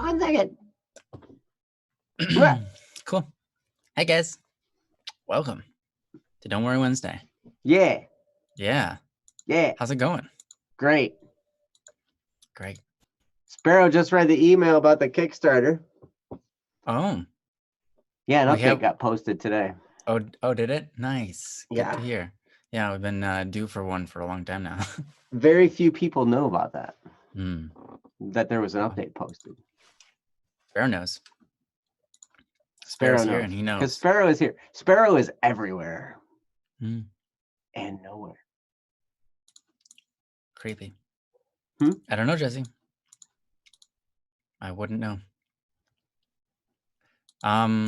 1 second. Cool. Hey guys, welcome to Don't Worry Wednesday. Yeah. Yeah. How's it going? Great. Sparrow just read the email about the Kickstarter. Oh. Yeah, an update got posted today. Oh, did it? Nice. Good to hear. Yeah, we've been due for one for a long time now. Very few people know about that. That there was an update posted. Sparrow knows. Sparrow's here and he knows. Because Sparrow is here. Sparrow is everywhere. And nowhere. Creepy. I don't know, Jesse. I wouldn't know.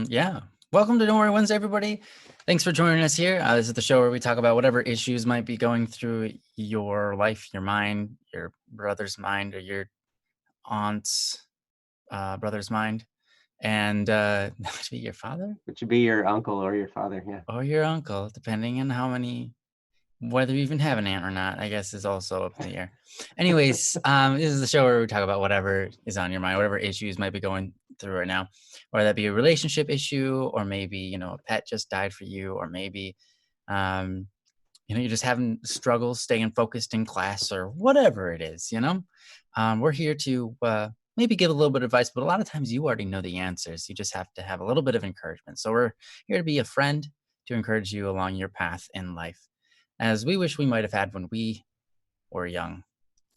Yeah. Welcome to Don't Worry Wednesday, everybody. Thanks for joining us here. This is the show where we talk about whatever issues might be going through your life, your mind, your brother's mind, or your aunt's brother's mind. And that would be your father? It should be your uncle or your father, yeah. Or your uncle, depending on whether you even have an aunt or not, I guess is also up in the air. Anyways, this is the show where we talk about whatever is on your mind, whatever issues might be going through right now, whether that be a relationship issue, or maybe, a pet just died for you, or maybe, you're just having struggles staying focused in class, or whatever it is, we're here to maybe give a little bit of advice, but a lot of times you already know the answers. You just have to have a little bit of encouragement. So we're here to be a friend to encourage you along your path in life, as we wish we might have had when we were young,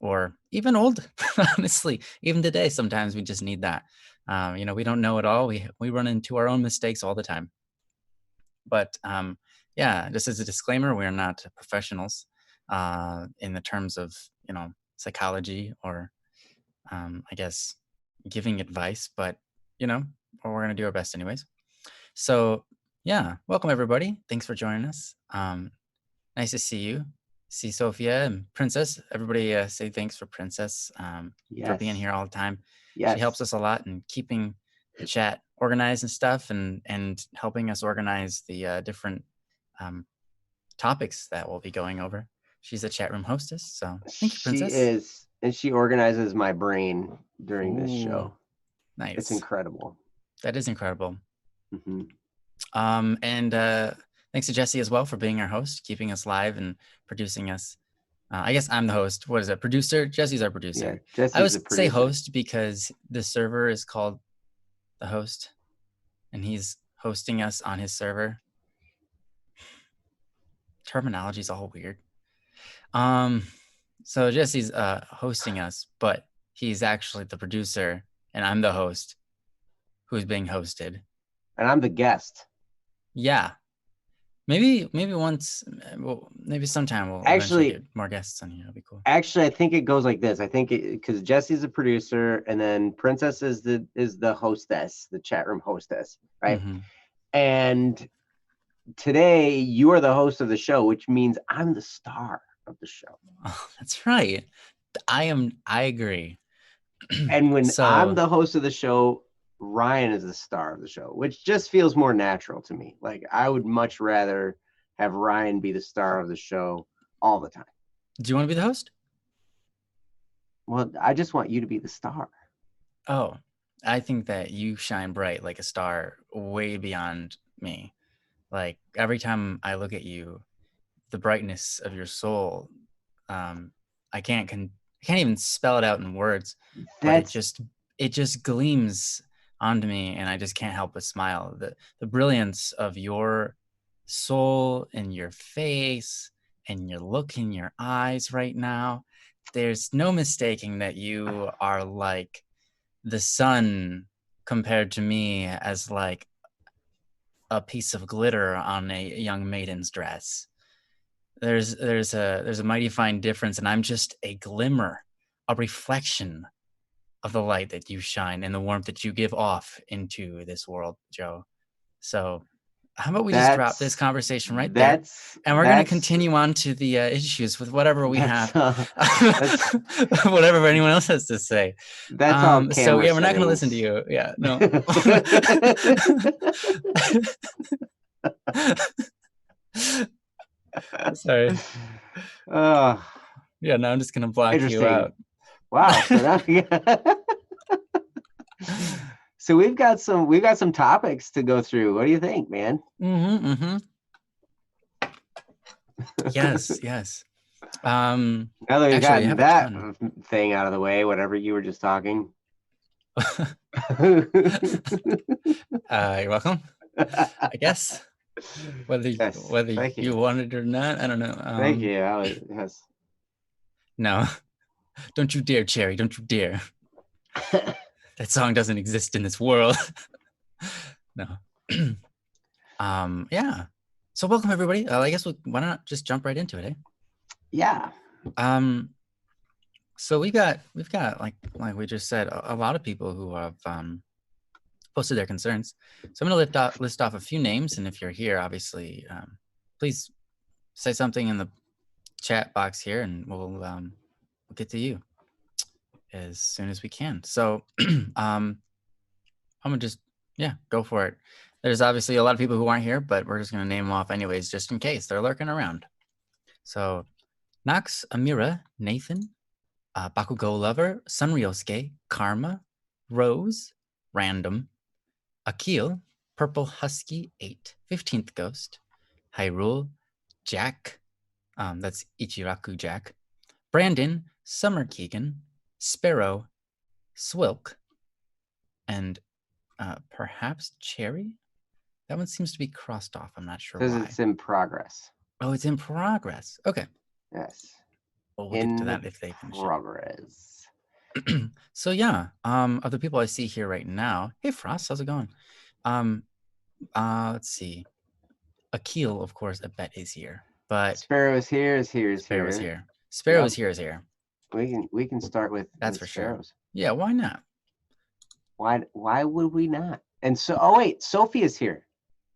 or even old. Honestly, even today, sometimes we just need that. We don't know it all. We run into our own mistakes all the time. But yeah, just as a disclaimer, we are not professionals in the terms of psychology, or I guess giving advice. But we're gonna do our best anyways. So yeah, welcome everybody. Thanks for joining us. Nice to see you. See Sophia and Princess. Everybody say thanks for Princess for being here all the time. Yes. She helps us a lot in keeping the chat organized and stuff, and helping us organize the different topics that we'll be going over. She's a chat room hostess, so thank you, Princess. She is, and she organizes my brain during this show. Nice. It's incredible. That is incredible. And thanks to Jesse as well for being our host, keeping us live and producing us. I guess I'm the host. What is it? Producer? Jesse's our producer. Yeah, Jesse's I always say host because the server is called the host, and he's hosting us on his server. Terminology is all weird. So Jesse's hosting us, but he's actually the producer, and I'm the host who's being hosted. And I'm the guest. Yeah. Maybe once, maybe sometime we'll actually get more guests on here. It'll be cool. Actually, I think it goes like this. I think because Jesse's the producer, and then Princess is the hostess, the chat room hostess, right? And today you are the host of the show, which means I'm the star of the show. Oh, that's right. I agree. And when I'm the host of the show, Ryan is the star of the show, which just feels more natural to me. Like, I would much rather have Ryan be the star of the show all the time. Do you want to be the host? Well, I just want you to be the star. Oh, I think that you shine bright like a star way beyond me. Like, every time I look at you, the brightness of your soul, I can't even spell it out in words. But it just gleams onto me, and I just can't help but smile. The brilliance of your soul and your face and your look in your eyes right now, there's no mistaking that you are like the sun compared to me as like a piece of glitter on a young maiden's dress. There's a mighty fine difference, and I'm just a glimmer, a reflection of the light that you shine and the warmth that you give off into this world, Joe. So how about we just drop this conversation right there, and we're going to continue on to the issues with whatever we have, whatever anyone else has to say. That's all. So yeah, we're not going to listen to you. Yeah, no. Sorry. Yeah, no, I'm just going to block you out. Wow. So So we've got some topics to go through. What do you think, man? Yes, yes. Now that we've Actually, I gotten have a that ton. thing out of the way, whatever you were just talking. You're welcome. I guess whether Yes, thank you you. want it or not, I don't know. Thank you. Yes. No, don't you dare, Cherry! Don't you dare! That song doesn't exist in this world. No. Yeah. So welcome everybody. I guess why not just jump right into it, eh? Yeah. So we've got like we just said, a lot of people who have posted their concerns. So I'm going to list off a few names, and if you're here, obviously, please say something in the chat box here, and we'll get to you as soon as we can. So I'm gonna just go for it. There's obviously a lot of people who aren't here, but we're just gonna name them off anyways, just in case they're lurking around. So Nox, Amira, Nathan, Bakugo Lover, Sunryosuke, Karma, Rose, Random, Akil, Purple Husky 8, 15th Ghost, Hyrule, Jack, that's Ichiraku Jack, Brandon, Summer Keegan, Sparrow, Swilk, and perhaps Cherry? That one seems to be crossed off. I'm not sure why. It's in progress. Oh, it's in progress. Okay. Yes. Well, we'll get to that if they finish progress. So yeah, of the people I see here right now, hey Frost, how's it going? Let's see. Akil, of course, I bet is here, but Sparrow is here. Sparrow is here. Sparrow is here. We can start with that's for Sparrows. Sure. Yeah, why not? Why would we not? And so, oh wait, Sophia's here.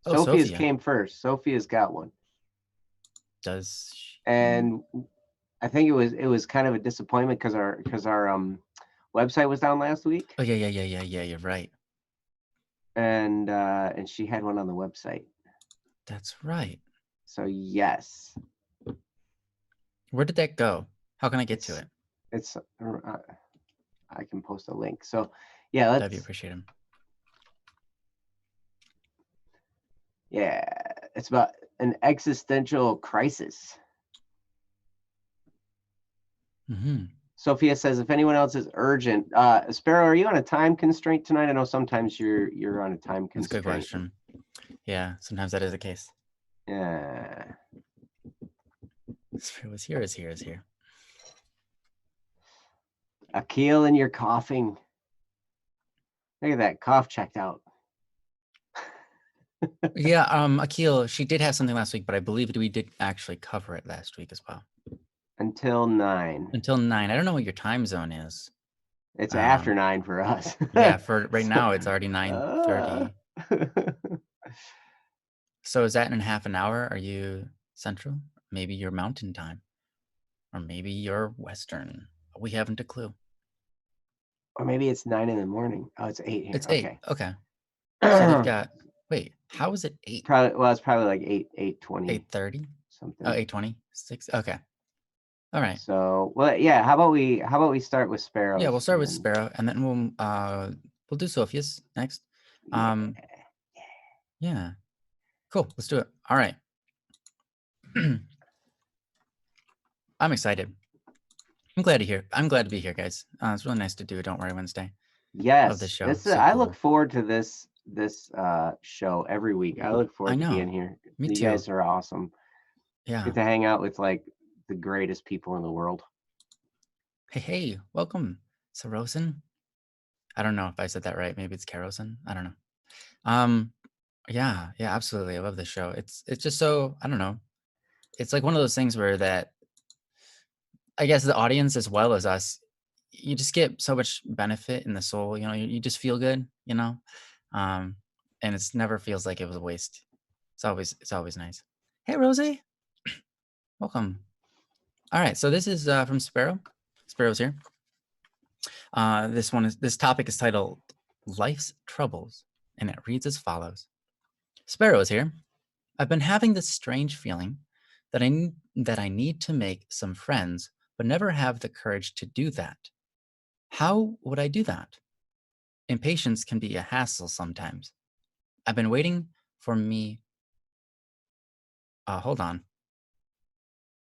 Sophia's came first. Sophia's got one. Does she? And I think it was kind of a disappointment because our website was down last week. Oh yeah, you're right. And she had one on the website. That's right. So yes. Where did that go? How can I get to it? It's I can post a link. So yeah, that'd be appreciated. Yeah, it's about an existential crisis. Sophia says, if anyone else is urgent, Sparrow, are you on a time constraint tonight? I know sometimes you're on a time constraint. That's a good question. Yeah, sometimes that is the case. Yeah. Sparrow is here. Akil, and you're coughing. Look at that, cough checked out. Yeah, Akil, she did have something last week, but I believe we did actually cover it last week as well. Until 9. Until 9. I don't know what your time zone is. It's after 9 for us. Yeah, for right now it's already 9:30. So is that in half an hour? Are you Central? Maybe you're Mountain Time, or maybe you're Western. We haven't a clue. Or maybe it's 9 in the morning. Oh, it's 8 here. It's 8. Okay. So they've got. Wait, how is it 8? It's probably like 8:20. 8:30. Something. Oh, 8:26. Okay. All right. So, well, yeah. How about we start with Sparrow? Yeah, we'll start with Sparrow, and then we'll do Sophia's next. Yeah. Cool. Let's do it. All right. I'm excited. I'm glad to be here, guys. It's really nice to do Don't Worry Wednesday. Yes. Of the show. I look forward to this show every week. I look forward to being here. Me too. You guys are awesome. Yeah. Get to hang out with like the greatest people in the world. Hey, welcome, Sarosin. I don't know if I said that right. Maybe it's Carosin. I don't know. Yeah, absolutely. I love this show. It's just so, I don't know. It's like one of those things where that, I guess the audience as well as us, you just get so much benefit in the soul. You know, you just feel good. You know, and it never feels like it was a waste. It's always nice. Hey, Rosie, welcome. All right, so this is from Sparrow. Sparrow's here. This topic is titled "Life's Troubles," and it reads as follows. Sparrow is here. I've been having this strange feeling that I need to make some friends, but never have the courage to do that. How would I do that? Impatience can be a hassle sometimes. I've been waiting for me. Hold on.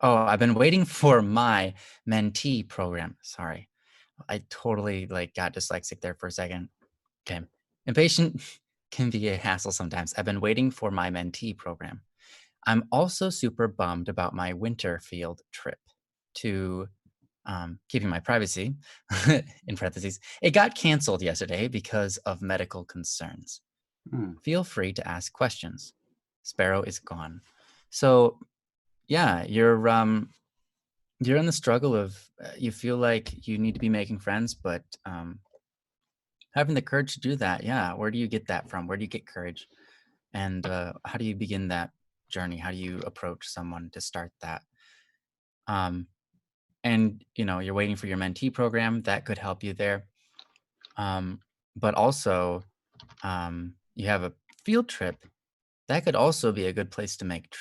Oh, I've been waiting for my mentee program. Sorry. I totally like got dyslexic there for a second. Okay. Impatient can be a hassle sometimes. I've been waiting for my mentee program. I'm also super bummed about my winter field trip to keeping my privacy in parentheses. It got canceled yesterday because of medical concerns. Feel free to ask questions. Sparrow is gone. So yeah, you're in the struggle of you feel like you need to be making friends, but having the courage to do that, yeah, where do you get that from? Where do you get courage? And how do you begin that journey? How do you approach someone to start that? And you're waiting for your mentee program that could help you there. But also, you have a field trip that could also be a good place to make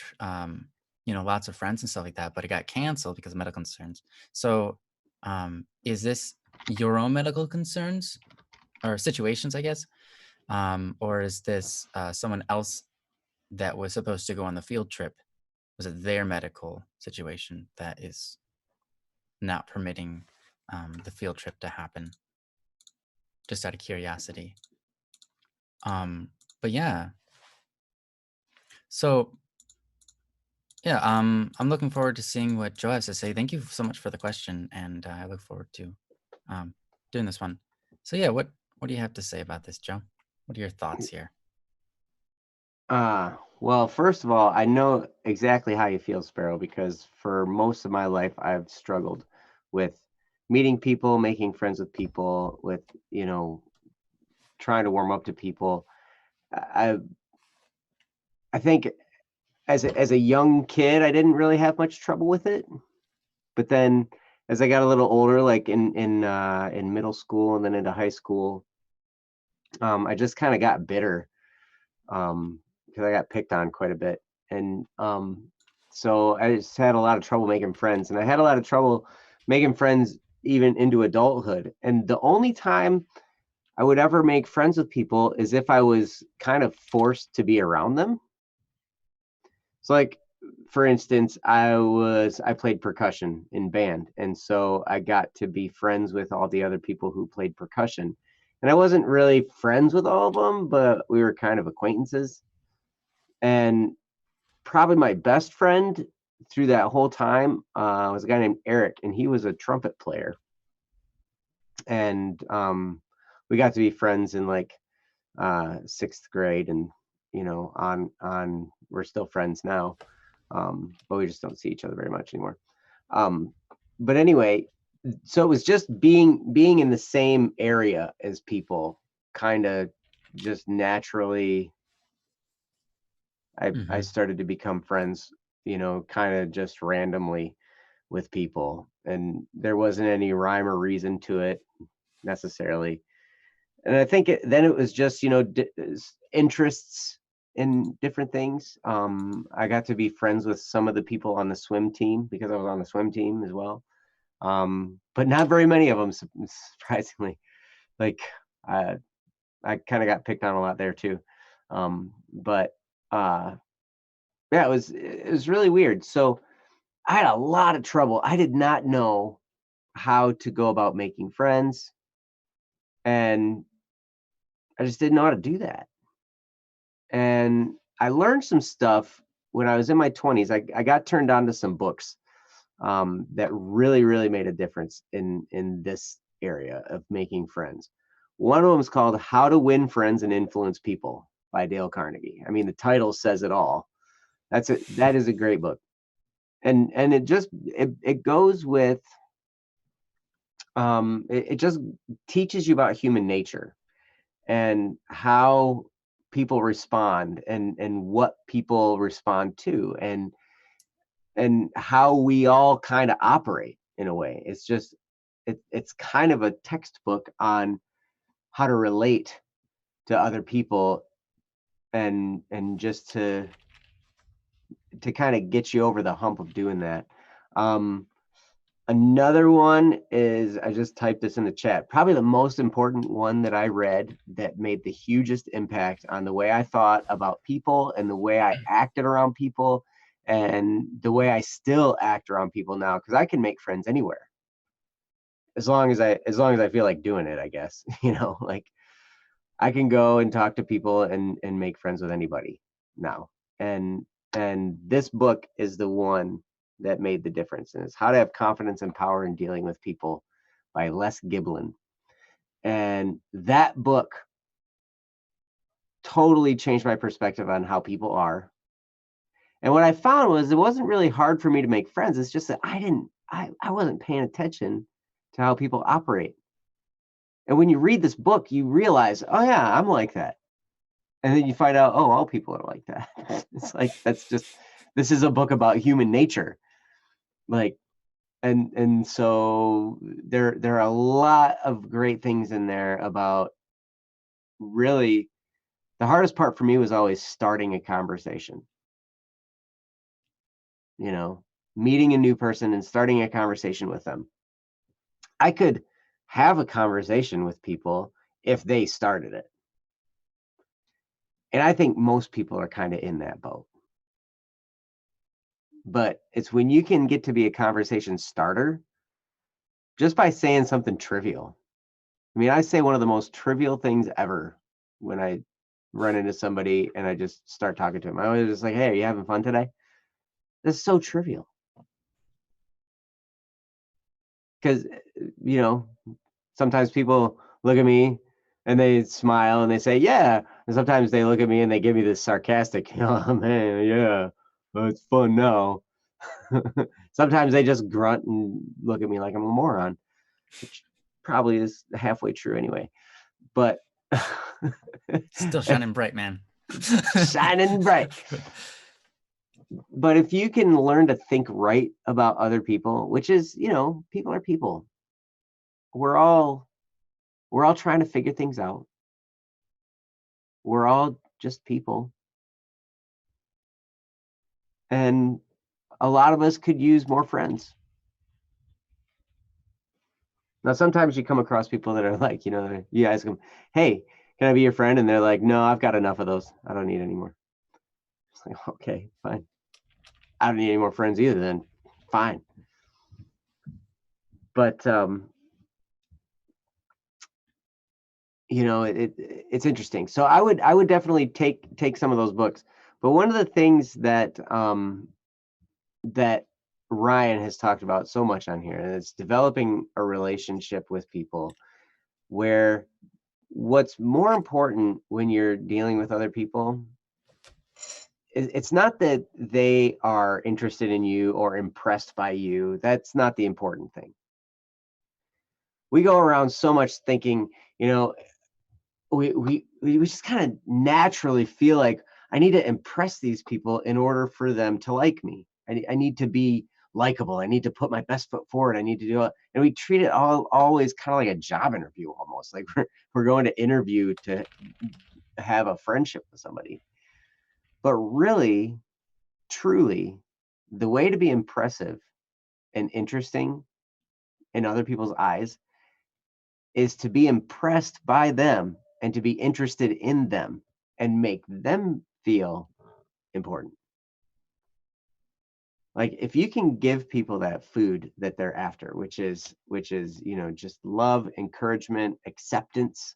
lots of friends and stuff like that, but it got canceled because of medical concerns. So is this your own medical concerns or situations, I guess, or is this someone else that was supposed to go on the field trip? Was it their medical situation that is not permitting the field trip to happen? Just out of curiosity. But yeah, so yeah, I'm looking forward to seeing what Joe has to say. Thank you so much for the question, and I look forward to doing this one. So yeah, what do you have to say about this, Joe? What are your thoughts here? Well, first of all, I know exactly how you feel, Sparrow, because for most of my life, I've struggled with meeting people, making friends with people, with, trying to warm up to people. I think as a young kid, I didn't really have much trouble with it. But then as I got a little older, like in middle school and then into high school, I just kind of got bitter because I got picked on quite a bit. And so I just had a lot of trouble making friends. And I had a lot of trouble making friends even into adulthood. And the only time I would ever make friends with people is if I was kind of forced to be around them. So like for instance, I played percussion in band, and so I got to be friends with all the other people who played percussion. And I wasn't really friends with all of them, but we were kind of acquaintances. And probably my best friend through that whole time was a guy named Eric, and he was a trumpet player. And we got to be friends in like sixth grade, and on we're still friends now, but we just don't see each other very much anymore. But anyway, so it was just being in the same area as people, kind of just naturally. I started to become friends, kind of just randomly with people, and there wasn't any rhyme or reason to it necessarily. And I think then it was just interests in different things. I got to be friends with some of the people on the swim team because I was on the swim team as well, but not very many of them, surprisingly. Like I kind of got picked on a lot there too, but yeah, it was really weird. So I had a lot of trouble. I did not know how to go about making friends, and I just didn't know how to do that. And I learned some stuff when I was in my 20s. I got turned on to some books that really, really made a difference in this area of making friends. One of them is called How to Win Friends and Influence People by Dale Carnegie. I mean, the title says it all. That is a great book. And it goes with it just teaches you about human nature and how people respond and what people respond to and how we all kind of operate in a way. It's just it's kind of a textbook on how to relate to other people and just to kind of get you over the hump of doing that. Another one is, I just typed this in the chat, probably the most important one that I read that made the hugest impact on the way I thought about people and the way I acted around people and the way I still act around people now, because I can make friends anywhere as long as I feel like doing it, I guess. Like I can go and talk to people and make friends with anybody now. And this book is the one that made the difference. And it's How to Have Confidence and Power in Dealing with People by Les Giblin. And that book totally changed my perspective on how people are. And what I found was it wasn't really hard for me to make friends. It's just that I wasn't paying attention to how people operate. And when you read this book, you realize, oh yeah, I'm like that. And then you find out, oh, all people are like that. It's like, this is a book about human nature. Like, and so there are a lot of great things in there about, really, the hardest part for me was always starting a conversation. Meeting a new person and starting a conversation with them. I could have a conversation with people if they started it. And I think most people are kind of in that boat. But it's when you can get to be a conversation starter just by saying something trivial. I mean, I say one of the most trivial things ever when I run into somebody and I just start talking to them. I was just like, hey, are you having fun today? That's so trivial. Because, sometimes people look at me and they smile and they say, yeah. And sometimes they look at me and they give me this sarcastic, oh, man, yeah, well, it's fun now. Sometimes they just grunt and look at me like I'm a moron, which probably is halfway true anyway. But still shining bright, man. Shining bright. But if you can learn to think right about other people, which is, people are people. We're all trying to figure things out. We're all just people. And a lot of us could use more friends. Now, sometimes you come across people that are like, you ask them, hey, can I be your friend? And they're like, no, I've got enough of those. I don't need any more. It's like, okay, fine. I don't need any more friends either then. Fine. But, it's interesting. So I would definitely take some of those books. But one of the things that that Ryan has talked about so much on here, and it's developing a relationship with people where what's more important when you're dealing with other people, it's not that they are interested in you or impressed by you. That's not the important thing. We go around so much thinking, we just kind of naturally feel like I need to impress these people in order for them to like me. I need to be likable. I need to put my best foot forward. I need to do it. And we treat it always kind of like a job interview, almost like we're going to interview to have a friendship with somebody. But really, truly, the way to be impressive and interesting in other people's eyes is to be impressed by them and to be interested in them and make them feel important. Like if you can give people that food that they're after, which is, just love, encouragement, acceptance.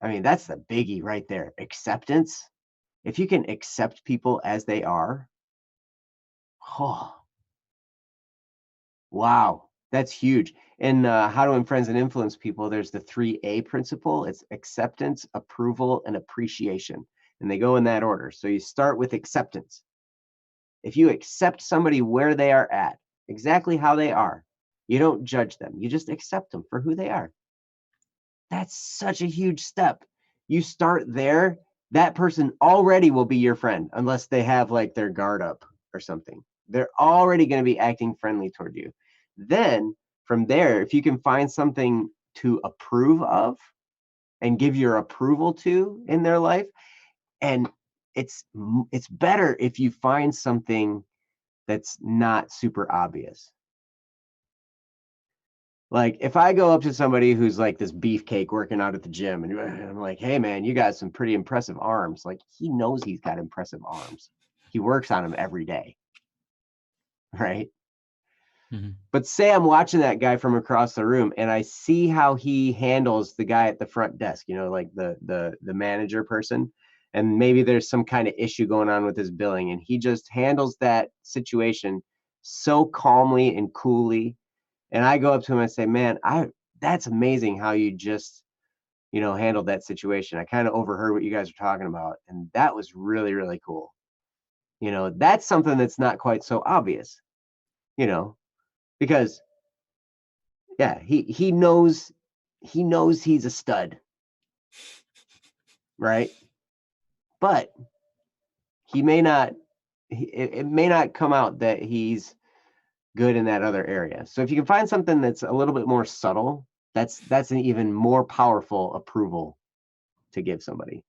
I mean, that's the biggie right there. Acceptance. If you can accept people as they are, oh, wow, that's huge. In How to Win Friends and Influence People, there's the 3A principle. It's acceptance, approval, and appreciation. And they go in that order. So you start with acceptance. If you accept somebody where they are at, exactly how they are, you don't judge them. You just accept them for who they are. That's such a huge step. You start there, that person already will be your friend unless they have like their guard up or something. They're already going to be acting friendly toward you. Then from there, if you can find something to approve of and give your approval to in their life, and it's better if you find something that's not super obvious. Like if I go up to somebody who's like this beefcake working out at the gym and I'm like, hey man, you got some pretty impressive arms. Like he knows he's got impressive arms. He works on them every day. Right. Mm-hmm. But say I'm watching that guy from across the room and I see how he handles the guy at the front desk, you know, like the manager person. And maybe there's some kind of issue going on with his billing. And he just handles that situation so calmly and coolly. And I go up to him and say, man, that's amazing how you just, you know, handled that situation. I kind of overheard what you guys were talking about. And that was really, really cool. You know, that's something that's not quite so obvious, you know, because yeah, he knows he's a stud, right? But he may not, it may not come out that he's good in that other area. So if you can find something that's a little bit more subtle, that's an even more powerful approval to give somebody.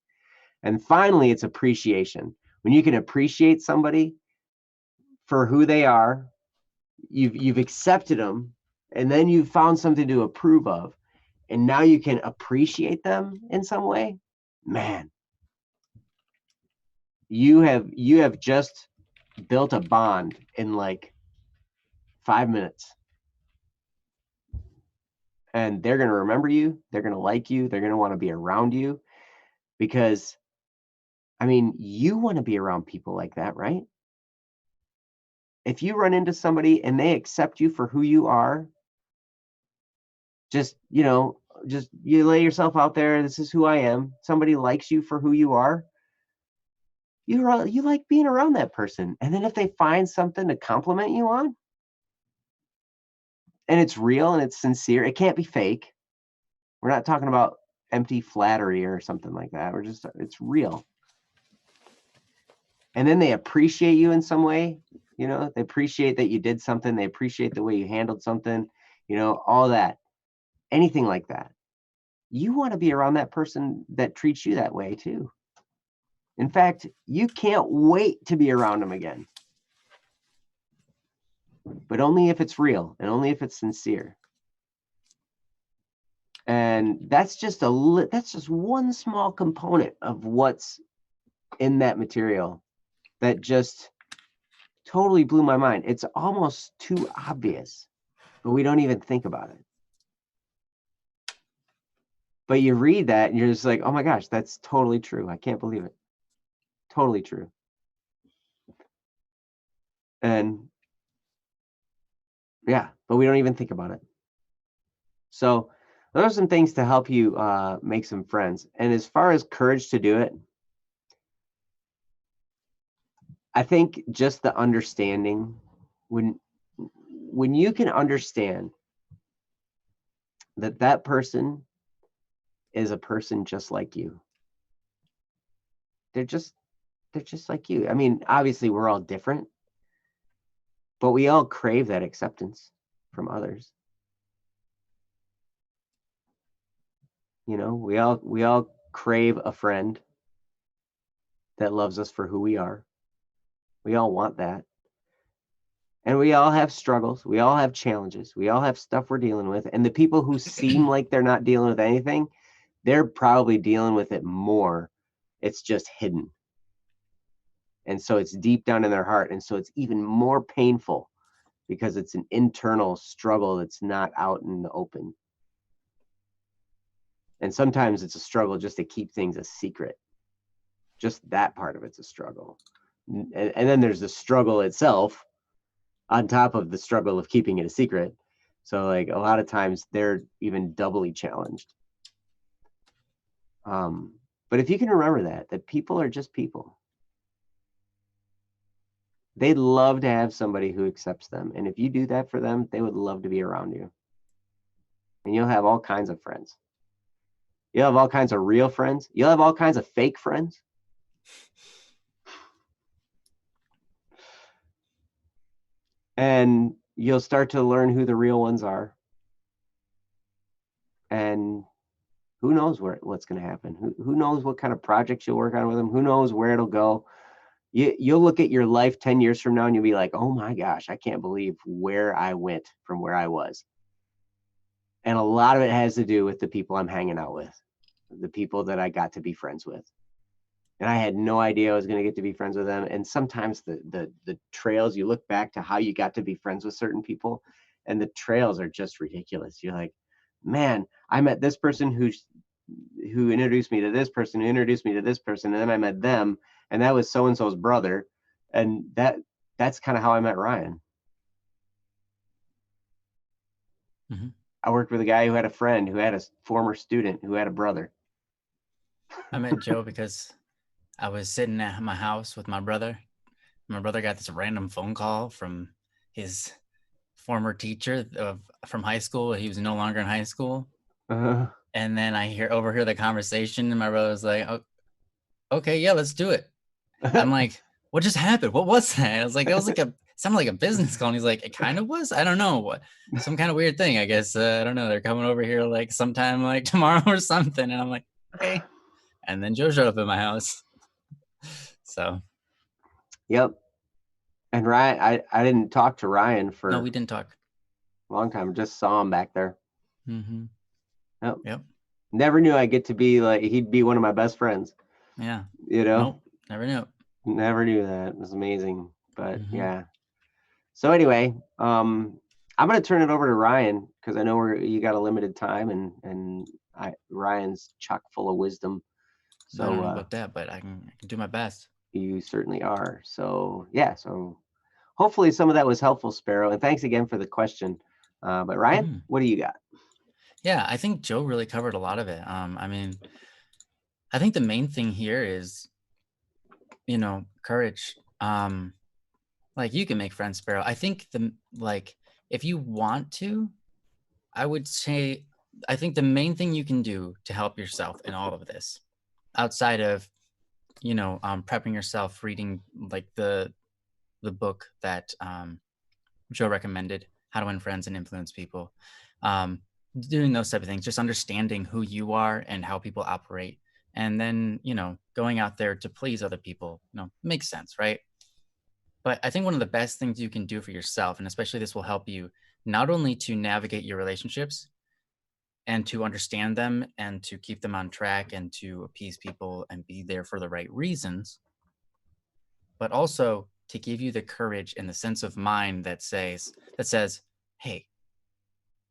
And finally, it's appreciation. When you can appreciate somebody for who they are, you've accepted them, and then you've found something to approve of, and now you can appreciate them in some way, man, you have just built a bond in like 5 minutes. And they're going to remember you, they're going to like you, they're going to want to be around you because I mean, you want to be around people like that, right? If you run into somebody and they accept you for who you are, just, you know, just you lay yourself out there, this is who I am. Somebody likes you for who you are. You like being around that person. And then if they find something to compliment you on, and it's real and it's sincere, it can't be fake. We're not talking about empty flattery or something like that. It's real. And then they appreciate you in some way, you know, they appreciate that you did something. They appreciate the way you handled something, you know, all that, anything like that. You want to be around that person that treats you that way too. In fact, you can't wait to be around them again. But only if it's real and only if it's sincere. And that's just one small component of what's in that material that just totally blew my mind. It's almost too obvious, but we don't even think about it. But you read that and you're just like, oh my gosh, that's totally true. I can't believe it. Totally true. And yeah, but we don't even think about it. So those are some things to help you make some friends. And as far as courage to do it, I think just the understanding, when you can understand that that person is a person just like you. They're just like you. I mean, obviously we're all different, but we all crave that acceptance from others. You know, we all crave a friend that loves us for who we are. We all want that. And we all have struggles. We all have challenges. We all have stuff we're dealing with. And the people who seem like they're not dealing with anything, they're probably dealing with it more. It's just hidden. And so it's deep down in their heart. And so it's even more painful because it's an internal struggle that's not out in the open. And sometimes it's a struggle just to keep things a secret. Just that part of it's a struggle. And then there's the struggle itself on top of the struggle of keeping it a secret. So like a lot of times they're even doubly challenged. But if you can remember that people are just people. They'd love to have somebody who accepts them. And if you do that for them, they would love to be around you. And you'll have all kinds of friends. You'll have all kinds of real friends. You'll have all kinds of fake friends. And you'll start to learn who the real ones are. And who knows what's going to happen? Who knows what kind of projects you'll work on with them? Who knows where it'll go? You'll look at your life 10 years from now and you'll be like, oh my gosh, I can't believe where I went from where I was. And a lot of it has to do with the people I'm hanging out with, the people that I got to be friends with. And I had no idea I was going to get to be friends with them. And sometimes the trails, you look back to how you got to be friends with certain people, and the trails are just ridiculous. You're like, man, I met this person who introduced me to this person, who introduced me to this person, and then I met them, and that was so and so's brother, and that's kind of how I met Ryan. Mm-hmm. I worked with a guy who had a friend who had a former student who had a brother. I met Joe because I was sitting at my house with my brother. My brother got this random phone call from his former teacher from high school. He was no longer in high school. Uh-huh. And then I overhear the conversation, and my brother was like, oh, okay, yeah, let's do it. I'm like, what just happened? What was that? I was like, that was like sounded like a business call. And he's like, it kind of was. I don't know what, some kind of weird thing, I guess. I don't know. They're coming over here like sometime like tomorrow or something. And I'm like, okay. And then Joe showed up at my house. So. Yep. And Ryan, I didn't talk to Ryan for No, we didn't talk. a long time. Just saw him back there. Mm-hmm. Yep. Never knew I'd get to be like, he'd be one of my best friends. Yeah. You know? Nope. Never knew. Never knew that. It was amazing. But yeah. So anyway, I'm going to turn it over to Ryan because I know you got a limited time, and Ryan's chock full of wisdom. So I don't know about that, but I can do my best. You certainly are. So yeah. So hopefully some of that was helpful, Sparrow. And thanks again for the question. But Ryan, what do you got? Yeah, I think Joe really covered a lot of it. I mean, I think the main thing here is, courage. Like, you can make friends, Sparrow. I think if you want to, I would say, I think the main thing you can do to help yourself in all of this, outside of, prepping yourself, reading like the book that Joe recommended, How to Win Friends and Influence People, doing those type of things, just understanding who you are and how people operate. And then, going out there to please other people, makes sense, right? But I think one of the best things you can do for yourself, and especially this will help you not only to navigate your relationships and to understand them and to keep them on track and to appease people and be there for the right reasons, but also to give you the courage and the sense of mind that says, hey,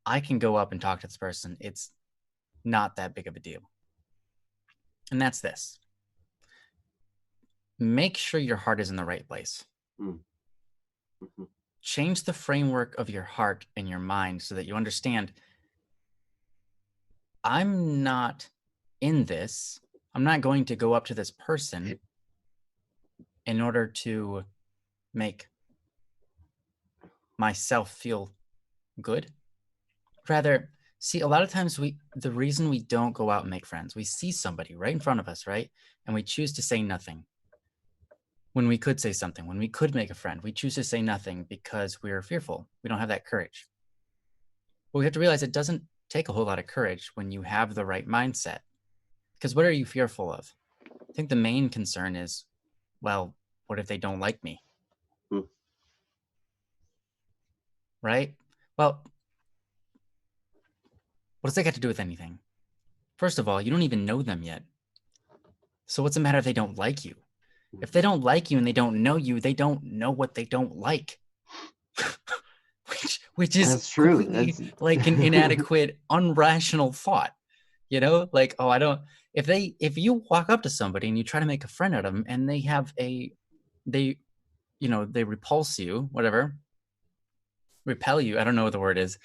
I can go up and talk to this person. It's not that big of a deal. And that's this. Make sure your heart is in the right place. Mm-hmm. Change the framework of your heart and your mind so that you understand, I'm not in this. I'm not going to go up to this person in order to make myself feel good. Rather, see, a lot of times the reason we don't go out and make friends, we see somebody right in front of us, right? And we choose to say nothing. When we could say something, when we could make a friend, we choose to say nothing because we're fearful. We don't have that courage. But we have to realize it doesn't take a whole lot of courage when you have the right mindset. Because what are you fearful of? I think the main concern is, well, what if they don't like me? Right? Well, what does that got to do with anything? First of all, you don't even know them yet. So what's the matter if they don't like you? If they don't like you and they don't know you, they don't know what they don't like. which is That's true. That's like an inadequate, unrational thought. Like, oh, I don't. If you walk up to somebody and you try to make a friend out of them, and they repulse you, whatever, repel you. I don't know what the word is.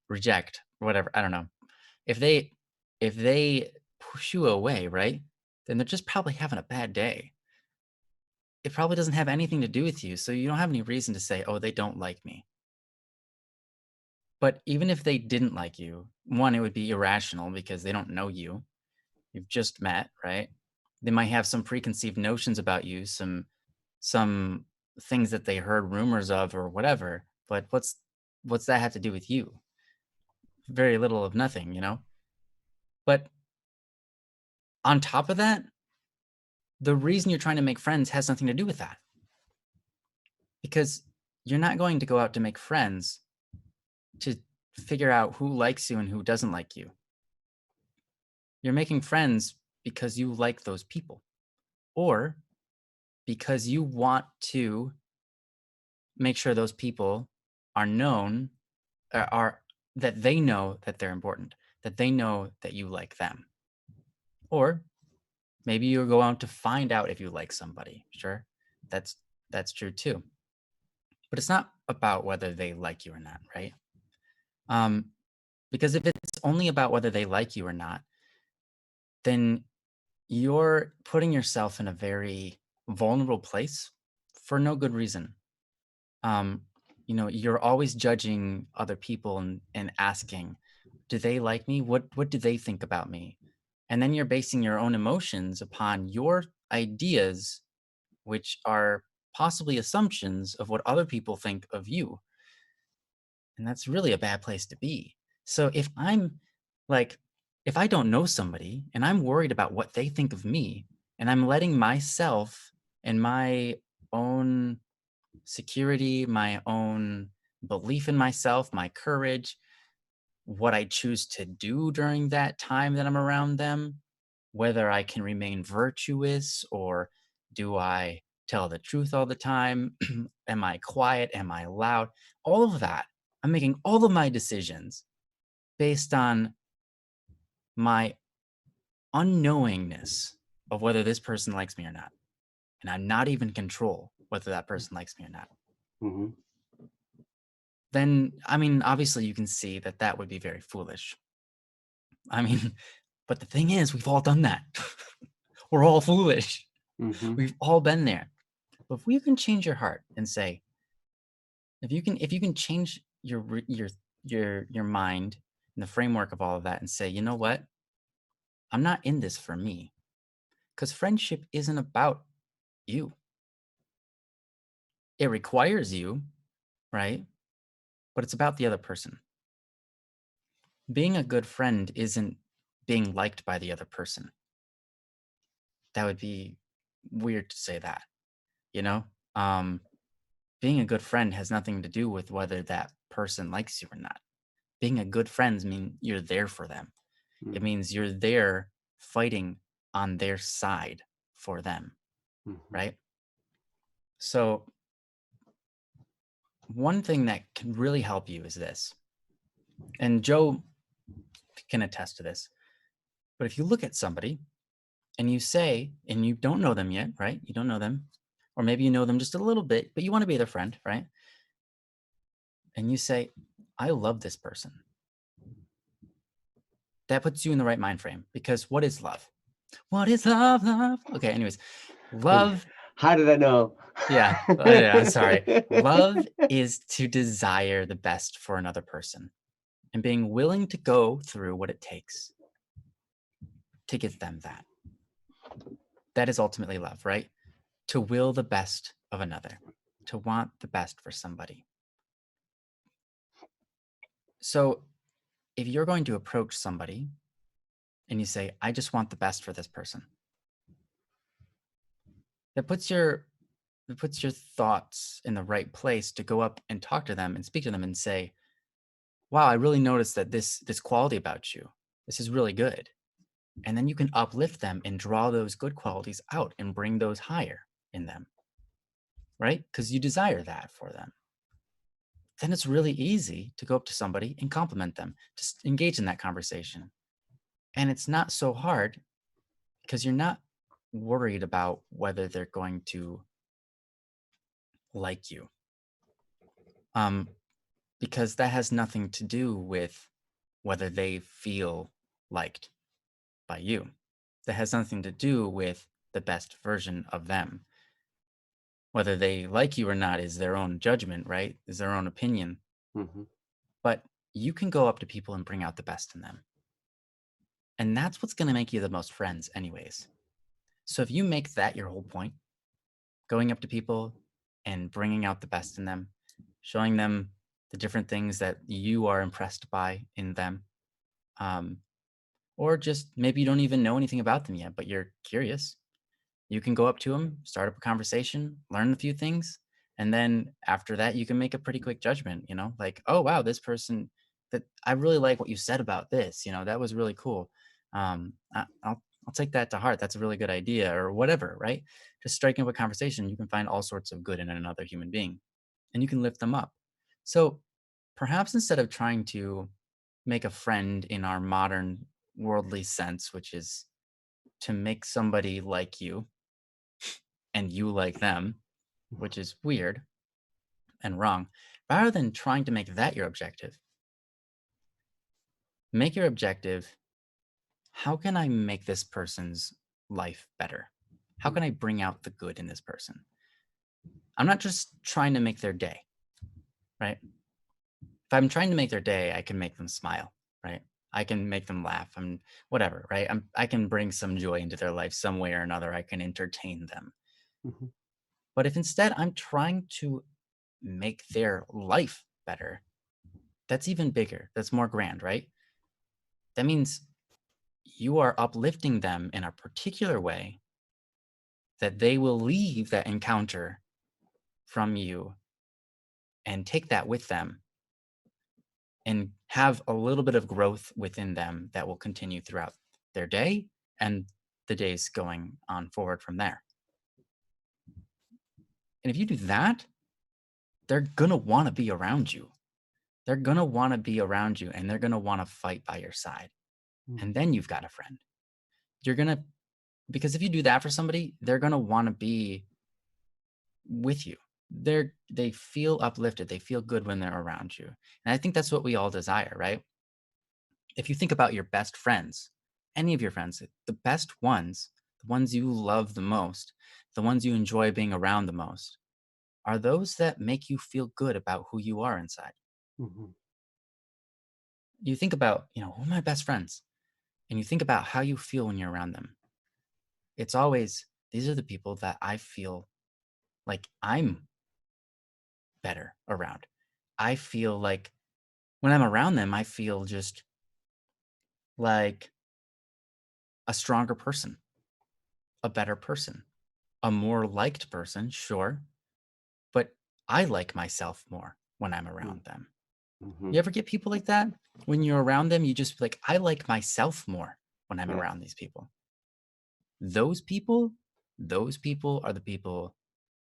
Reject, whatever. I don't know. If they push you away, right? Then they're just probably having a bad day. It probably doesn't have anything to do with you. So you don't have any reason to say, oh, they don't like me. But even if they didn't like you, one, it would be irrational because they don't know you. You've just met, right? They might have some preconceived notions about you, some things that they heard rumors of or whatever. But what's that have to do with you? Very little of nothing, But on top of that, the reason you're trying to make friends has nothing to do with that. Because you're not going to go out to make friends to figure out who likes you and who doesn't like you. You're making friends because you like those people, or because you want to make sure those people are known, are that they know that they're important, that they know that you like them. Or maybe you go out to find out if you like somebody. Sure, that's that's true too. But it's not about whether they like you or not, right? Um, because if it's only about whether they like you or not, then you're putting yourself in a very vulnerable place for no good reason. Um, you're always judging other people and asking, do they like me? What do they think about me? And then you're basing your own emotions upon your ideas, which are possibly assumptions of what other people think of you. And that's really a bad place to be. So like, if I don't know somebody and I'm worried about what they think of me, and I'm letting myself and my own security, my own belief in myself, my courage, what I choose to do during that time that I'm around them, whether I can remain virtuous or do I tell the truth all the time? Am I quiet? Am I loud? All of that. I'm making all of my decisions based on my unknowingness of whether this person likes me or not. And I'm not even in control whether that person likes me or not. Mm-hmm. Then, I mean, obviously you can see that that would be very foolish. I mean, but the thing is, we've all done that. We're all foolish. Mm-hmm. We've all been there. But if you can change your heart and say, if you can change your mind and the framework of all of that and say, you know what? I'm not in this for me. Because friendship isn't about you. It requires you, right? But it's about the other person. Being a good friend isn't being liked by the other person. That would be weird to say that, you know? Um, Being a good friend has nothing to do with whether that person likes you or not. Being a good friend means you're there for them. It means you're there fighting on their side for them, Mm-hmm. right? So, one thing that can really help you is this, and Joe can attest to this. But if you look at somebody and you say, and you don't know them yet, right? You don't know them, or maybe you know them just a little bit, but you want to be their friend, right? And you say, I love this person. That puts you in the right mind frame, because what is love? What is love? Love. Okay, anyways, love. How did I know? Yeah, I'm sorry. Love is to desire the best for another person and being willing to go through what it takes to get them that. That is ultimately love, right? To will the best of another, to want the best for somebody. So if you're going to approach somebody and you say, I just want the best for this person, that puts your thoughts in the right place to go up and talk to them and speak to them and say, wow, I really noticed that this quality about you, this is really good. And then you can uplift them and draw those good qualities out and bring those higher in them, right? Because you desire that for them. Then it's really easy to go up to somebody and compliment them, just engage in that conversation. And it's not so hard because you're not worried about whether they're going to like you. Because that has nothing to do with whether they feel liked by you. That has nothing to do with the best version of them. Whether they like you or not is their own judgment, right? Is their own opinion. Mm-hmm. But you can go up to people and bring out the best in them. And that's what's going to make you the most friends, anyways. So if you make that your whole point, going up to people and bringing out the best in them, showing them the different things that you are impressed by in them, or just maybe you don't even know anything about them yet, but you're curious, you can go up to them, start up a conversation, learn a few things, and then after that, you can make a pretty quick judgment, like, oh, wow, this person that I really like what you said about this. That was really cool. I'll take that to heart. That's a really good idea, or whatever, right? Just striking up a conversation, you can find all sorts of good in another human being, and you can lift them up. So perhaps instead of trying to make a friend in our modern worldly sense, which is to make somebody like you and you like them, which is weird and wrong, rather than trying to make that your objective, make your objective, how can I make this person's life better? How can I bring out the good in this person? I'm not just trying to make their day, right? If I'm trying to make their day, I can make them smile, right? I can make them laugh. I'm whatever, right? I can bring some joy into their life some way or another. I can entertain them. Mhm. But if instead I'm trying to make their life better, that's even bigger. That's more grand, right? That means you are uplifting them in a particular way that they will leave that encounter from you and take that with them and have a little bit of growth within them that will continue throughout their day and the days going on forward from there. And if you do that, they're going to want to be around you. They're going to want to be around you, and they're going to want to fight by your side. Mm. And then you've got a friend. You're going to, because if you do that for somebody, they're going to want to be with you. They feel uplifted. They feel good when they're around you. And I think that's what we all desire, right? If you think about your best friends, any of your friends, the best ones, the ones you love the most, the ones you enjoy being around the most, are those that make you feel good about who you are inside. Mhm. You think about, who are my best friends? And you think about how you feel when you're around them. It's always, these are the people that I feel like I'm better around. I feel like when I'm around them, I feel just like a stronger person, a better person, a more liked person, sure, but I like myself more when I'm Mm. around them. Mhm. You ever get people like that? When you're around them, you just like, I like myself more when I'm Yes. around these people. Those people, those people are the people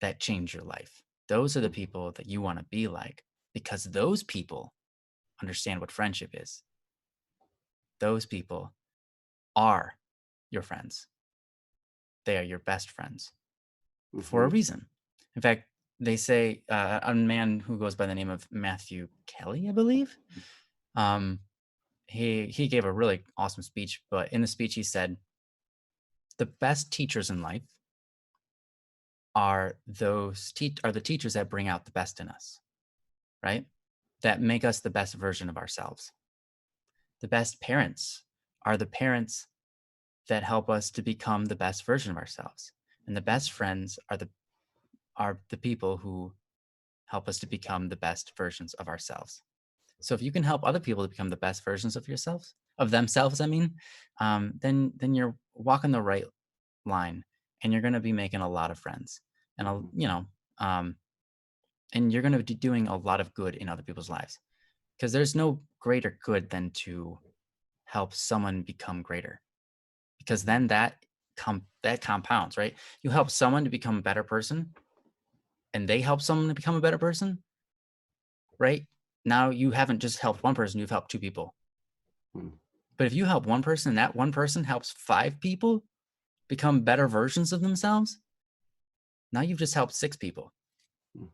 that change your life. Those are the Mhm. people that you want to be like because those people understand what friendship is. Those people are your friends. They are your best friends for a Mhm. reason. In fact, they say a man who goes by the name of Matthew Kelly, I believe, um, he gave a really awesome speech. But in the speech, he said, "The best teachers in life are are the teachers that bring out the best in us, right? That make us the best version of ourselves. The best parents are the parents that help us to become the best version of ourselves, and the best friends are the people who help us to become the best versions of ourselves." So if you can help other people to become the best versions of yourselves, of themselves, I mean, then you're walking the right line, and you're going to be making a lot of friends, and Mhm. um, and you're going to be doing a lot of good in other people's lives, because there's no greater good than to help someone become greater, because then that compounds, right? You help someone to become a better person, and they help someone to become a better person, right? Now you haven't just helped one person, you've helped two people. Mm. But if you help one person and that one person helps five people become better versions of themselves, now you've just helped six people. Mm.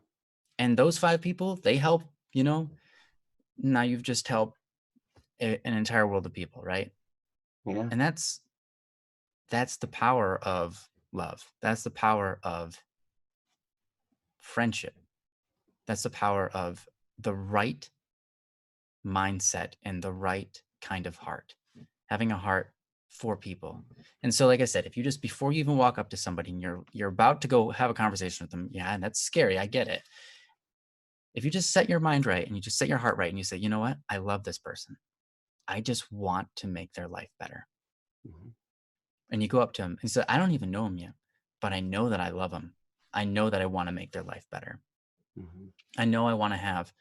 And those five people, they help, now you've just helped an entire world of people, right? Yeah. And that's the power of love. That's the power of friendship. That's the power of the right mindset and the right kind of heart, having a heart for people. And so, like I said, if you just before you even walk up to somebody and you're about to go have a conversation with them, yeah, and that's scary, I get it. If you just set your mind right and you just set your heart right and you say, you know what, I love this person, I just want to make their life better. Mhm. And you go up to them and say, I don't even know him yet, but I know that I love him. I know that I want to make their life better. Mhm. I know I want to have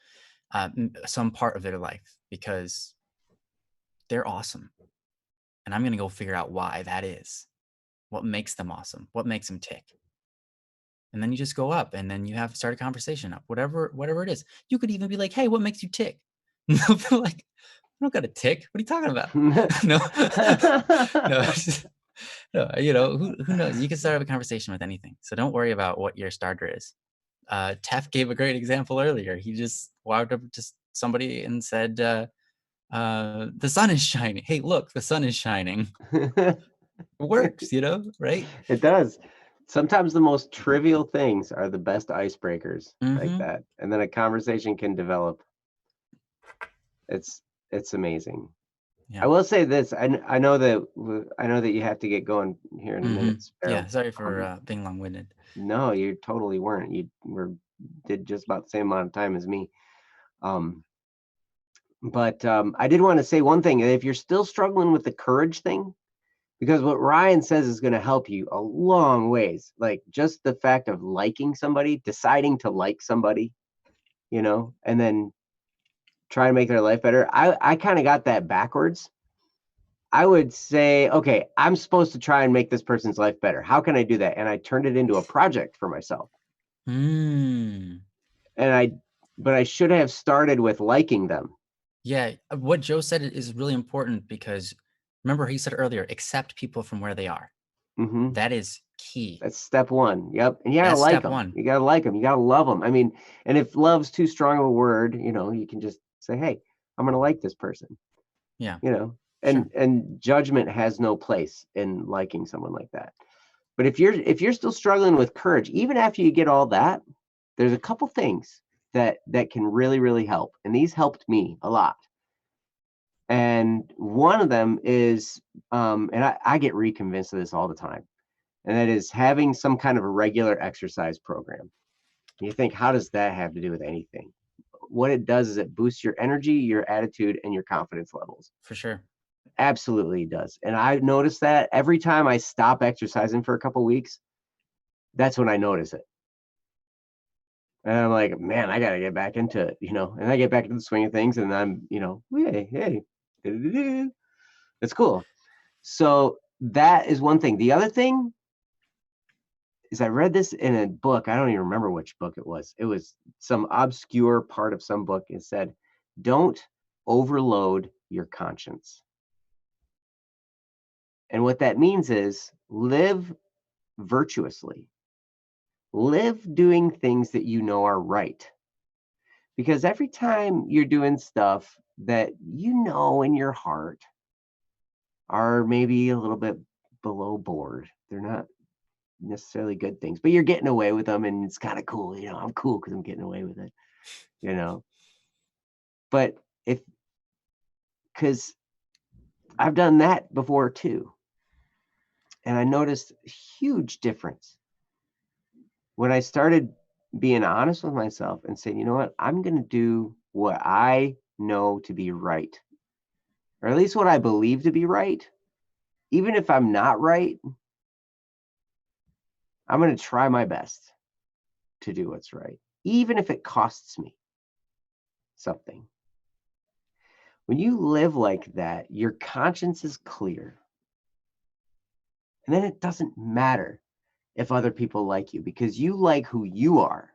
some part of their life, because they're awesome. And I'm going to go figure out why that is. What makes them awesome? What makes them tick? And then you just go up and then you have start a conversation up, whatever it is. You could even be like, hey, what makes you tick? And they'll be like, I don't got a tick. What are you talking about? No, no, no, who knows? You can start up a conversation with anything. So don't worry about what your starter is. Tef gave a great example earlier. He just walked up to somebody and said, the sun is shining. Hey, look, the sun is shining. It works, right? It does. Sometimes the most trivial things are the best icebreakers, like that. And then a conversation can develop. It's amazing. Yeah. I will say this. I know that you have to get going here in a minute. Sparrow. Yeah, sorry for being long-winded. No, you totally weren't. You did just about the same amount of time as me. But I did want to say one thing. If you're still struggling with the courage thing, because what Ryan says is going to help you a long ways. Like just the fact of liking somebody, deciding to like somebody, and then try to make their life better. I kind of got that backwards. I would say, okay, I'm supposed to try and make this person's life better. How can I do that? And I turned it into a project for myself. But I should have started with liking them. Yeah, what Joe said is really important, because remember he said earlier, accept people from where they are. That is key. That's step one. Yep. And you gotta like them. You gotta like them. You gotta love them. I mean, and if love's too strong of a word, you can just say, hey, I'm gonna like this person. Yeah. And judgment has no place in liking someone like that. But if you're still struggling with courage, even after you get all that, there's a couple things that can really, really help. And these helped me a lot. And one of them is, and I get reconvinced of this all the time, and that is having some kind of a regular exercise program. And you think, how does that have to do with anything? What it does is it boosts your energy, your attitude, and your confidence levels. For sure. Absolutely does. And I notice that every time I stop exercising for a couple of weeks, that's when I notice it. And I'm like, man, I got to get back into it, and I get back into the swing of things, and I'm, hey, it's cool. So that is one thing. The other thing is I read this in a book. I don't even remember which book it was. It was some obscure part of some book. It said, don't overload your conscience. And what that means is live virtuously. Live doing things that you know are right. Because every time you're doing stuff that in your heart are maybe a little bit below board, they're not necessarily good things, but you're getting away with them, and it's kind of cool. I'm cool because I'm getting away with it, But because I've done that before too. And I noticed a huge difference when I started being honest with myself and saying, you know what, I'm going to do what I know to be right, or at least what I believe to be right. Even if I'm not right, I'm going to try my best to do what's right, even if it costs me something. When you live like that, your conscience is clear. And then it doesn't matter if other people like you, because you like who you are.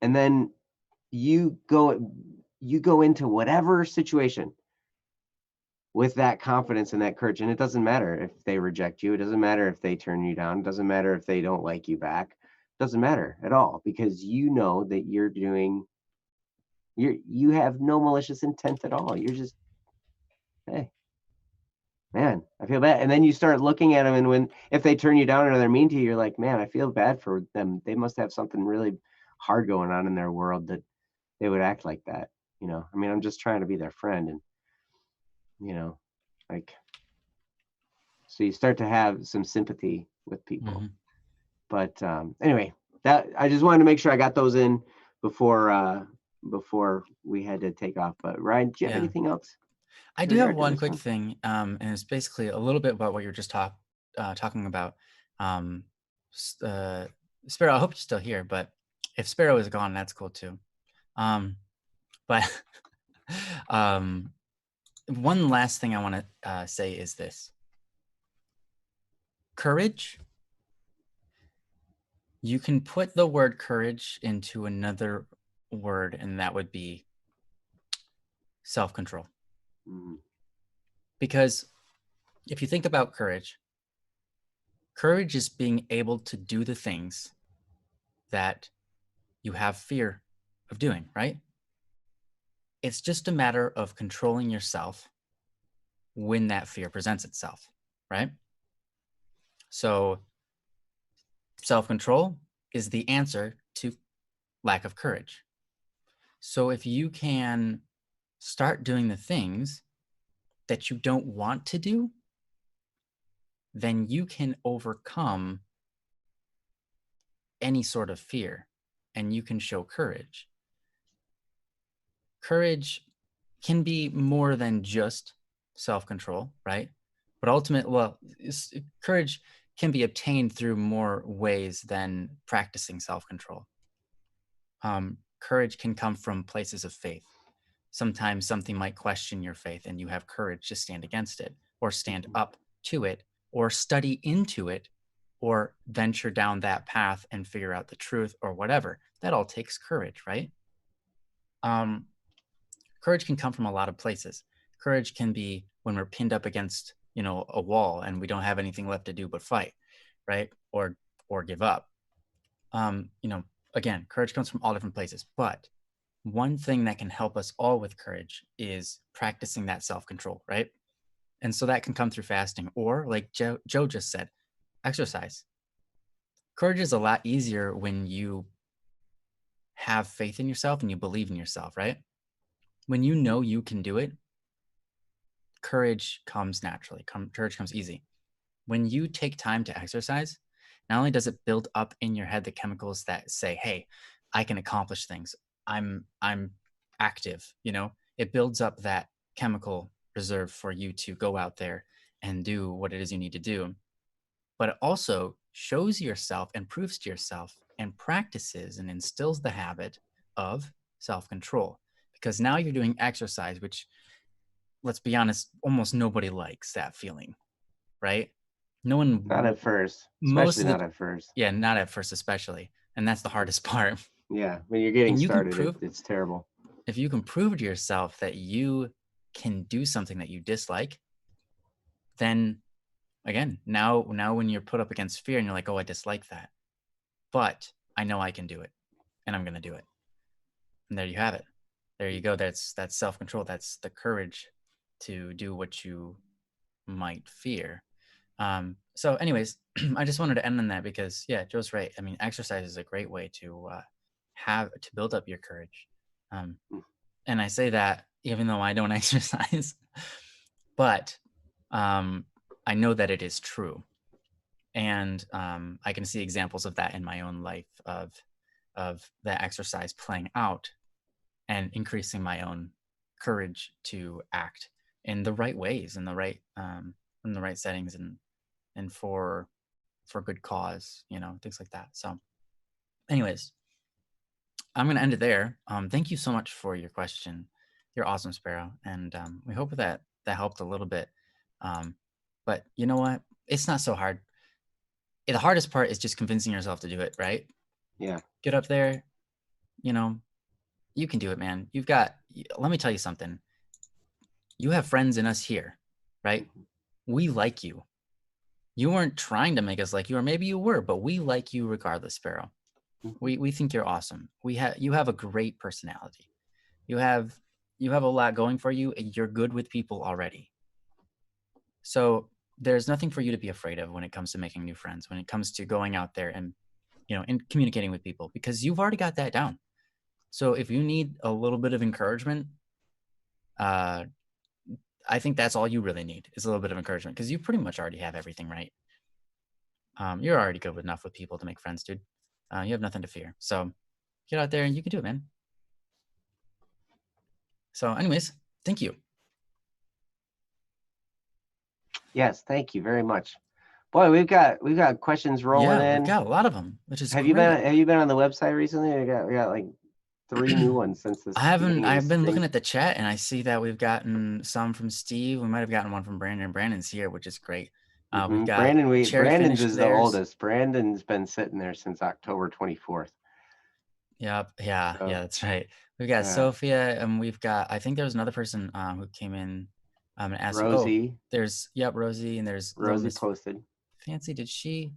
And then you go into whatever situation with that confidence and that courage. And it doesn't matter if they reject you. It doesn't matter if they turn you down. It doesn't matter if they don't like you back. It doesn't matter at all, because you know that you have no malicious intent at all. You're just, hey, man, I feel bad. And then you start looking at them, and if they turn you down or they're mean to you, you're like, man, I feel bad for them. They must have something really hard going on in their world that they would act like that. I mean, I'm just trying to be their friend, and so you start to have some sympathy with people. But anyway, that I just wanted to make sure I got those in before we had to take off. But Ryan, do you have anything else? I do have one quick thing, and it's basically a little bit about what you're just talking about. Sparrow, I hope you're still here, but If Sparrow is gone, that's cool too. But one last thing I want to say is this. Courage. You can put the word courage into another word, and that would be self-control. Mm-hmm. Because if you think about courage, courage is being able to do the things that you have fear of doing, right? It's just a matter of controlling yourself when that fear presents itself, right? So self-control is the answer to lack of courage. So if you can start doing the things that you don't want to do, then you can overcome any sort of fear and you can show courage. Courage can be more than just self-control, right? But courage can be obtained through more ways than practicing self-control. Courage can come from places of faith. Sometimes something might question your faith and you have courage to stand against it or stand up to it or study into it or venture down that path and figure out the truth or whatever. That all takes courage, right? Courage can come from a lot of places. Courage can be when we're pinned up against, a wall and we don't have anything left to do but fight, right? Or give up. Again, courage comes from all different places, but one thing that can help us all with courage is practicing that self-control, right? And so that can come through fasting or, like Joe just said, exercise. Courage is a lot easier when you have faith in yourself and you believe in yourself, right? When you know you can do it, courage comes naturally. Courage comes easy. When you take time to exercise, not only does it build up in your head the chemicals that say, hey, I can accomplish things. I'm active, it builds up that chemical reserve for you to go out there and do what it is you need to do. But it also shows yourself and proves to yourself and practices and instills the habit of self-control. Because now you're doing exercise, which, let's be honest, almost nobody likes that feeling, right? No one. Not at first, especially not at first. Yeah, not at first, especially. And that's the hardest part. Yeah, when you're getting started, it's terrible. If you can prove to yourself that you can do something that you dislike, then again, now when you're put up against fear and you're like, oh, I dislike that, but I know I can do it and I'm going to do it. And there you have it. There you go. That's self-control. That's the courage to do what you might fear. So anyways, I just wanted to end on that because, yeah, Joe's right. I mean, exercise is a great way to build up your courage. And I say that even though I don't exercise, but I know that it is true. And I can see examples of that in my own life of that exercise playing out and increasing my own courage to act in the right ways, in the right settings, and for good cause, things like that. So anyways, I'm going to end it there. Thank you so much for your question. You're awesome, Sparrow. And we hope that helped a little bit. But you know what? It's not so hard. The hardest part is just convincing yourself to do it, right? Yeah. Get up there. You can do it, man. Let me tell you something. You have friends in us here, right? We like you. You weren't trying to make us like you, or maybe you were, but we like you regardless, Sparrow. We think you're awesome. You have a great personality. You have a lot going for you, and you're good with people already. So there's nothing for you to be afraid of when it comes to making new friends, when it comes to going out there and and communicating with people, because you've already got that down. So if you need a little bit of encouragement, I think that's all you really need is a little bit of encouragement, because you pretty much already have everything right. You're already good enough with people to make friends, dude. You have nothing to fear. So get out there and you can do it, man. So anyways, thank you. Yes, thank you very much. Boy, we've got questions rolling Yeah, we've in. got a lot of them, which is Have great. you been on the website recently? We got like 3 new ones since I this haven't. beginning of I've this been thing. looking at the chat, and I see that we've gotten some from Steve. We might have gotten one from Brandon. Brandon's here, which is great. We've got Cherry Brandon's finished is the theirs. oldest. Brandon's been sitting there since October 24th. Yep. Yeah. So Yeah. That's right. We've got Sophia, and we've got. I think there was another person who came in and asked. Oh, Rosie there's Rosie, and there's Little Rosie Miss posted. Fancy. Did she?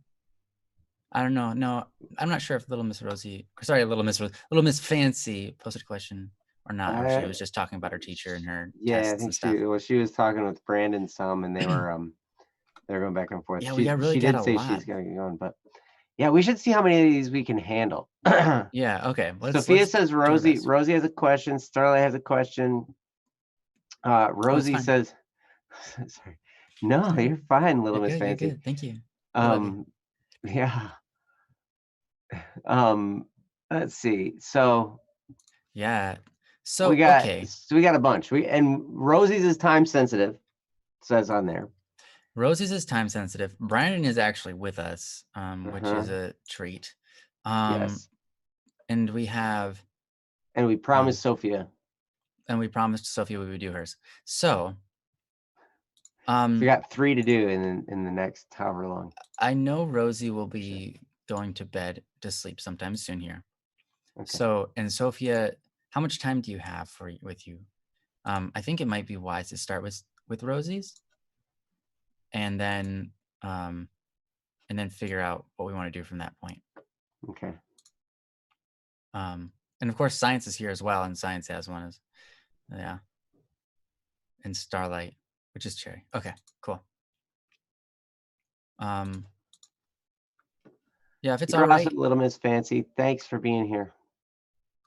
I don't know. No, I'm not sure if Little Miss Rosie. Sorry, Little Miss Fancy posted a question or not, or she was just talking about her teacher and her Yeah, I tests think and stuff. she was talking with Brandon some, and they were going back and forth. Yeah, we really She got did a say lot. she's gonna get going, but yeah, we should see how many of these we can handle. Yeah. Okay. Sophia Let's says do our best. Rosie has a question. Starlight has a question. Rosie says, sorry, no, you're fine, Little You're Miss good. You're Fancy. good. Thank you. I love you. Yeah. Let's see. So Yeah. we So got okay. we got a bunch. And Rosie's is time sensitive, says on there. Rosie's is time sensitive. Brandon is actually with us, which is a treat. Yes. And we have. And we promised Sophia. And we promised Sophia we would do hers. So. We got 3 to do in the next however long. I know Rosie will be going to bed to sleep sometime soon here. Okay. So, and Sophia, how much time do you have with you? I think it might be wise to start with Rosie's, and then figure out what we want to do from that point. Okay. And of course, Science is here as well, and Science has one as, yeah. And Starlight, which is Cherry. Okay, cool. Yeah, if it's all right. Awesome, Little Miss Fancy. Thanks for being here.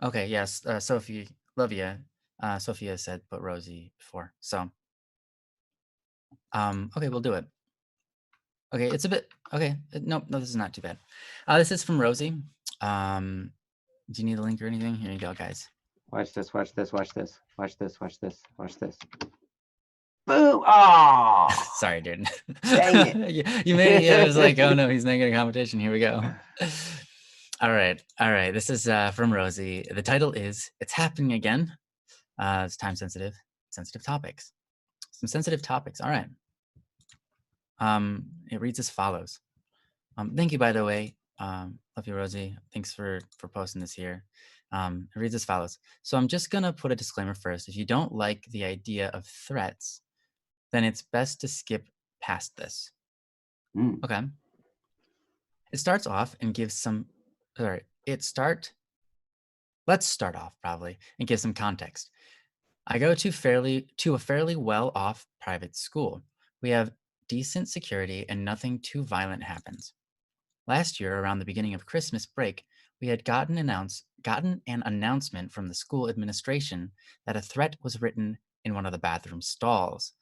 Okay, yes, Sophie, love you. Sophia said put Rosie before, so. Okay, we'll do it. Okay, it's a bit, okay, no, this is not too bad. This is from Rosie. Do you need a link or anything? Here you go, guys. Watch this, watch this, watch this, watch this, watch this, watch this. Boom! Oh, sorry, dude. Dang it! You made it. I was like, oh no, he's not getting competition. Here we go. All right. This is from Rosie. The title is "It's Happening Again." It's time sensitive topics. Some sensitive topics. All right. It reads as follows. Thank you, by the way. Love you, Rosie. Thanks for posting this here. It reads as follows. So I'm just gonna put a disclaimer first. If you don't like the idea of threats, then it's best to skip past this. Okay. It starts off and gives some, let's start off probably and give some context. I go to a fairly well-off private school. We have decent security and nothing too violent happens. Last year, around the beginning of Christmas break, we had gotten an announcement from the school administration that a threat was written in one of the bathroom stalls,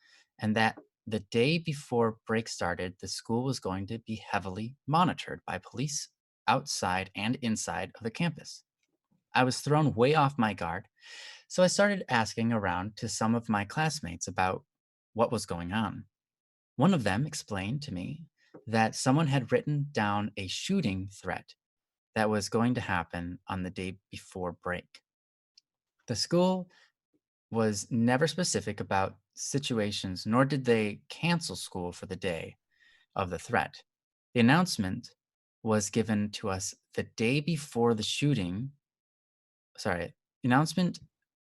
and that the day before break started, the school was going to be heavily monitored by police outside and inside of the campus. I was thrown way off my guard, so I started asking around to some of my classmates about what was going on. One of them explained to me that someone had written down a shooting threat that was going to happen on the day before break. The school was never specific about situations, nor did they cancel school for the day of the threat. The announcement was given to us the day before the shooting. The announcement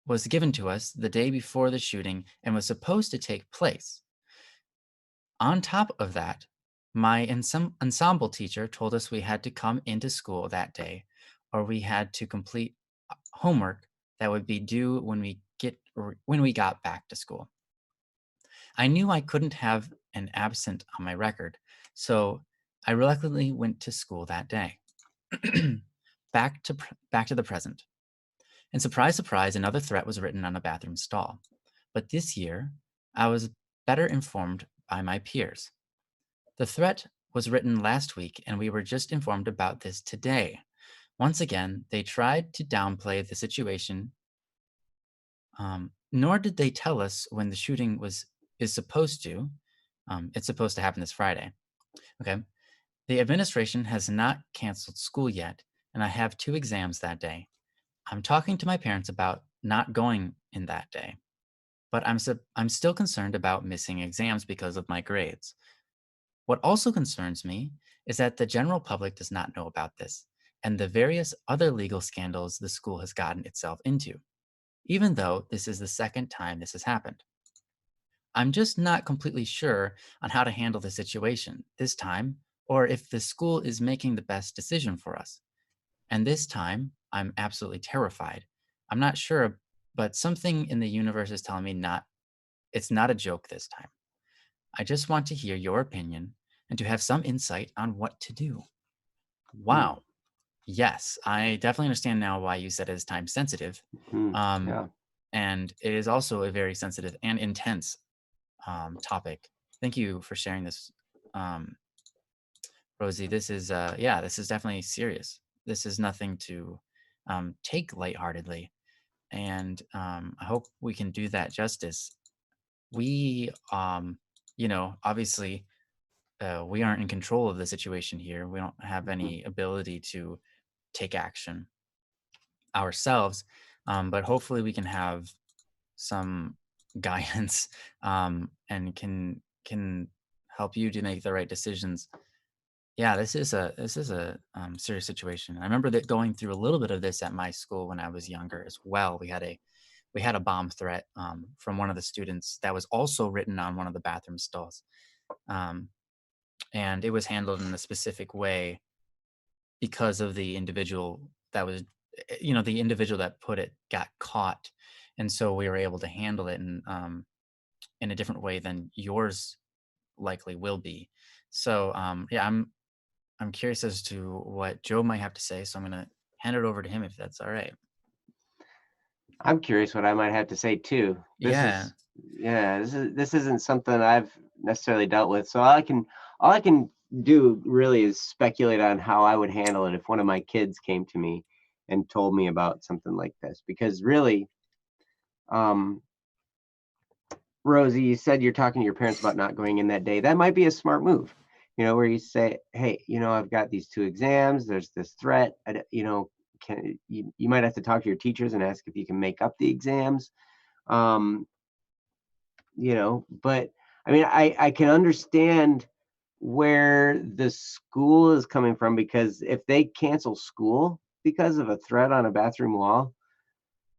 was given to us the day before the shooting and was supposed to take place. On top of that, my ensemble teacher told us we had to come into school that day or we had to complete homework that would be due when we got back to school. I knew I couldn't have an absent on my record, so I reluctantly went to school that day. Back to the present. And surprise, surprise, another threat was written on a bathroom stall. But this year, I was better informed by my peers. The threat was written last week, and we were just informed about this today. Once again, they tried to downplay the situation, nor did they tell us when the shooting is supposed to. It's supposed to happen this Friday. Okay. The administration has not canceled school yet, and I have 2 exams that day. I'm talking to my parents about not going in that day, but I'm still concerned about missing exams because of my grades. What also concerns me is that the general public does not know about this and the various other legal scandals the school has gotten itself into, even though this is the second time this has happened. I'm just not completely sure on how to handle the situation this time or if the school is making the best decision for us. And this time, I'm absolutely terrified. I'm not sure, but something in the universe is telling me it's not a joke this time. I just want to hear your opinion and to have some insight on what to do. Hmm. Wow. Yes, I definitely understand now why you said it is time sensitive. Hmm. Um, Yeah. and it is also a very sensitive and intense topic. Thank you for sharing this, um, Rosie. This is definitely serious. This is nothing to take lightheartedly. And I hope we can do that justice. We, obviously, we aren't in control of the situation here. We don't have Mhm. any ability to take action ourselves, but hopefully we can have some guidance and can help you to make the right decisions. Yeah, this is a serious situation. I remember that going through a little bit of this at my school when I was younger as well. We had a bomb threat from one of the students that was also written on one of the bathroom stalls, um, and it was handled in a specific way because of the individual that was, the individual that put it got caught, and so we were able to handle it in a different way than yours likely will be. So yeah, I'm curious as to what Joe might have to say, so I'm gonna hand it over to him if that's all right. I'm curious what I might have to say too. Yeah. This isn't something I've necessarily dealt with. So all I can do really is speculate on how I would handle it if one of my kids came to me and told me about something like this. Because really, um, Rosie, you said you're talking to your parents about not going in that day. That might be a smart move, where you say, "Hey, I've got these 2 exams. There's this threat. You might have to talk to your teachers and ask if you can make up the exams." Um, but I mean, I can understand where the school is coming from, because if they cancel school because of a threat on a bathroom wall,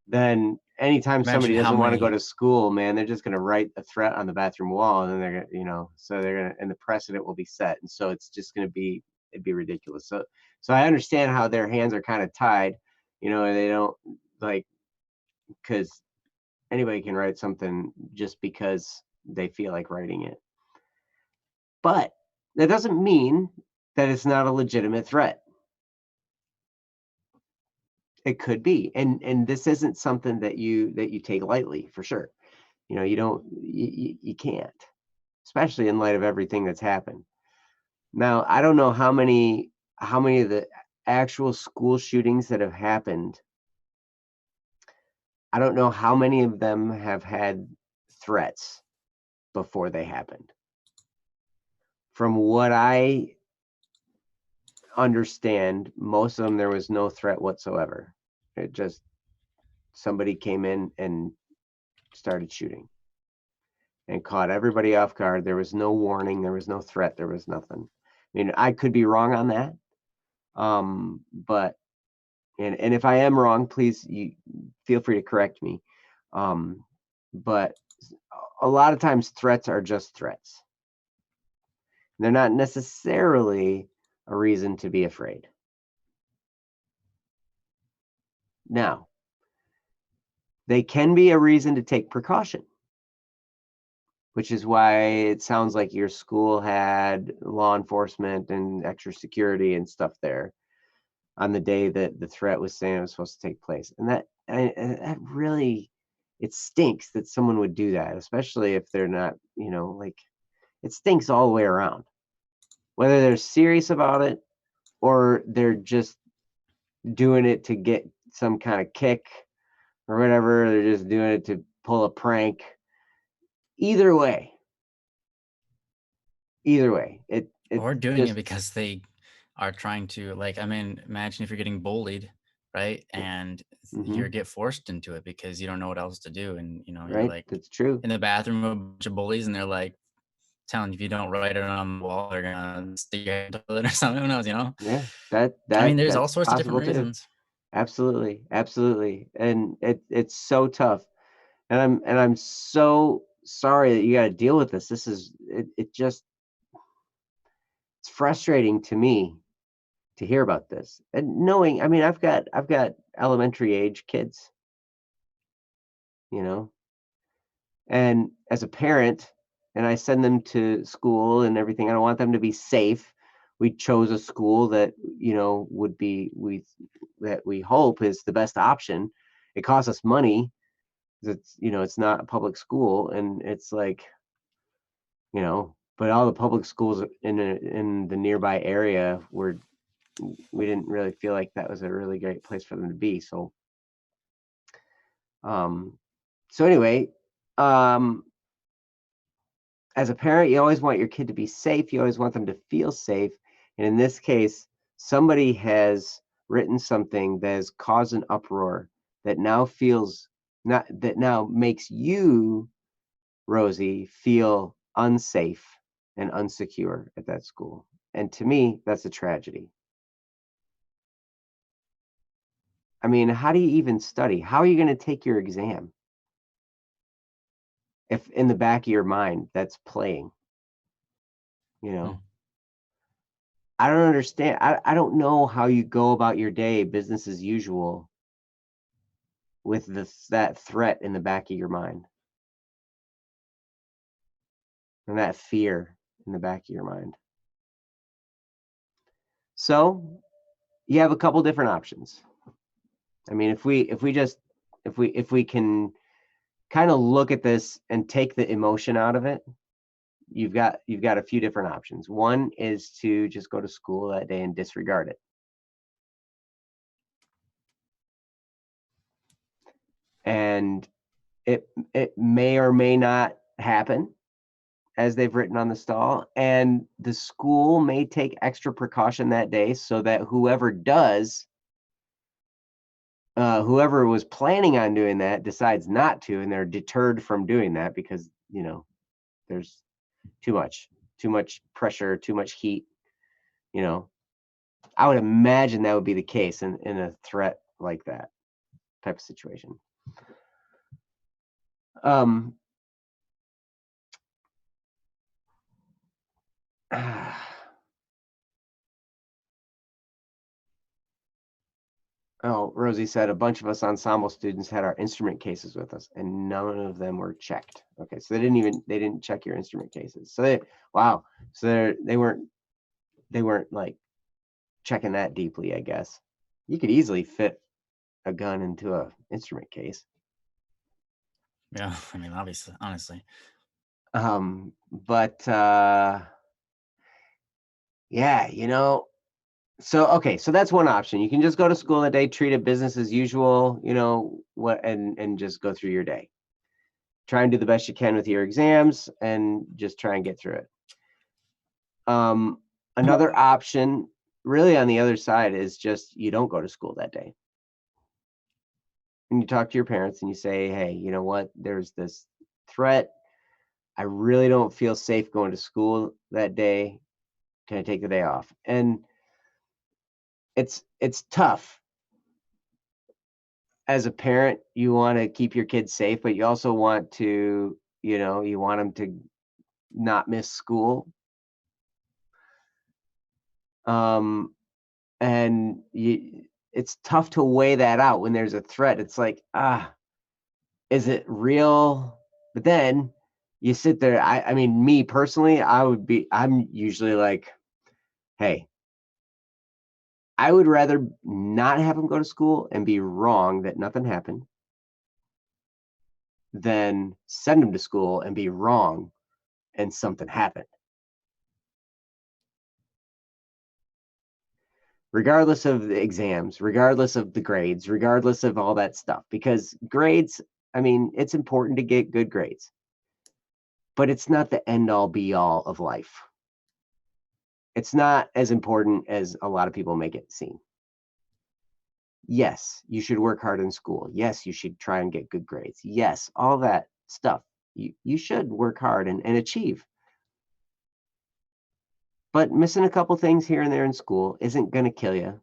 then anytime Imagine somebody how doesn't want to go many to school, man, they're just going to write a threat on the bathroom wall, and then they're going to, so they're going to, and the precedent will be set. And so it's just going to be, it'd be ridiculous. So I understand how their hands are kind of tied, and they don't, like, because anybody can write something just because they feel like writing it. But that doesn't mean that it's not a legitimate threat. It could be. And this isn't something that you take lightly, for sure. You don't, you can't, especially in light of everything that's happened. Now, I don't know how many of the actual school shootings that have happened. I don't know how many of them have had threats before they happened. From what I understand, most of them, there was no threat whatsoever. It just, somebody came in and started shooting and caught everybody off guard. There was no warning, there was no threat, there was nothing. I mean, I could be wrong on that. But and if I am wrong, please, you feel free to correct me. Um, but a lot of times threats are just threats. They're not necessarily a reason to be afraid. Now, they can be a reason to take precaution, which is why it sounds like your school had law enforcement and extra security and stuff there on the day that the threat was saying it was supposed to take place. And that really, it stinks that someone would do that, especially if they're not, like, it stinks all the way around. Whether they're serious about it or they're just doing it to get some kind of kick or whatever, they're just doing it to pull a prank. Either way, it Or doing it just because they are trying to, like, I mean, imagine if you're getting bullied, right? And you mhm, get forced into it because you don't know what else to do. And, you're right. like That's true. in the bathroom with a bunch of bullies and they're like telling you if you don't write it on the wall, they're gonna stick your head in the toilet or something. Who knows? Yeah, I mean, there's all that's sorts of different possible too. reasons. Absolutely, absolutely, and it's so tough, and I'm so sorry that you got to deal with this. This is it just it's frustrating to me to hear about this, and knowing. I mean, I've got elementary age kids, you know, and as a parent, and I send them to school and everything. I don't want them to be safe. We chose a school that would be that we hope is the best option. It costs us money. 'Cause it's not a public school, and it's like but all the public schools in the nearby area we didn't really feel like that was a really great place for them to be. Um, so anyway, um, as a parent, you always want your kid to be safe. You always want them to feel safe. And in this case, somebody has written something that has caused an uproar that now feels not that now makes you, Rosie, feel unsafe and unsecure at that school. And to me, that's a tragedy. I mean, how do you even study? How are you going to take your exam if in the back of your mind that's playing, you Hmm. know? I don't understand. I don't know how you go about your day, business as usual, with that threat in the back of your mind and that fear in the back of your mind. So you have a couple different options. I mean, if we can kind of look at this and take the emotion out of it, you've got a few different options. One is to just go to school that day and disregard it. And it may or may not happen as they've written on the stall, and the school may take extra precaution that day so that whoever was planning on doing that decides not to, and they're deterred from doing that because there's too much pressure, too much heat. You know, I would imagine that would be the case in a threat like that type of situation. Um, oh, Rosie said a bunch of us ensemble students had our instrument cases with us, and none of them were checked. Okay, so they didn't check your instrument cases. So wow, so they weren't like checking that deeply, I guess. You could easily fit a gun into a instrument case. Yeah. I mean, obviously, honestly. But yeah, so okay, so that's one option. You can just go to school that day, treat it business as usual, and just go through your day. Try and do the best you can with your exams and just try and get through it. Another option, really on the other side, is just you don't go to school that day. And you talk to your parents and you say, hey, you know what? There's this threat. I really don't feel safe going to school that day. Can I take the day off? And it's tough. As a parent, you want to keep your kids safe, but you also want to, you want them to not miss school. And it's tough to weigh that out when there's a threat. It's like, is it real? But then you sit there. I mean, me personally, I'm usually like, hey, I would rather not have them go to school and be wrong that nothing happened than send them to school and be wrong and something happened. Regardless of the exams, regardless of the grades, regardless of all that stuff, because grades, I mean, it's important to get good grades, but it's not the end all be all of life. It's not as important as a lot of people make it seem. Yes, you should work hard in school. Yes, you should try and get good grades. Yes, all that stuff. You should work hard and achieve. But missing a couple things here and there in school isn't going to kill you.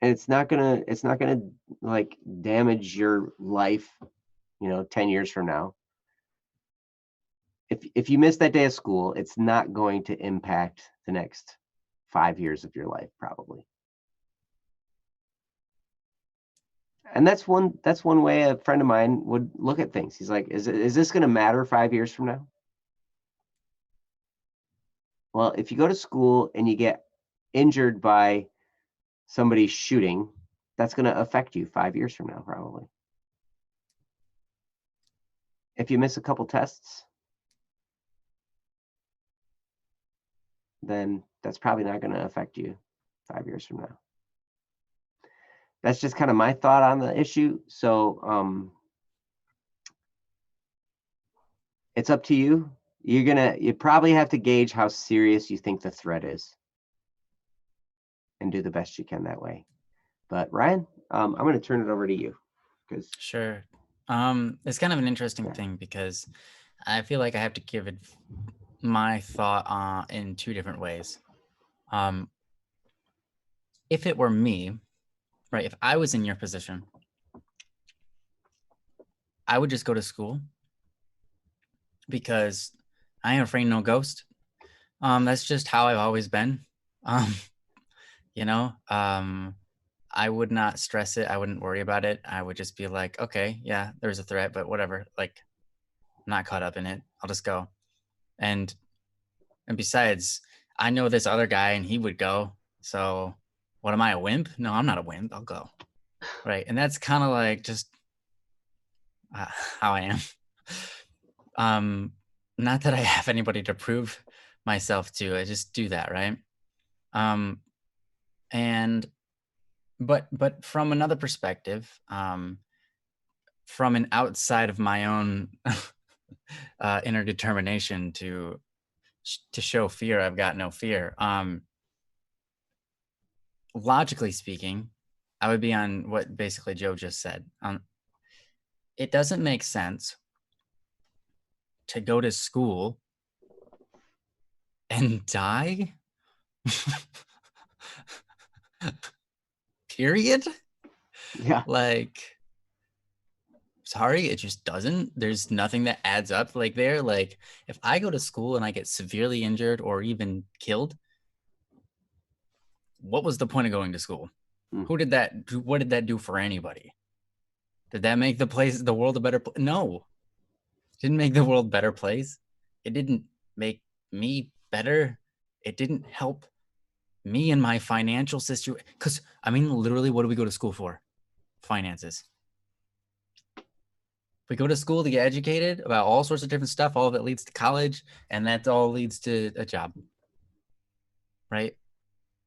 And it's not gonna like damage your life, 10 years from now. If you miss that day of school, it's not going to impact the next 5 years of your life, probably. And that's one way a friend of mine would look at things. He's like, is this going to matter 5 years from now? Well, if you go to school and you get injured by somebody shooting, that's going to affect you 5 years from now, probably. If you miss a couple tests, then that's probably not going to affect you 5 years from now. That's just kind of my thought on the issue. So it's up to you. You probably have to gauge how serious you think the threat is and do the best you can that way. But Ryan, I'm going to turn it over to you. Sure. It's kind of an interesting thing because I feel like I have to give it my thought in two different ways. If it were me, right, if I was in your position, I would just go to school because I ain't afraid no ghost. That's just how I've always been. I would not stress it. I wouldn't worry about it. I would just be like, okay, yeah, there's a threat, but whatever. Like, I'm not caught up in it. I'll just go. And besides, I know this other guy and he would go. So what am I, a wimp? No, I'm not a wimp. I'll go. Right. And that's kind of like just how I am. Not that I have anybody to prove myself to. I just do that, right? But from another perspective, from an outside of my own inner determination to show fear, I've got no fear. Logically speaking, I would be on what basically Joe just said. It doesn't make sense to go to school and die. Period. Yeah. Like, sorry, it just doesn't. There's nothing that adds up like there. Like, if I go to school and I get severely injured or even killed, what was the point of going to school? Who did that? What did that do for anybody? Did that make the world a better place? No. It didn't make the world a better place. It didn't make me better. It didn't help me and my financial situation. Because, I mean, literally, what do we go to school for? Finances. We go to school to get educated about all sorts of different stuff. All of it leads to college, and that all leads to a job, right?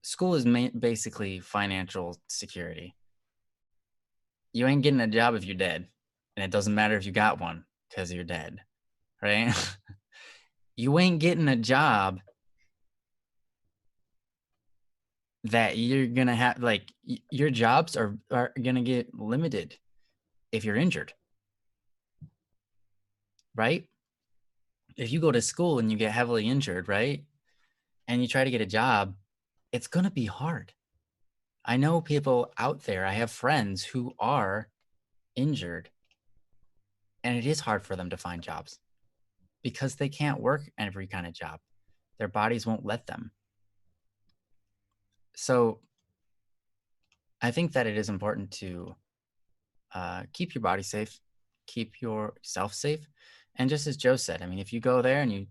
School is basically financial security. You ain't getting a job if you're dead, and it doesn't matter if you got one because you're dead, right? You ain't getting a job that you're gonna have, like, your jobs are gonna get limited if you're injured, right? If you go to school and you get heavily injured, right, and you try to get a job, it's gonna be hard. I know people out there, I have friends who are injured, and it is hard for them to find jobs because they can't work every kind of job. Their bodies won't let them. So I think that it is important to keep your body safe, keep yourself safe. And just as Joe said, I mean, if you go there and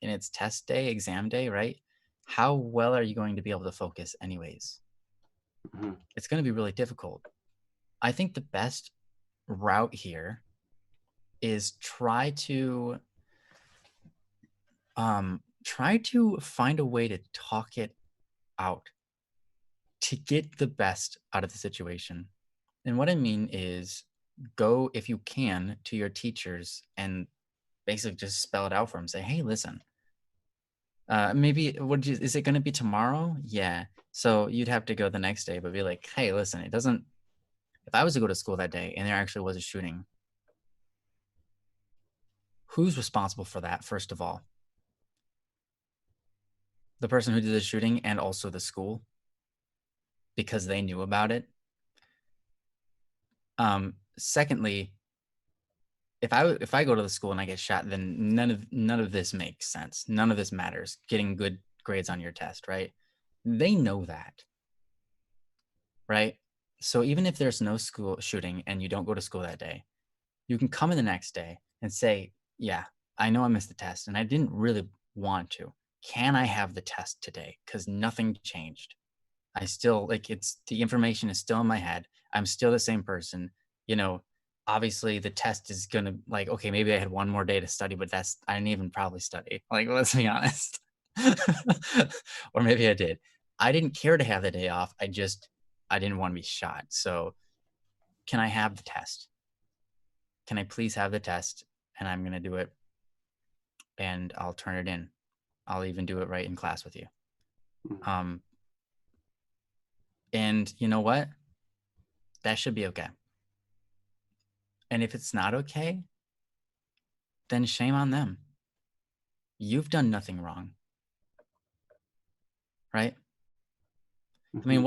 it's test day, exam day, right? How well are you going to be able to focus anyways? Mm-hmm. It's going to be really difficult. I think the best route here is try to find a way to talk it out to get the best out of the situation. And what I mean is, go, if you can, to your teachers and basically just spell it out for them. Say, hey, listen, Maybe is it going to be tomorrow? Yeah. So you'd have to go the next day, but be like, hey, listen, it doesn't. If I was to go to school that day and there actually was a shooting, who's responsible for that? First of all, the person who did the shooting and also the school, because they knew about it. Secondly, if I go to the school and I get shot, then none of this makes sense. None of this matters. Getting good grades on your test, right? They know that, right? So even if there's no school shooting and you don't go to school that day, you can come in the next day and say, yeah, I know I missed the test and I didn't really want to. Can I have the test today? Because nothing changed. I still the information is still in my head. I'm still the same person. You know, obviously the test is gonna okay, maybe I had one more day to study, but I didn't even probably study. Like, let's be honest. Or maybe I did. I didn't care to have the day off. I didn't want to be shot. So can I have the test? Can I please have the test? And I'm gonna do it and I'll turn it in. I'll even do it right in class with you. Um, and you know what? That should be okay. And if it's not okay, then shame on them. You've done nothing wrong. Right? I mean,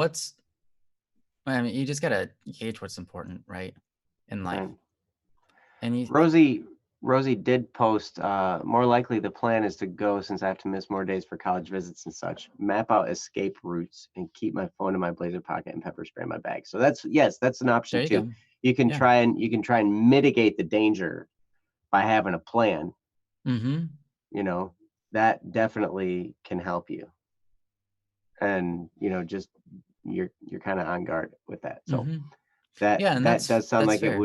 you just gotta gauge what's important, right? In life. Right. And Rosie did post, more likely the plan is to go since I have to miss more days for college visits and such. Map out escape routes and keep my phone in my blazer pocket and pepper spray in my bag. So that's an option there you too. go. You can try and mitigate the danger by having a plan. Mm-hmm. You know, that definitely can help you. And just you're kind of on guard with that. So that does sound like fair.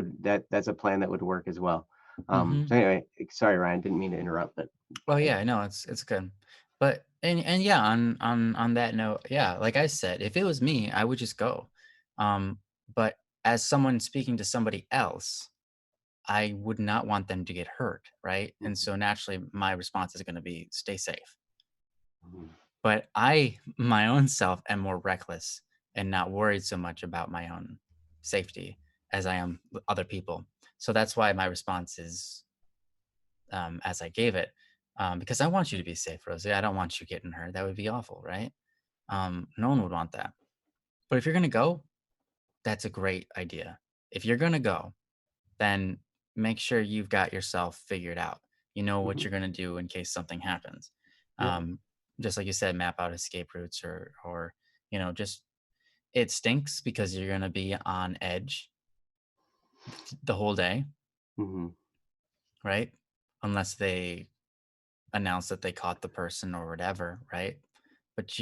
that's a plan that would work as well. Mm-hmm. So anyway, sorry, Ryan, didn't mean to interrupt, but yeah, no, it's good. But and yeah, on that note, yeah, like I said, if it was me, I would just go. But as someone speaking to somebody else, I would not want them to get hurt, right? And so naturally my response is going to be stay safe. But my own self, am more reckless and not worried so much about my own safety as I am with other people. So that's why my response is as I gave it, because I want you to be safe, Rosie. I don't want you getting hurt. That would be awful, right? No one would want that. But if you're going to go, that's a great idea. If you're going to go, then make sure you've got yourself figured out. You know what you're going to do in case something happens. Just like you said, map out escape routes or just it stinks because you're going to be on edge the whole day, right? Unless they announce that they caught the person or whatever, right? But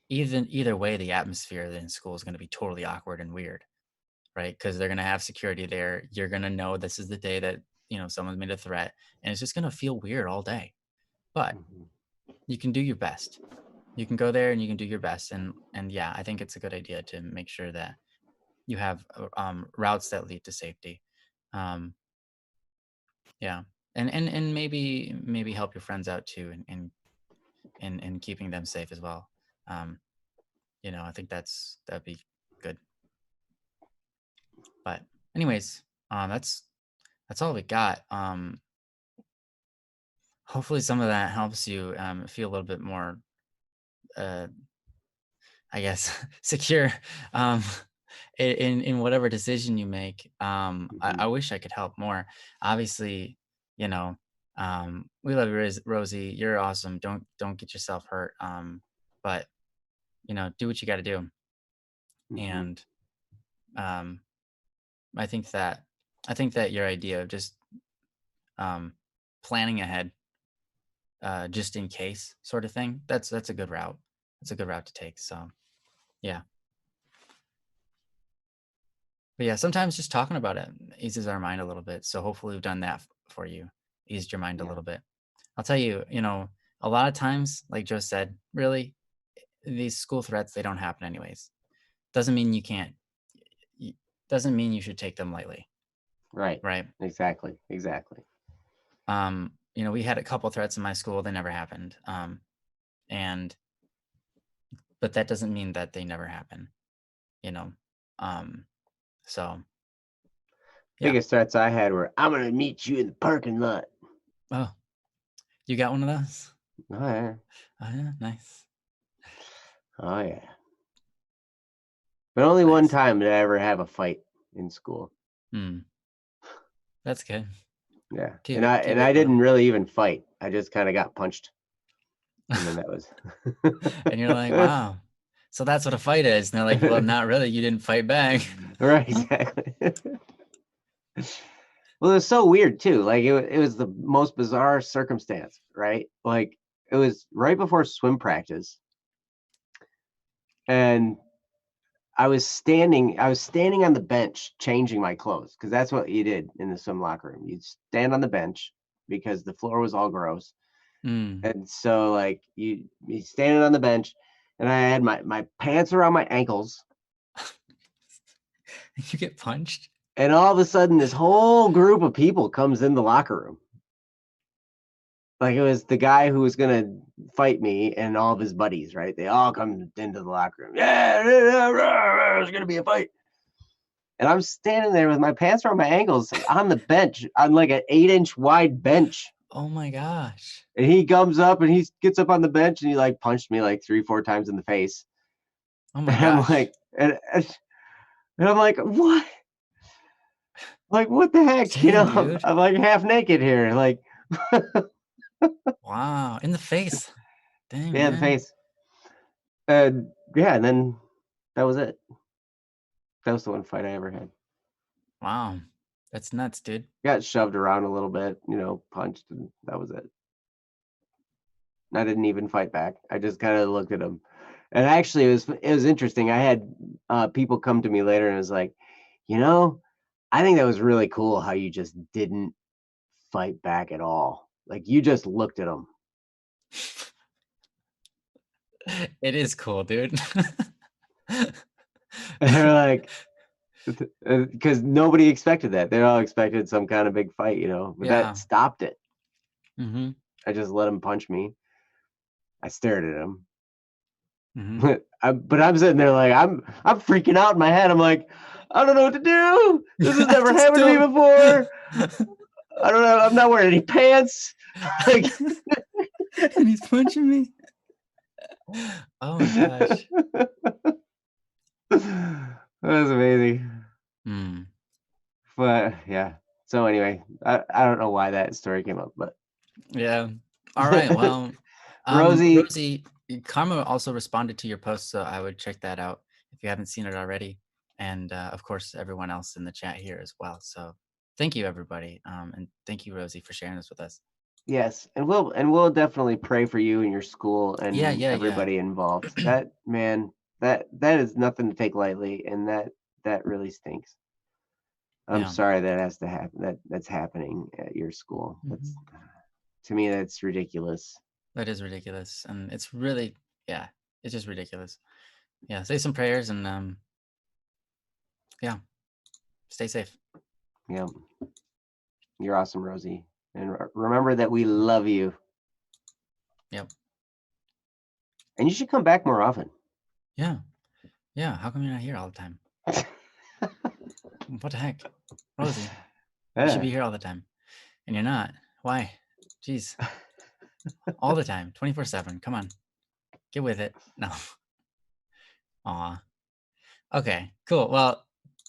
either way, the atmosphere in school is going to be totally awkward and weird, right? Because they're going to have security there. You're going to know this is the day that someone's made a threat, and it's just going to feel weird all day. But you can do your best. You can go there and you can do your best. And yeah, I think it's a good idea to make sure that you have routes that lead to safety. Yeah, and maybe help your friends out too, and keeping them safe as well. I think that'd be good. But anyways, that's all we got. Hopefully some of that helps you feel a little bit more, I guess, secure in whatever decision you make. I wish I could help more. Obviously, we love you, Rosie. You're awesome. Don't get yourself hurt. But do what you got to do. And I think that your idea of just planning ahead, just in case sort of thing, that's a good route. That's a good route to take. So yeah. But yeah, sometimes just talking about it eases our mind a little bit. So hopefully we've done that for you, eased your mind a little bit. I'll tell you, a lot of times, like Joe said, really, these school threats, they don't happen anyways. Doesn't mean you can't, doesn't mean you should take them lightly. Right. Right. Exactly. We had a couple threats in my school. They never happened. but that doesn't mean that they never happen, you know. So yeah. Biggest threats I had were, I'm gonna meet you in the parking lot. Oh, you got one of those? Oh yeah. Oh yeah, nice. Oh yeah. But only one time did I ever have a fight in school. That's good. Yeah. And I didn't really even fight. I just kind of got punched. And then that was and you're like, wow. So that's what a fight is. And they're like, well, not really. You didn't fight back. Right, exactly. Well, it was so weird too. Like it was the most bizarre circumstance, right? Like it was right before swim practice. And I was standing on the bench changing my clothes, because that's what you did in the swim locker room. You'd stand on the bench because the floor was all gross. And so like you standing on the bench, and I had my pants around my ankles. You get punched? And all of a sudden this whole group of people comes in the locker room. Like it was the guy who was gonna fight me and all of his buddies, right? They all come into the locker room. Yeah, there's gonna be a fight. And I'm standing there with my pants around my ankles on the bench, on like an 8-inch wide bench. Oh my gosh. And he comes up and he gets up on the bench and he like punched me like 3-4 times in the face. Oh my and gosh. I'm like, and I'm like, what? Like, what the heck? Dang, I'm like half naked here. Like, wow, in the face. Dang, yeah, man. the face. And yeah, and then that was it. That was the one fight I ever had. Wow, that's nuts, dude. Got shoved around a little bit, punched, and that was it. I didn't even fight back. I just kind of looked at him. And actually, it was interesting. I had people come to me later and it was like, I think that was really cool how you just didn't fight back at all. Like you just looked at them. It is cool, dude. And they're like, because nobody expected that. They all expected some kind of big fight, but that stopped it. I just let him punch me. I stared at him. But I'm sitting there like I'm freaking out in my head. I'm like, I don't know what to do. This has never happened to me before. I don't know. I'm not wearing any pants. Like, and he's punching me. Oh my gosh. That was amazing. But yeah. So anyway, I don't know why that story came up, but yeah. All right. Well, Rosie, Karma also responded to your post, so I would check that out if you haven't seen it already. And of course, everyone else in the chat here as well. So thank you, everybody, and thank you, Rosie, for sharing this with us. Yes, and we'll definitely pray for you and your school and everybody involved. That man, that is nothing to take lightly, and that really stinks. I'm sorry that has to happen. That's happening at your school. That's to me, that's ridiculous. That is ridiculous, and it's really, it's just ridiculous. Yeah, say some prayers and stay safe. Yeah, you're awesome, Rosie, and remember that we love you. Yep. And you should come back more often. Yeah. How come you're not here all the time? What the heck, Rosie? You should be here all the time, and you're not. Why? Jeez. All the time, 24/7. Come on, get with it. No. Aw. Okay. Cool. Well,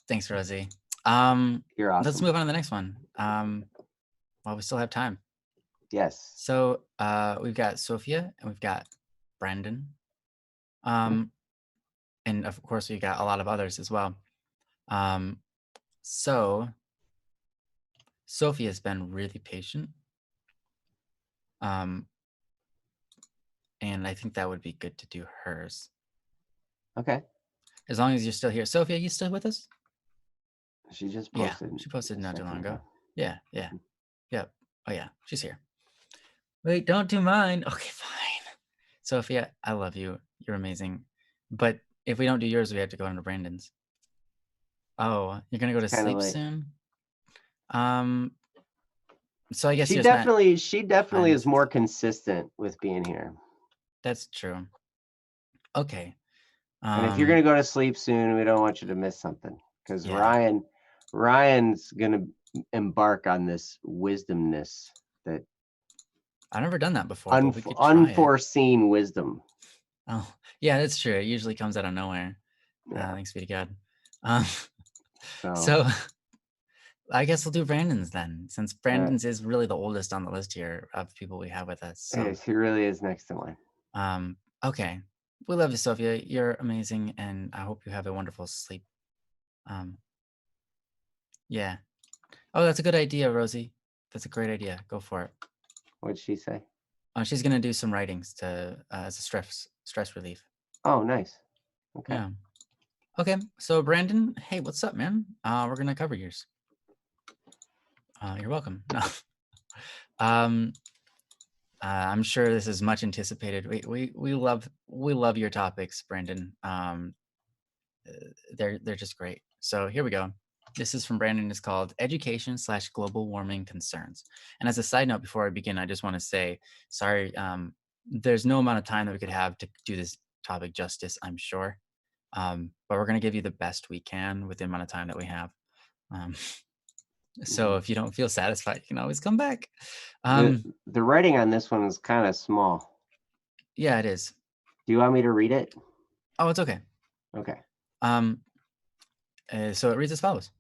thanks, Rosie. You're awesome. Let's move on to the next one. Well, we still have time. Yes. So we've got Sophia and we've got Brandon. And of course we got a lot of others as well. So Sophia's been really patient. And I think that would be good to do hers. Okay. As long as you're still here. Sophia, you still with us? She just posted. Yeah, she posted not too long ago. Yeah. Yep. Oh yeah, she's here. Wait, don't do mine. Okay, fine. Sophia, I love you. You're amazing. But if we don't do yours, we have to go into Brandon's. Oh, you're gonna go to sleep soon? So I guess she definitely is more consistent with being here. That's true. Okay. And if you're gonna Um, go to sleep soon, we don't want you to miss something because yeah. Ryan's gonna embark on this wisdomness that I've never done that before, but we could try it. unforeseen wisdom. Oh, yeah, that's true. It usually comes out of nowhere. Yeah. Thanks be to God. Um, So so I guess we'll do Brandon's then, since uh, Brandon's is really the oldest on the list here of people we have with us. So, he really is next to mine. okay. We love you, Sophia. You're amazing, and I hope you have a wonderful sleep. Um, yeah. Oh, that's a good idea, Rosie. That's a great idea. Go for it. What'd she say? She's gonna do some writings to as a stress relief. Oh, nice. Okay. Yeah. Okay. So Brandon, hey, what's up, man? We're gonna cover yours. You're welcome. No. um, I'm sure this is much anticipated. We love your topics, Brandon. They're just great. So here we go. This is from Brandon. It's called Education/Global Warming Concerns. And as a side note, before I begin, I just want to say, sorry, there's no amount of time that we could have to do this topic justice, I'm sure. But we're going to give you the best we can with the amount of time that we have. Um, so if you don't feel satisfied, you can always come back. The writing on this one is kind of small. Yeah, it is. Do you want me to read it? Oh, it's okay. Okay. So it reads as follows.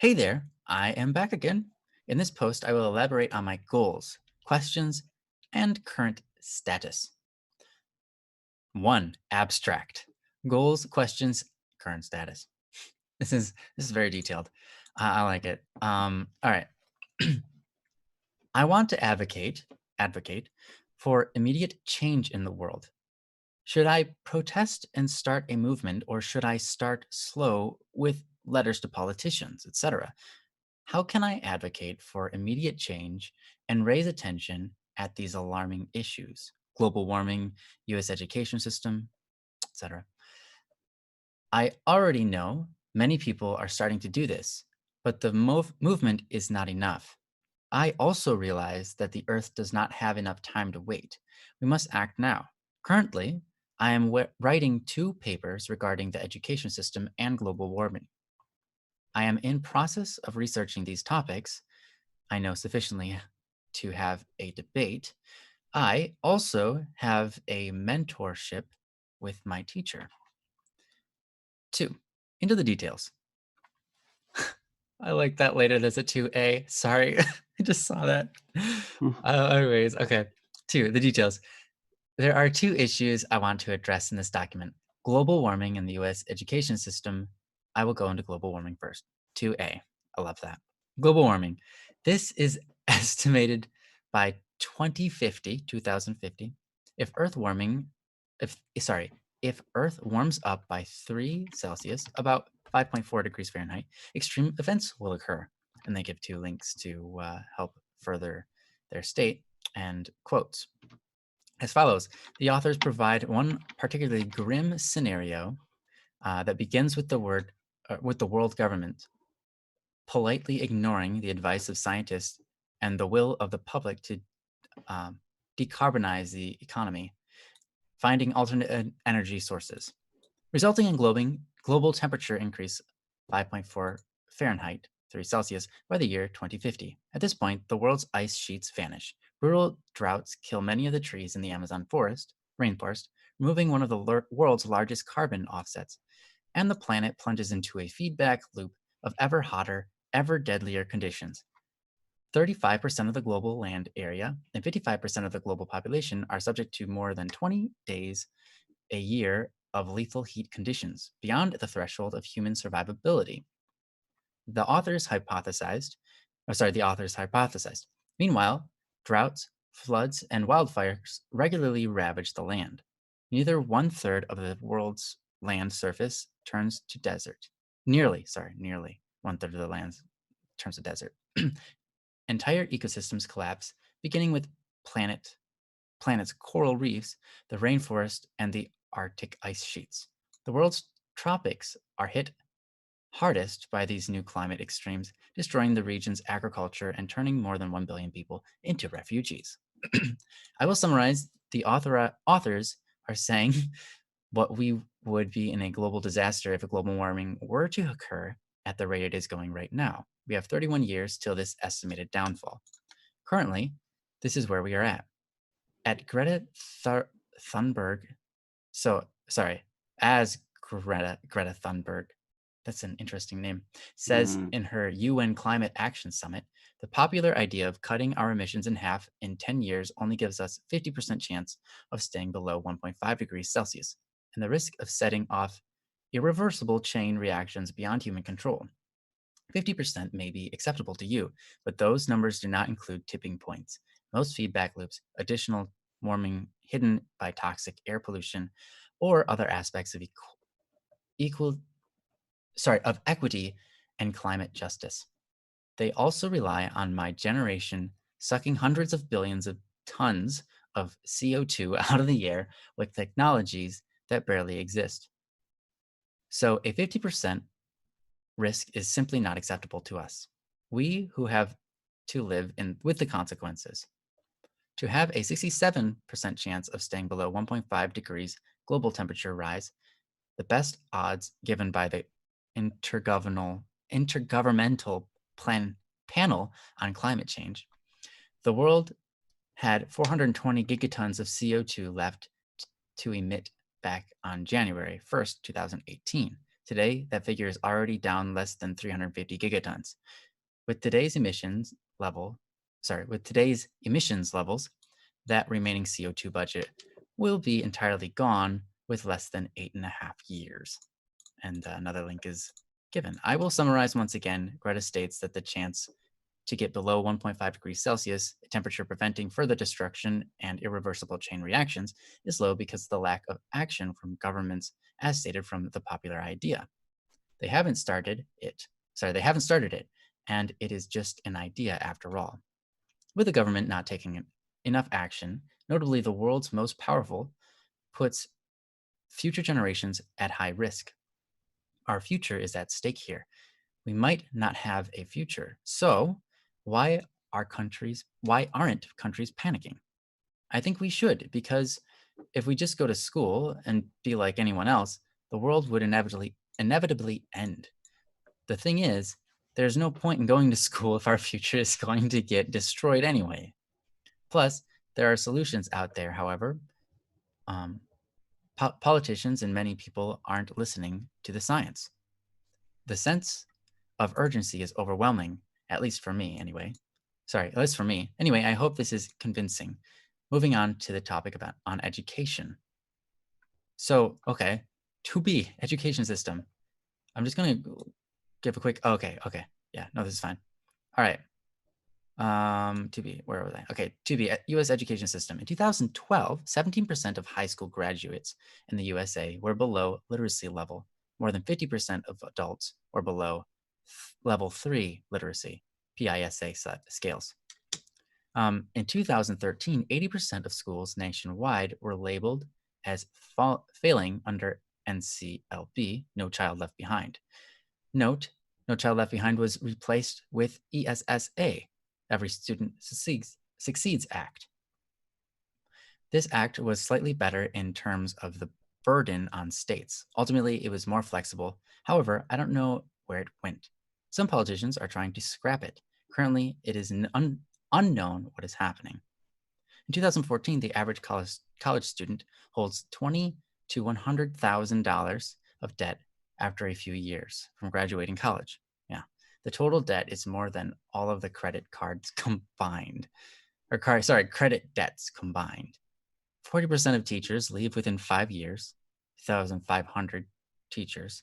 Hey there, I am back again. In this post, I will elaborate on my goals, questions, and current status. 1. Abstract. Goals, questions, current status. This is very detailed. I like it. All right. I want to advocate for immediate change in the world. Should I protest and start a movement, or should I start slow with letters to politicians, etc.? How can I advocate for immediate change and raise attention at these alarming issues? Global warming, US education system, etc. I already know many people are starting to do this, but the movement is not enough. I also realize that the Earth does not have enough time to wait. We must act now. Currently, I am writing 2 papers regarding the education system and global warming. I am in process of researching these topics. I know sufficiently to have a debate. I also have a mentorship with my teacher. 2. Into the details. I like that labeled as a 2A. Sorry, I just saw that. Anyways, okay. 2. The details. There are 2 issues I want to address in this document. Global warming in the US education system. I will go into global warming first. 2A. I love that. Global warming. This is estimated by 2050, if Earth warms up by 3 Celsius, about 5.4 degrees Fahrenheit, extreme events will occur. And they give 2 links to help further their state and quotes. As follows, the authors provide one particularly grim scenario that begins with the world government politely ignoring the advice of scientists and the will of the public to decarbonize the economy, finding alternate energy sources, resulting in global temperature increase 5.4 Fahrenheit, 3 Celsius, by the year 2050. At this point, the world's ice sheets vanish. Brutal droughts kill many of the trees in the Amazon rainforest, removing one of the world's largest carbon offsets, and the planet plunges into a feedback loop of ever hotter, ever deadlier conditions. 35% of the global land area and 55% of the global population are subject to more than 20 days a year of lethal heat conditions beyond the threshold of human survivability. The authors hypothesized. Meanwhile, droughts, floods, and wildfires regularly ravage the land. Nearly 1/3 of the world's land surface turns to desert. Nearly 1/3 of the land turns to desert. Entire ecosystems collapse, beginning with planet's coral reefs, the rainforest, and the Arctic ice sheets. The world's tropics are hit hardest by these new climate extremes, destroying the region's agriculture and turning more than 1 billion people into refugees. I will summarize The authors are saying what we would be in a global disaster if a global warming were to occur at the rate it is going right now. We have 31 years till this estimated downfall. Currently, this is where we are at. At Greta Thunberg, as Greta Thunberg, that's an interesting name, says in her UN Climate Action Summit, the popular idea of cutting our emissions in half in 10 years only gives us 50% chance of staying below 1.5 degrees Celsius, and the risk of setting off irreversible chain reactions beyond human control. 50% may be acceptable to you, but those numbers do not include tipping points, most feedback loops, additional warming hidden by toxic air pollution, or other aspects of of equity and climate justice. They also rely on my generation sucking hundreds of billions of tons of CO2 out of the air with technologies that barely exist. So a 50% risk is simply not acceptable to us. We who have to live with the consequences. To have a 67% chance of staying below 1.5 degrees global temperature rise, the best odds given by the Intergovernmental Panel on Climate Change, the world had 420 gigatons of CO2 left to emit back on January 1st, 2018. Today, that figure is already down less than 350 gigatons. With today's emissions levels, that remaining CO2 budget will be entirely gone with less than 8.5 years. And another link is given. I will summarize once again. Greta states that the chance to get below 1.5 degrees Celsius, a temperature preventing further destruction and irreversible chain reactions, is low because of the lack of action from governments, as stated from the popular idea. They haven't started it, and it is just an idea after all. With the government not taking enough action, notably the world's most powerful, puts future generations at high risk. Our future is at stake here. We might not have a future. So why aren't countries panicking? I think we should, because if we just go to school and be like anyone else, the world would inevitably end. The thing is, there's no point in going to school if our future is going to get destroyed anyway. Plus, there are solutions out there, however. Politicians and many people aren't listening to the science. The sense of urgency is overwhelming, at least for me anyway. Anyway, I hope this is convincing. Moving on to the topic on education. So, okay, 2B, education system. I'm just going to give a quick, okay. Yeah, no, this is fine. All right. 2B, where was I? Okay, 2B, U.S. education system. In 2012, 17% of high school graduates in the USA were below literacy level. More than 50% of adults were below level 3 literacy, PISA scales. In 2013, 80% of schools nationwide were labeled as failing under NCLB, No Child Left Behind. Note, No Child Left Behind was replaced with ESSA, Every Student Succeeds Act. This act was slightly better in terms of the burden on states. Ultimately, it was more flexible. However, I don't know where it went. Some politicians are trying to scrap it. Currently, it is unknown what is happening. In 2014, the average college student holds $20,000 to $100,000 of debt after a few years from graduating college. Yeah, the total debt is more than all of the credit cards combined. Credit debts combined. 40% of teachers leave within 5 years. 2,500 teachers.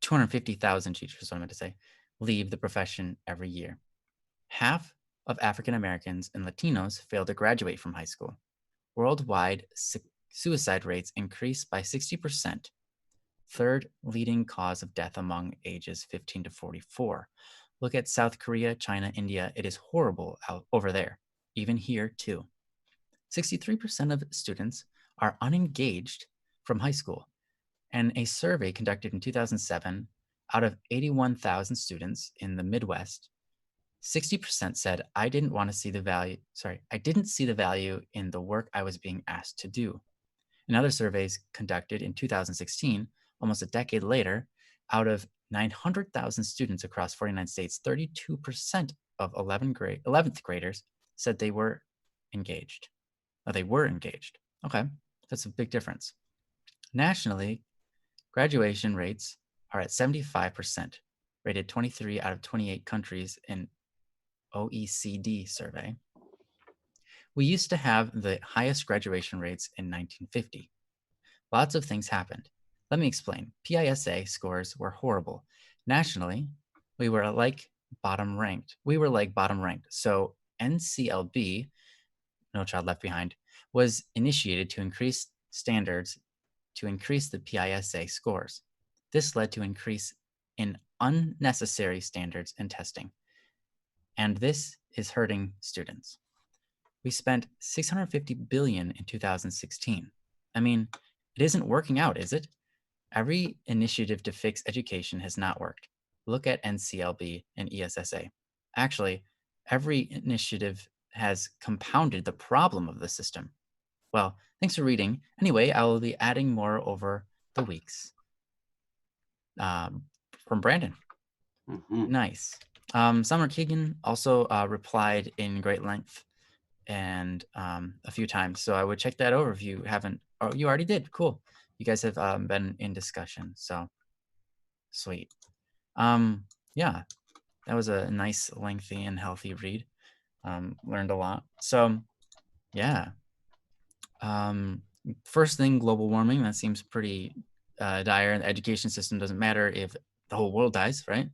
250,000 teachers, what I meant to say, leave the profession every year. Half of African Americans and Latinos fail to graduate from high school. Worldwide suicide rates increase by 60%. Third leading cause of death among ages 15 to 44. Look at South Korea, China, India. It is horrible out over there, even here too. 63% of students are unengaged from high school. And a survey conducted in 2007, out of 81,000 students in the Midwest, 60% said, I didn't want to see the value. Sorry, I didn't see the value in the work I was being asked to do. In other surveys conducted in 2016, almost a decade later, out of 900,000 students across 49 states, 32% of 11th graders said they were engaged. They were engaged. Okay, that's a big difference. Nationally, graduation rates are at 75%, rated 23 out of 28 countries in OECD survey. We used to have the highest graduation rates in 1950. Lots of things happened. Let me explain. PISA scores were horrible. Nationally, we were like bottom ranked. So NCLB, No Child Left Behind, was initiated to increase standards to increase the PISA scores. This led to increase in unnecessary standards and testing. And this is hurting students. We spent $650 billion in 2016. I mean, it isn't working out, is it? Every initiative to fix education has not worked. Look at NCLB and ESSA. Actually, every initiative has compounded the problem of the system. Well, thanks for reading. Anyway, I will be adding more over the weeks. From Brandon. Nice. Summer Keegan also replied in great length and a few times. So I would check that over if you haven't. Oh, you already did. Cool. You guys have been in discussion. So sweet. Yeah, that was a nice, lengthy, and healthy read. Learned a lot. So yeah. First thing, global warming. That seems pretty dire. The education system doesn't matter if the whole world dies, right?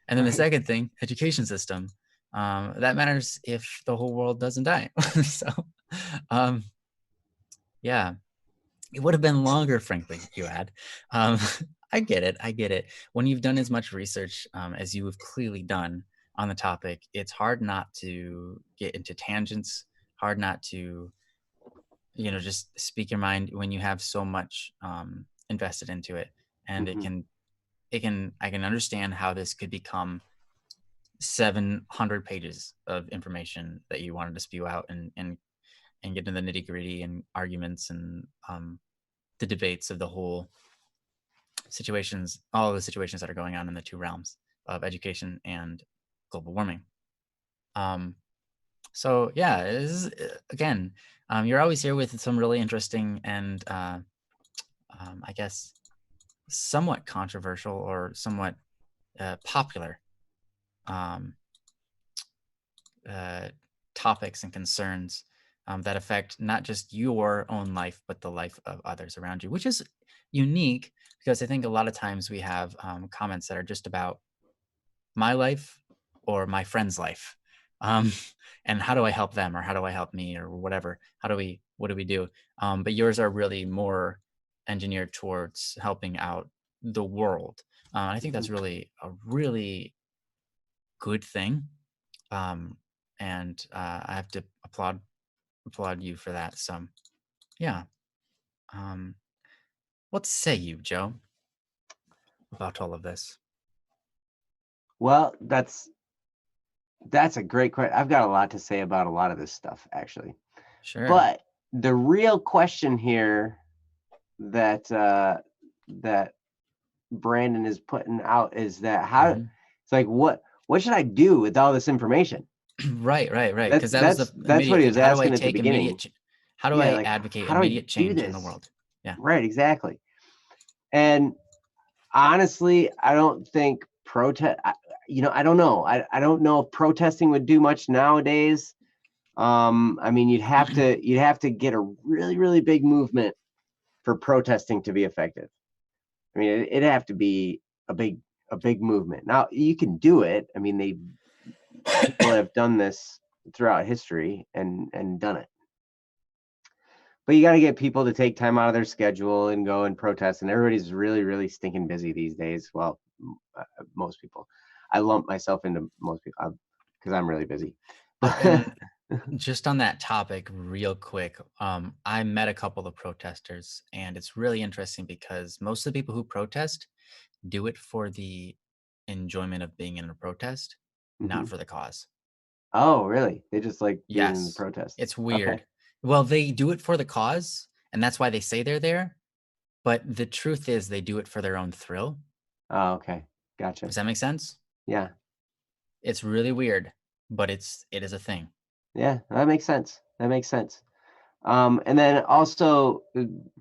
And then the second thing, education system. That matters if the whole world doesn't die. So, yeah, it would have been longer, frankly, you add. I get it. When you've done as much research as you have clearly done on the topic, it's hard not to get into tangents, hard not to, just speak your mind when you have so much invested into it. And I can understand how this could become 700 pages of information that you wanted to spew out and get into the nitty gritty and arguments and the debates of the whole situations, all of the situations that are going on in the two realms of education and global warming. So yeah, this is, again, you're always here with some really interesting and I guess somewhat controversial or somewhat popular topics and concerns that affect not just your own life, but the life of others around you, which is unique because I think a lot of times we have comments that are just about my life or my friend's life. And how do I help them or how do I help me or whatever? What do we do? But yours are really more engineered towards helping out the world. I think that's really a really good thing. And I have to applaud you for that. So yeah. What say you, Joe, about all of this? Well, that's a great question. I've got a lot to say about a lot of this stuff, actually. Sure. But the real question here that that Brandon is putting out is that how it's like what should I do with all this information? Right. Because that's what he was asking at the beginning. How do I advocate immediate change in the world? Yeah. Right, exactly. And honestly, I don't think I don't know. I don't know if protesting would do much nowadays. I mean, you'd have to get a really, really big movement for protesting to be effective. I mean, it'd have to be a big movement. Now you can do it. I mean, people have done this throughout history and done it. But you got to get people to take time out of their schedule and go and protest. And everybody's really, really stinking busy these days. Well, most people. I lump myself into most people because I'm really busy. Just on that topic real quick, I met a couple of protesters and it's really interesting because most of the people who protest do it for the enjoyment of being in a protest, not for the cause. Oh, really? They just like being in the Yes, protest. it's Okay. weird. Well, they do it for the cause, and that's why they say they're there. But the truth is, they do it for their own thrill. Oh, okay. Gotcha. Does that make sense? Yeah. It's really weird, but it is a thing. Yeah, that makes sense. That makes sense. And then also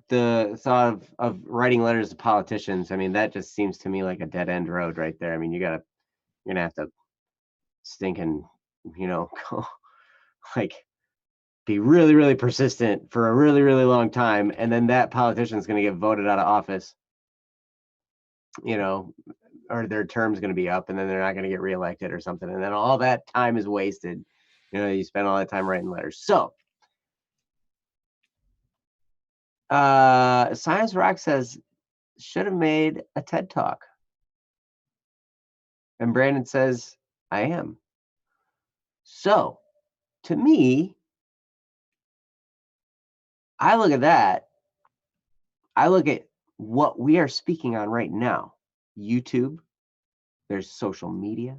the thought of writing letters to politicians. I mean, that just seems to me like a dead end road right there. I mean, you're gonna have to stinking, go like be really, really persistent for a really, really long time, and then that politician's gonna get voted out of office, you know, or their term's gonna be up, and then they're not gonna get reelected or something, and then all that time is wasted. You spend all that time writing letters. So Science Rock says should have made a TED Talk. And Brandon says, I am. So to me, I look at that. I look at what we are speaking on right now. YouTube, there's social media,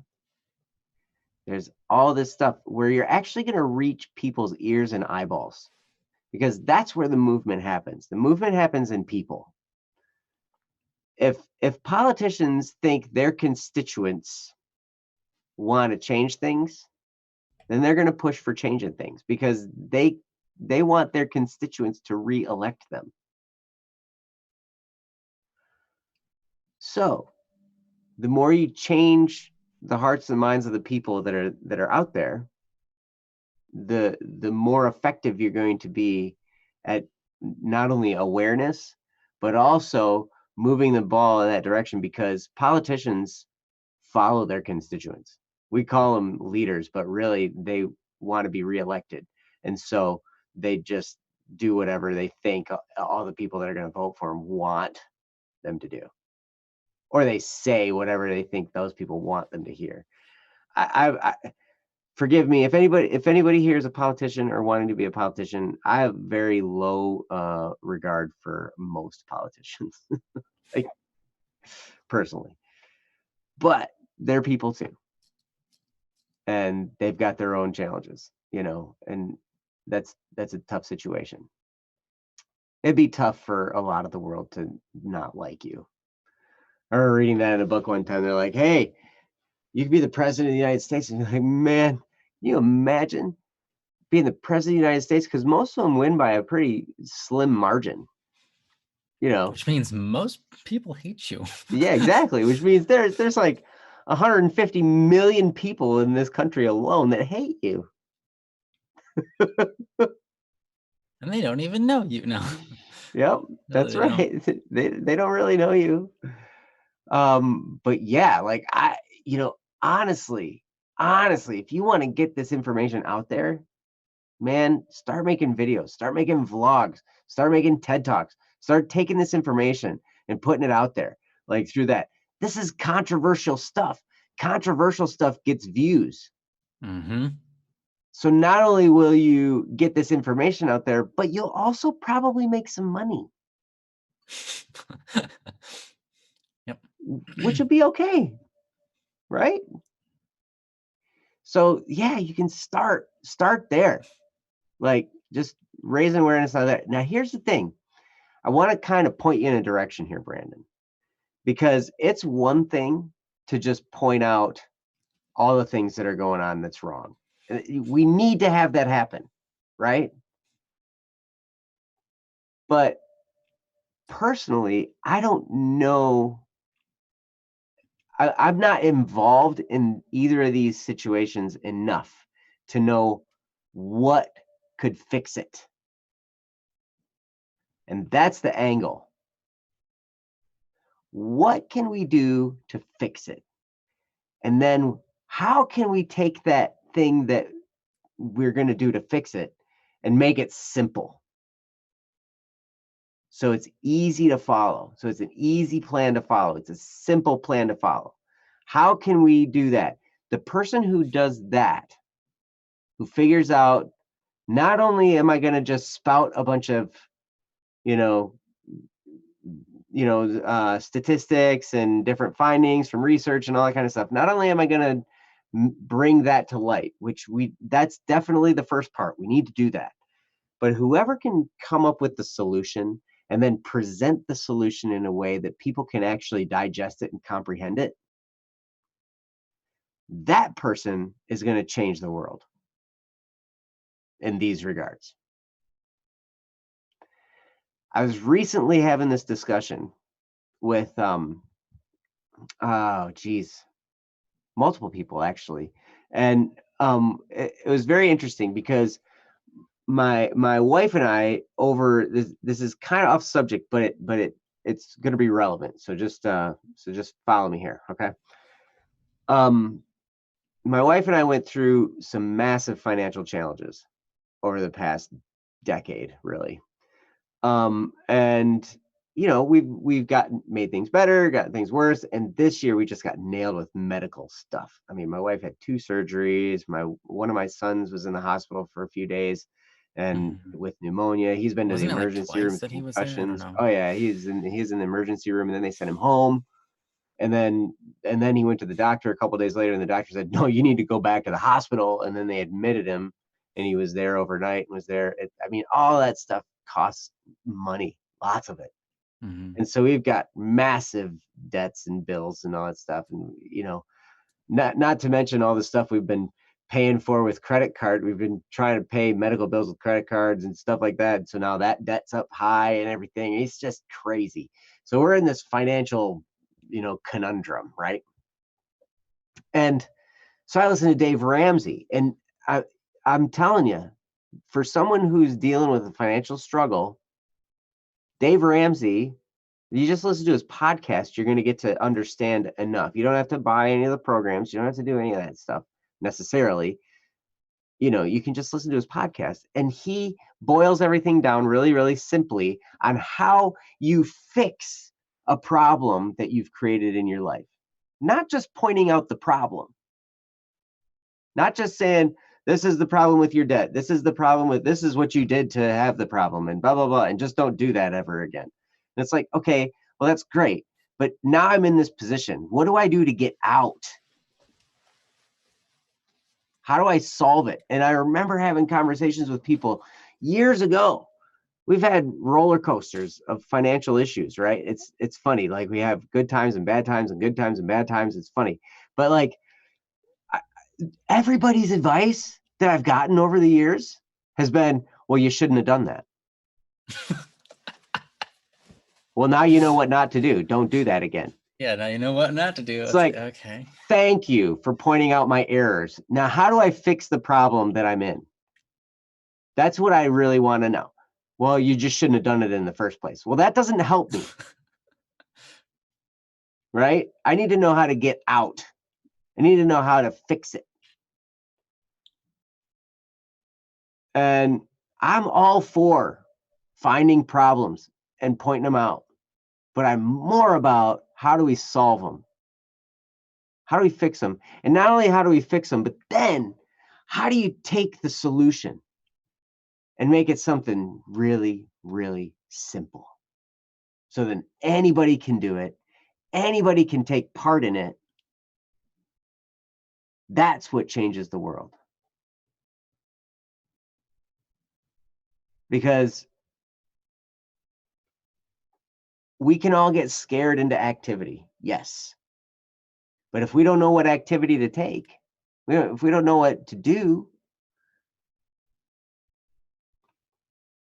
there's all this stuff where you're actually going to reach people's ears and eyeballs, because that's where the movement happens. The movement happens in people. If politicians think their constituents want to change things, then they're going to push for changing things because they want their constituents to re-elect them. So the more you change the hearts and minds of the people that are out there, the more effective you're going to be at not only awareness, but also moving the ball in that direction, because politicians follow their constituents. We call them leaders, but really they want to be reelected. And so they just do whatever they think all the people that are going to vote for them want them to do. Or they say whatever they think those people want them to hear. I forgive me if anybody here is a politician or wanting to be a politician. I have very low regard for most politicians, like personally, but they're people too, and they've got their own challenges, and that's a tough situation. It'd be tough for a lot of the world to not like you. I remember reading that in a book one time. They're like, "Hey, you could be the president of the United States," and you're like, "Man, can you imagine being the president of the United States?" Because most of them win by a pretty slim margin. Which means most people hate you. Yeah, exactly. Which means there's like 150 million people in this country alone that hate you. And they don't even know you now. Yep, that's right. They don't really know you. But yeah, like honestly, if you want to get this information out there, man, start making videos, start making vlogs, start making TED Talks, start taking this information and putting it out there, like through that. This is controversial stuff. Controversial stuff gets views. Mm-hmm. So not only will you get this information out there, but you'll also probably make some money. Yep. Which would be okay, right? So yeah, you can start there, like just raising awareness on that. Now here's the thing, I want to kind of point you in a direction here, Brandon, because it's one thing to just point out all the things that are going on that's wrong. We need to have that happen, right? But personally, I don't know. I'm not involved in either of these situations enough to know what could fix it. And that's the angle. What can we do to fix it? And then how can we take that thing that we're going to do to fix it and make it simple? So it's easy to follow. So it's an easy plan to follow. It's a simple plan to follow. How can we do that? The person who does that, who figures out, not only am I going to just spout a bunch of, statistics and different findings from research and all that kind of stuff. Not only am I going to bring that to light, which that's definitely the first part. We need to do that. But whoever can come up with the solution and then present the solution in a way that people can actually digest it and comprehend it, that person is going to change the world in these regards. I was recently having this discussion with multiple people actually, and it was very interesting because my wife and I, over this is kind of off subject, but it's going to be relevant. So just follow me here, okay? My wife and I went through some massive financial challenges over the past decade, really. And we've made things better, gotten things worse, and this year we just got nailed with medical stuff. I mean, my wife had 2 surgeries. One of my sons was in the hospital for a few days, and with pneumonia. He's been to the emergency room with concussions. Oh yeah, he's in the emergency room, and then they sent him home. And then he went to the doctor a couple of days later, and the doctor said, "No, you need to go back to the hospital." And then they admitted him, and he was there overnight and was there. I mean, all that stuff costs money, lots of it. And so we've got massive debts and bills and all that stuff. And, not to mention all the stuff we've been paying for with credit card. We've been trying to pay medical bills with credit cards and stuff like that. So now that debt's up high and everything. It's just crazy. So we're in this financial, conundrum, right? And so I listen to Dave Ramsey, and I'm telling you, for someone who's dealing with a financial struggle, Dave Ramsey, you just listen to his podcast, you're going to get to understand enough. You don't have to buy any of the programs. You don't have to do any of that stuff necessarily. You can just listen to his podcast, and he boils everything down really, really simply on how you fix a problem that you've created in your life. Not just pointing out the problem. Not just saying, this is the problem with your debt. This is the problem with, this is what you did to have the problem, and blah, blah, blah. And just don't do that ever again. And it's like, okay, well, that's great. But now I'm in this position. What do I do to get out? How do I solve it? And I remember having conversations with people years ago. We've had roller coasters of financial issues, right? It's funny. Like, we have good times and bad times and good times and bad times. It's funny. But like, everybody's advice that I've gotten over the years has been, well, you shouldn't have done that. Well, now you know what not to do. Don't do that again. Yeah, now you know what not to do. It's like, okay, thank you for pointing out my errors. Now, how do I fix the problem that I'm in? That's what I really want to know. Well, you just shouldn't have done it in the first place. Well, that doesn't help me. Right? I need to know how to get out. I need to know how to fix it. And I'm all for finding problems and pointing them out. But I'm more about, how do we solve them? How do we fix them? And not only how do we fix them, but then how do you take the solution and make it something really, really simple? So then anybody can do it. Anybody can take part in it. That's what changes the world. Because we can all get scared into activity, yes. But if we don't know what activity to take, if we don't know what to do,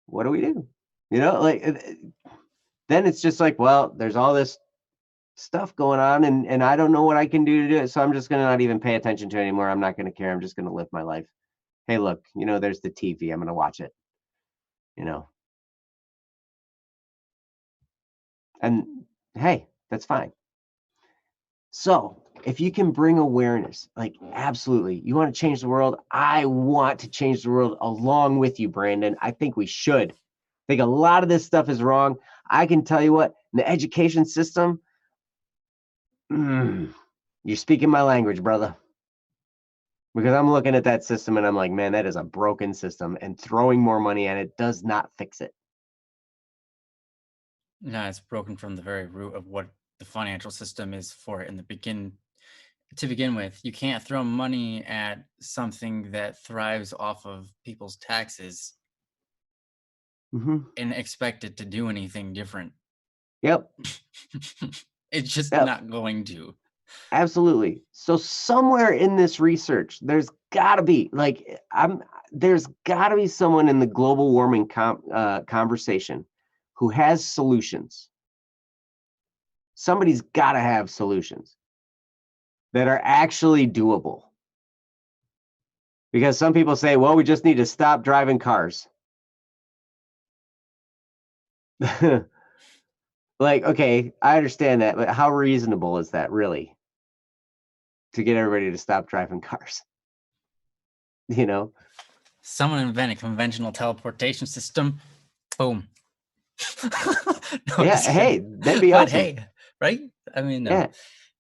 what do we do? Then it's just like, well, there's all this stuff going on, and I don't know what I can do to do it, so I'm just going to not even pay attention to it anymore. I'm not going to care. I'm just going to live my life. Hey, look, there's the TV. I'm going to watch it. And hey, that's fine. So if you can bring awareness, like, absolutely, you want to change the world? I want to change the world along with you, Brandon. I think we should. I think a lot of this stuff is wrong. I can tell you what, in the education system, you're speaking my language, brother. Because I'm looking at that system and I'm like, man, that is a broken system, and throwing more money at it does not fix it. No, it's broken from the very root of what the financial system is for it in the beginning. To begin with, you can't throw money at something that thrives off of people's taxes Hmm. and expect it to do anything different. Yep. It's just Yep. not going to. Absolutely. So somewhere in this research, there's got to be there's got to be someone in the global warming conversation who has solutions. Somebody's got to have solutions that are actually doable. Because some people say, well, we just need to stop driving cars. Like, okay, I understand that, but how reasonable is that really to get everybody to stop driving cars? You know? Someone invent a conventional teleportation system. Boom. No, Yeah, just kidding. hey, that'd be But awesome. hey, right? I mean, Yeah.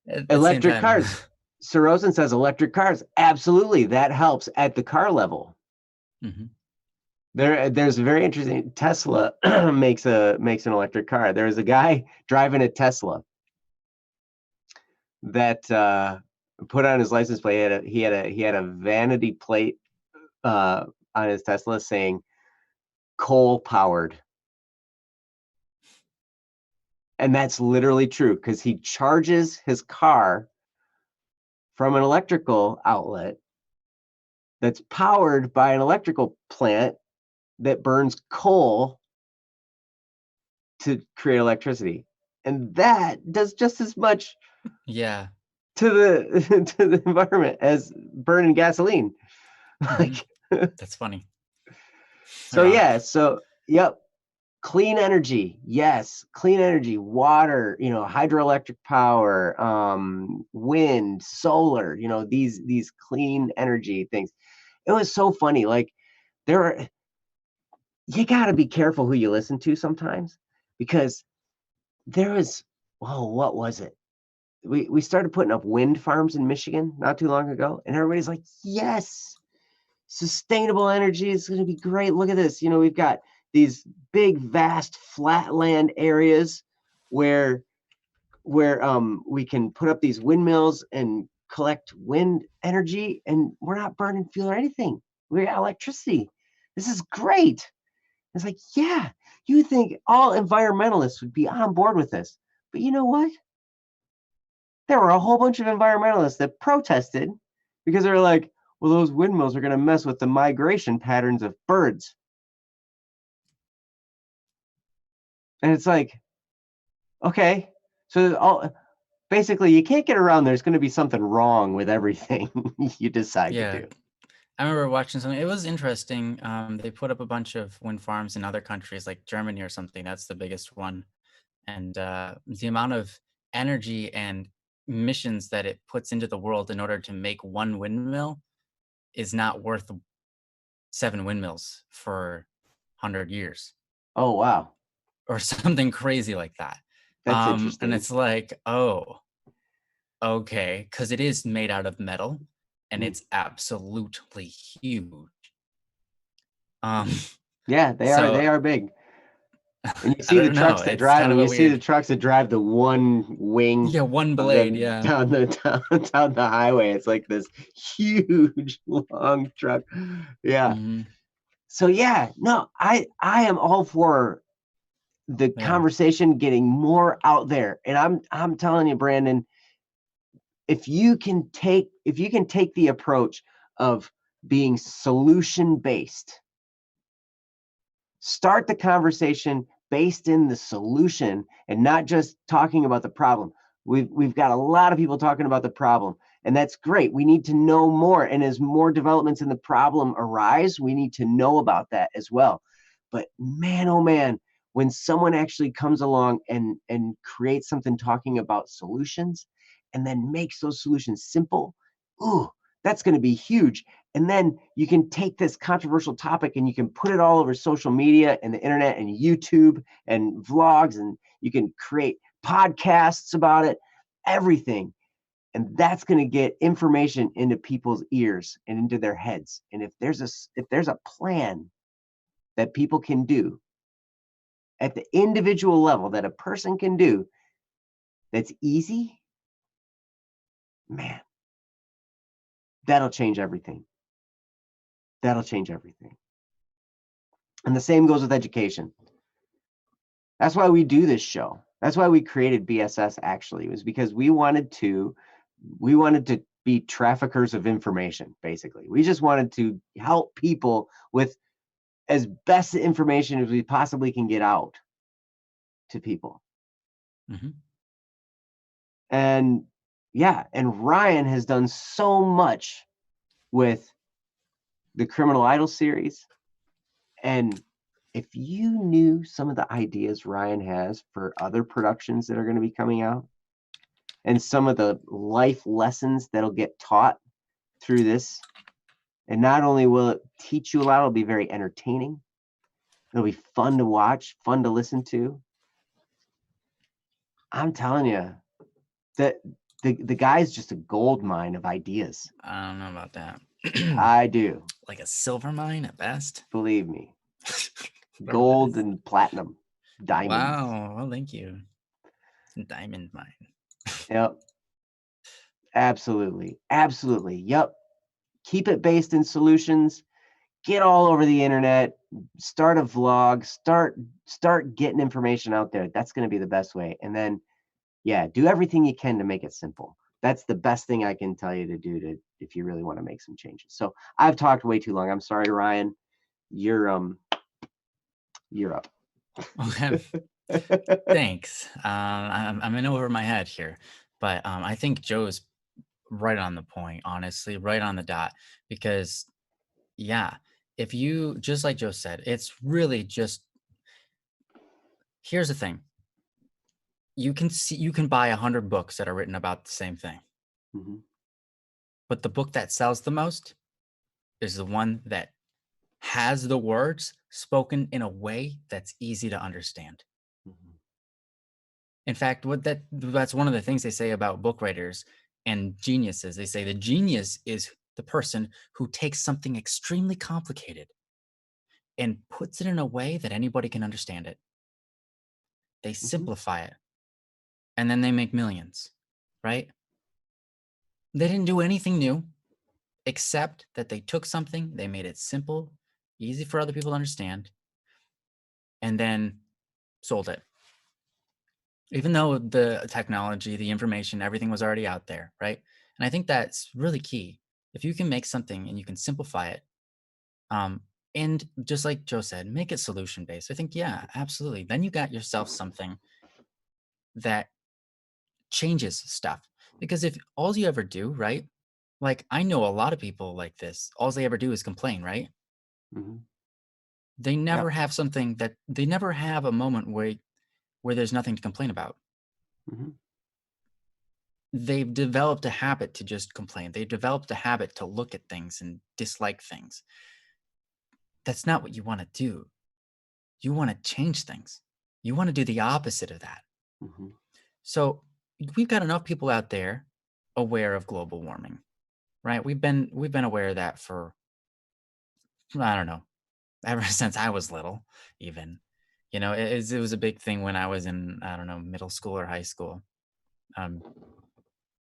at the same Electric time. cars. Sorosin says electric cars. Absolutely. That helps at the car level. Mhm. There's a very interesting Tesla makes an electric car. There was a guy driving a Tesla that put on his license plate. He had a vanity plate on his Tesla saying coal powered. And that's literally true because he charges his car from an electrical outlet that's powered by an electrical plant that burns coal to create electricity. And that does just as much Yeah. to the to the environment as burning gasoline. Mhm. Like, That's funny. so Yeah. yeah, so yep, clean energy, yes, clean energy, water, hydroelectric power, wind, solar, these clean energy things. It was so funny. Like there are, you got to be careful who you listen to sometimes because there was, oh, what was it? We started putting up wind farms in Michigan not too long ago, and everybody's like, yes, sustainable energy is going to be great. Look at this. We've got these big, vast, flatland areas where we can put up these windmills and collect wind energy, and we're not burning fuel or anything. We got electricity. This is great. It's like, yeah, you think all environmentalists would be on board with this, but you know what? There were a whole bunch of environmentalists that protested because they were like, well, those windmills are going to mess with the migration patterns of birds. And it's like, okay, so basically you can't get around there's going to be something wrong with everything you decide to Yeah. do. I remember watching something. It was interesting. They put up a bunch of wind farms in other countries like Germany or something. That's the biggest one. And the amount of energy and emissions that it puts into the world in order to make one windmill is not worth 7 windmills for 100 years Oh, wow. or something crazy like that. That's And interesting. it's like, oh, okay, because it is made out of metal and Mm. it's absolutely huge. Um, Yeah, so they are big. And you I see the don't know. trucks that It's drive kind them. of a You see the weird, trucks that drive the one wing yeah, one of blade. them Yeah. down the down the highway. It's like this huge long truck. Yeah. Hmm. So yeah, no, I am all for the Yeah. conversation getting more out there. And I'm telling you, Brandon, if you can take the approach of being solution based, start the conversation based in the solution and not just talking about the problem. We've got a lot of people talking about the problem, and that's great. We need to know more, and as more developments in the problem arise, we need to know about that as well. But man, oh man, when someone actually comes along and creates something talking about solutions and then makes those solutions simple, ooh, that's going to be huge. And then you can take this controversial topic and you can put it all over social media and the internet and YouTube and vlogs, and you can create podcasts about it, everything. And that's going to get information into people's ears and into their heads. And if there's a plan that people can do at the individual level that a person can do that's easy, man, that'll change everything. That'll change everything. And the same goes with education. That's why we do this show. That's why we created BSS, actually. It was because we wanted to be traffickers of information, basically. We just wanted to help people with as best information as we possibly can get out to people. Mm-hmm. And yeah, and Ryan has done so much with the Criminal Idol series. And if you knew some of the ideas Ryan has for other productions that are going to be coming out, and some of the life lessons that'll get taught through this, and not only will it teach you a lot, it'll be very entertaining. It'll be fun to watch, fun to listen to. I'm telling you that the guy's just a gold mine of ideas. I don't know about that. I do. Like a silver mine at best. Believe me. Gold and platinum, diamonds. Wow. Well, thank you. Diamond mine. Yep. Absolutely. Absolutely. Yep. Keep it based in solutions. Get all over the internet. Start a vlog. Start getting information out there. That's going to be the best way. And then, yeah, do everything you can to make it simple. That's the best thing I can tell you to do if you really want to make some changes. So I've talked way too long. I'm sorry, Ryan. You're up. Okay. Thanks. I'm in over my head here, but I think Joe's right on the point, honestly, right on the dot. Because, yeah, if you, just like Joe said, it's really just, here's the thing. You can buy 100 books that are written about the same thing. Mm-hmm. But the book that sells the most is the one that has the words spoken in a way that's easy to understand. Mm-hmm. In fact, that's one of the things they say about book writers and geniuses. They say the genius is the person who takes something extremely complicated and puts it in a way that anybody can understand it. They simplify it, and then they make millions, right? They didn't do anything new, except that they took something, they made it simple, easy for other people to understand, and then sold it. Even though the technology, the information, everything was already out there, right? And I think that's really key. If you can make something and you can simplify it, and just like Joe said, make it solution based. I think, yeah, absolutely. Then you got yourself something that changes stuff. Because if all you ever do, right? Like I know a lot of people like this. All they ever do is complain, right? Mm-hmm. They never have something that they never have a moment where there's nothing to complain about. Mm-hmm. They've developed a habit to just complain. They've developed a habit to look at things and dislike things. That's not what you want to do. You want to change things. You want to do the opposite of that. Mm-hmm. So we've got enough people out there aware of global warming, right? We've been aware of that for, I don't know, ever since I was little, even. You know, it was a big thing when I was in, I don't know, middle school or high school.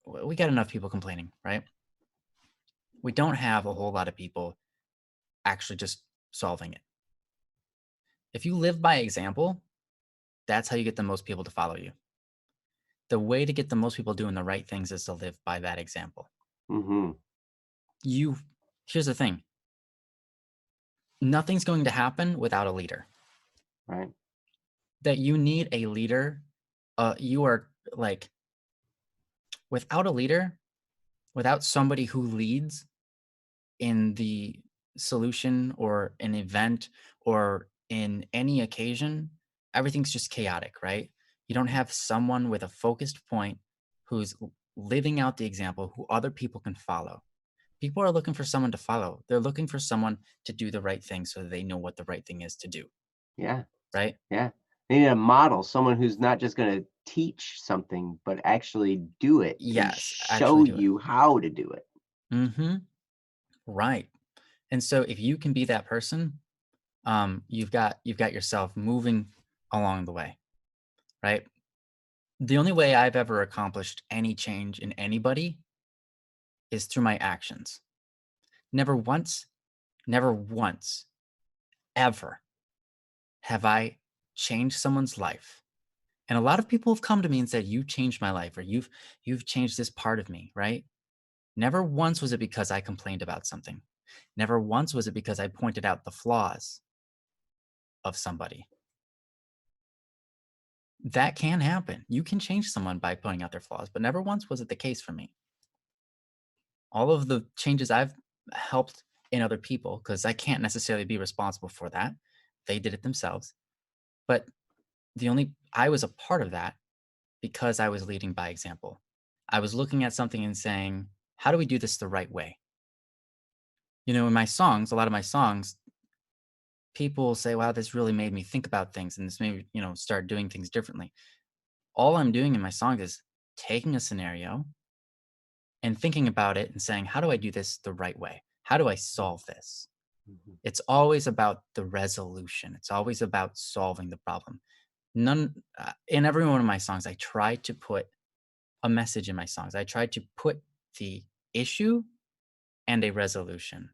We got enough people complaining, right? We don't have a whole lot of people actually just solving it. If you live by example, that's how you get the most people to follow you. The way to get the most people doing the right things is to live by that example. Mm-hmm. Here's the thing. Nothing's going to happen without a leader. Right. That you need a leader. You are like, without a leader, without somebody who leads in the solution or an event or in any occasion, everything's just chaotic, right? You don't have someone with a focused point who's living out the example who other people can follow. People are looking for someone to follow. They're looking for someone to do the right thing so they know what the right thing is to do. Yeah. Right? Yeah. They need a model, someone who's not just going to teach something, but actually do it. Yes, show you how to do it. Mm-hmm. Right. And so if you can be that person, you've got yourself moving along the way, right? The only way I've ever accomplished any change in anybody is through my actions. Never once, ever have I changed someone's life. And a lot of people have come to me and said, "You changed my life," or "You've changed this part of me," right? Never once was it because I complained about something. Never once was it because I pointed out the flaws of somebody. That can happen. You can change someone by pointing out their flaws, but never once was it the case for me. All of the changes I've helped in other people, because I can't necessarily be responsible for that. They did it themselves. But I was a part of that because I was leading by example. I was looking at something and saying, how do we do this the right way? In my songs, a lot of my songs, people say, wow, this really made me think about things and this made me, start doing things differently. All I'm doing in my song is taking a scenario and thinking about it and saying, how do I do this the right way? How do I solve this? Mhm. It's always about the resolution. It's always about solving the problem. In every one of my songs, I try to put a message in my songs. I try to put the issue and a resolution.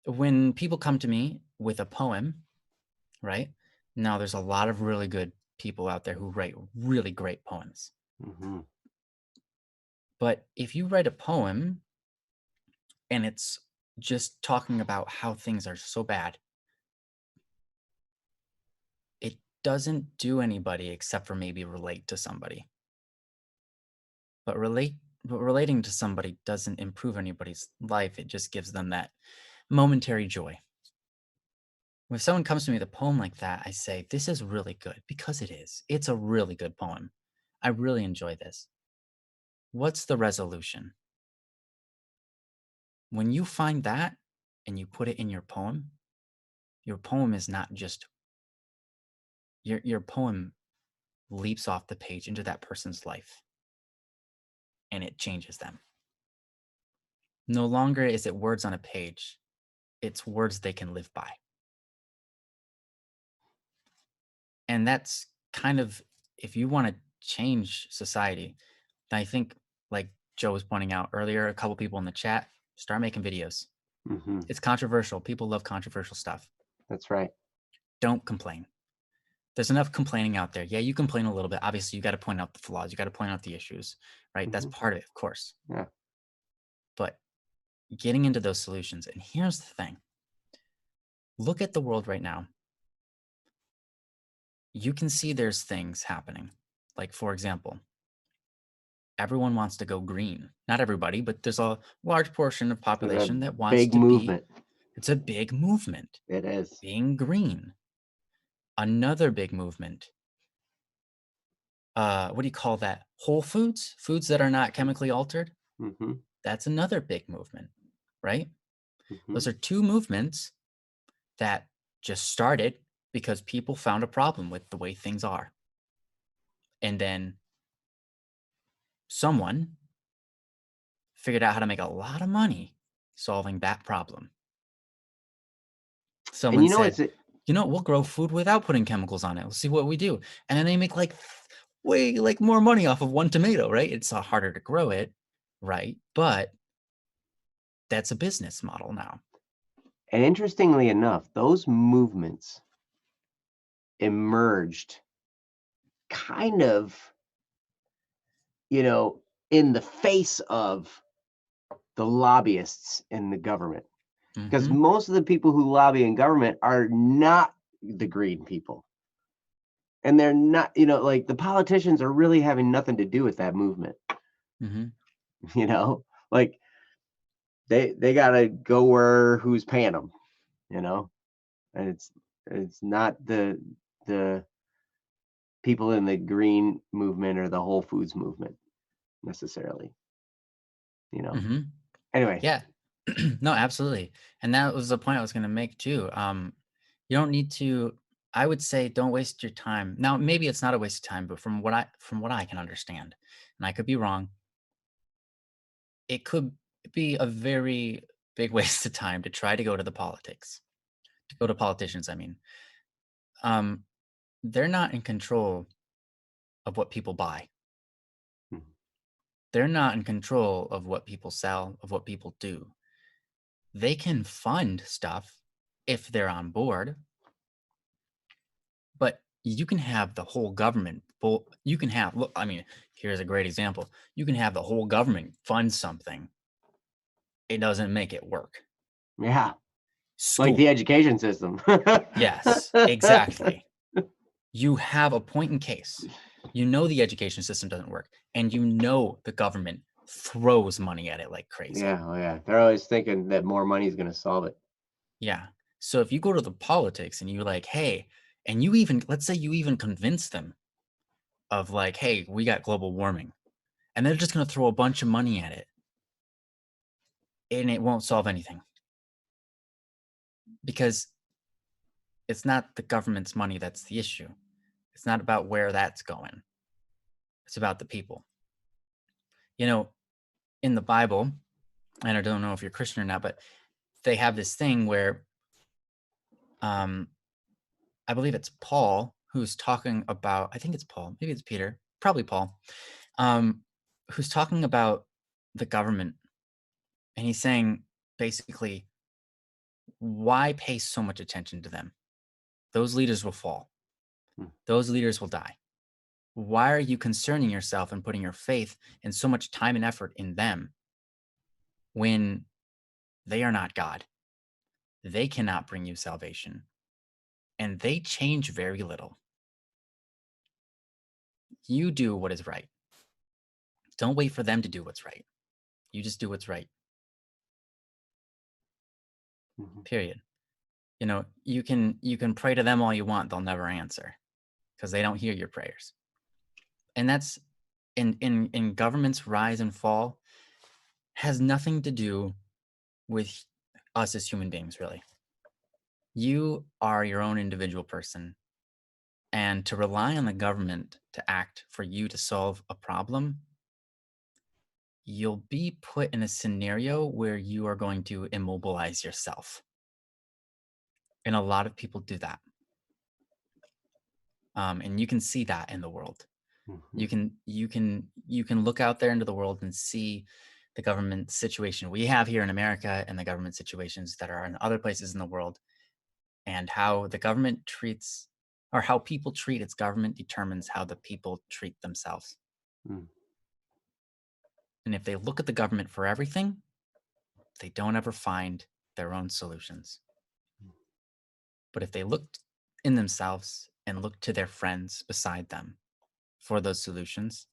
When people come to me with a poem, right? Now, there's a lot of really good people out there who write really great poems. Mhm. But if you write a poem and it's just talking about how things are so bad, it doesn't do anybody except for maybe relate to somebody. But relating to somebody doesn't improve anybody's life. It just gives them that momentary joy. When someone comes to me with a poem like that, I say, this is really good because it is. It's a really good poem. I really enjoy this. What's the resolution? When you find that and you put it in your poem is not just your poem leaps off the page into that person's life and it changes them. No longer is it words on a page, it's words they can live by. And that's kind of, if you want to change society, I think, like Joe was pointing out earlier, a couple people in the chat, start making videos. Mhm. It's controversial. People love controversial stuff. That's right. Don't complain. There's enough complaining out there. Yeah, you complain a little bit. Obviously, you got to point out the flaws. You got to point out the issues, right? That's Mhm. part of it, of course. Yeah. But getting into those solutions. And here's the thing. Look at the world right now. You can see there's things happening. Like, for example, everyone wants to go green. Not everybody, but there's a large portion of It's a population that wants big to be. movement. It's a big movement, It is. being green. Another big movement. What do you call that? Whole foods? Foods that are not chemically altered? Mhm. That's another big movement, right? Those Mhm. are two movements that just started because people found a problem with the way things are. And then someone figured out how to make a lot of money solving that problem. And Someone you know said, it's we'll grow food without putting chemicals on it. We'll see what we do. And then they make way more money off of one tomato, right? It's harder to grow it, right? But that's a business model now. and interestingly enough, those movements emerged kind of, in the face of the lobbyists in the government. Because Mm-hmm. most of the people who lobby in government are not the green people. And they're not, like the politicians are really having nothing to do with that movement. Mm-hmm. Like they gotta go where who's paying them, and it's not the people in the green movement or the Whole Foods movement necessarily. Mm-hmm. Anyway. Yeah. No, absolutely. And that was the point I was going to make too. You don't need to, I would say, don't waste your time. Now, maybe it's not a waste of time, but from what I can understand, and I could be wrong, it could be a very big waste of time to try to go to the politics, to go to politicians. I mean, um, they're not in control of what people buy. Mhm. They're not in control of what people sell, of what people do. they can fund stuff if they're on board, but you can have the whole government. You can have, look, I mean, here's a great example. You can have the whole government fund something. It doesn't make it work. Yeah. School. Like the education system. Yes, exactly. You have a point in case. You know the education system doesn't work, and you know the government throws money at it like crazy. Yeah, oh yeah. They're always thinking that more money is going to solve it. Yeah. So if you go to the politics and you're like, hey, and you even, let's say you even convince them of like, hey, we got global warming, and they're just going to throw a bunch of money at it, and it won't solve anything. Because it's not the government's money that's the issue. It's not about where that's going. It's about the people. You know, in the Bible, and I don't know if you're Christian or not, but they have this thing where I believe it's Paul who's talking about, I think it's Paul, maybe it's Peter, probably Paul, who's talking about the government. And he's saying basically, why pay so much attention to them? Those leaders will fall. Those leaders will die. Why are you concerning yourself and putting your faith and so much time and effort in them when they are not God? They cannot bring you salvation, and they change very little. You do what is right. Don't wait for them to do what's right. You just do what's right. Period. You know, you can pray to them all you want, they'll never answer because they don't hear your prayers. And that's in government's rise and fall has nothing to do with us as human beings, really. You are your own individual person, and to rely on the government to act for you to solve a problem, you'll be put in a scenario where you are going to immobilize yourself. And a lot of people do that. And you can see that in the world. You can look out there into the world and see the government situation we have here in America and the government situations that are in other places in the world, and how the government treats, or how people treat its government determines how the people treat themselves. And if they look at the government for everything, they don't ever find their own solutions. But if they look in themselves and look to their friends beside them for those solutions,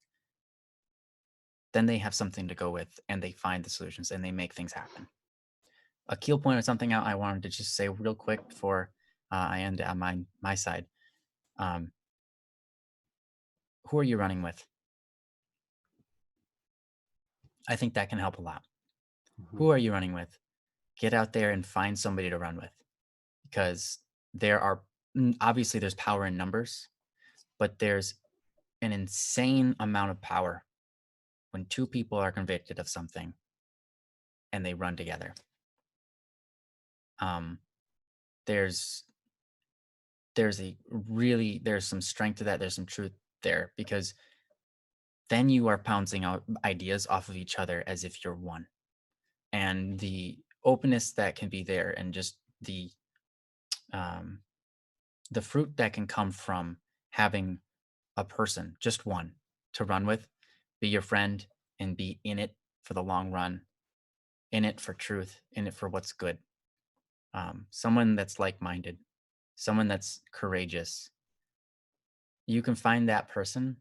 then they have something to go with and they find the solutions and they make things happen. Akil pointed something out I wanted to just say real quick before I end on my side. Who are you running with? I think that can help a lot. Who are you running with? Get out there and find somebody to run with, because there are obviously there's power in numbers, but there's an insane amount of power when two people are convicted of something and they run together. There's some strength to that. There's some truth there, because then you are pouncing out ideas off of each other as if you're one. And the openness that can be there, and just the fruit that can come from having a person, just one, to run with, be your friend, and be in it for the long run, in it for truth, in it for what's good. Someone that's like-minded, someone that's courageous. You can find that person.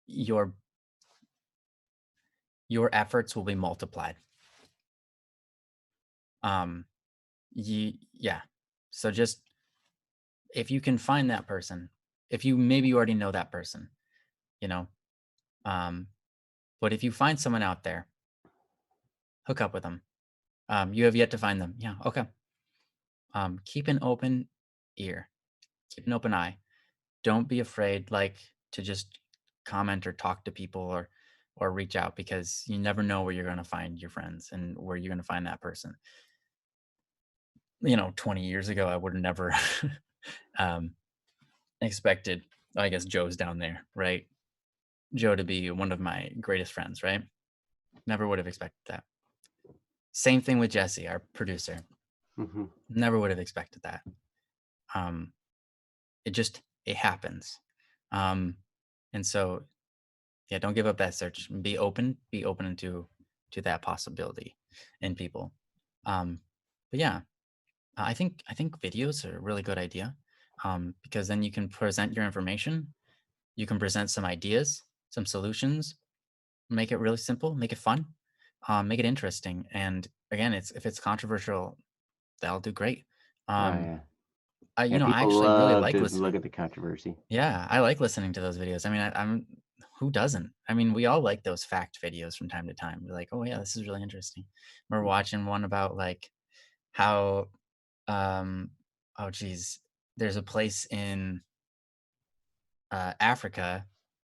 Your efforts will be multiplied. Yeah. So just, if you can find that person, if you maybe you already know that person, you know, but if you find someone out there, hook up with them. You have yet to find them. Yeah. Okay. Keep an open ear, keep an open eye. Don't be afraid, like, to just comment or talk to people or reach out, because you never know where you're going to find your friends and where you're going to find that person. 20 years ago, I would have never expected, I guess Joe's down there, right? Joe to be one of my greatest friends, right? Never would have expected that. Same thing with Jesse, our producer. Mm-hmm. Never would have expected that. It happens. And so, yeah, don't give up that search. Be open to that possibility in people. But yeah, I think videos are a really good idea, because then you can present your information, you can present some ideas, some solutions, make it really simple, make it fun, make it interesting. And again, if it's controversial, that'll do great. Oh Um, yeah. I Yeah, I people actually really love like to look listening. at the controversy. Yeah, I like listening to those videos. I mean, I'm who doesn't? I mean, we all like those fact videos from time to time. We're like, oh yeah, this is really interesting. We're watching one about like how, um, oh geez, there's a place in Africa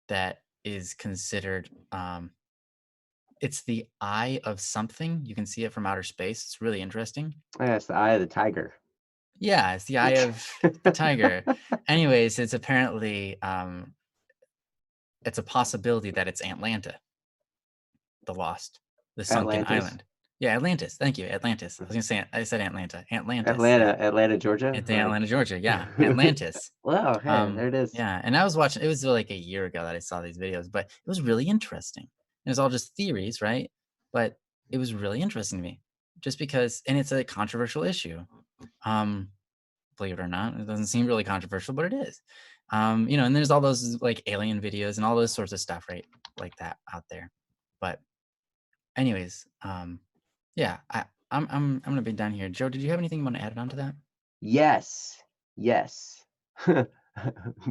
that is considered, it's the eye of something. You can see it from outer space. It's really interesting. Yeah, it's the eye of the tiger. Yeah, it's the eye of the tiger. Anyways, it's apparently, it's a possibility that it's Atlanta, the lost, the sunken Atlantis. island. Yeah, Atlantis. Thank you, Atlantis. I was gonna say I said Atlanta. Atlantis. Yeah, Atlanta, Georgia. it's Like, Atlanta, Georgia. Yeah, Atlantis. wow, hey, there it is. Yeah, and I was watching. It was like a year ago that I saw these videos, but it was really interesting. It was all just theories, right? But it was really interesting to me, just because, and it's a controversial issue. Um, Believe it or not, it doesn't seem really controversial, but it is. And there's all those like alien videos and all those sorts of stuff, right? Like that out there. But anyways, yeah, I'm gonna be done here. Joe, did you have anything you want to add on to that? Yes, yes.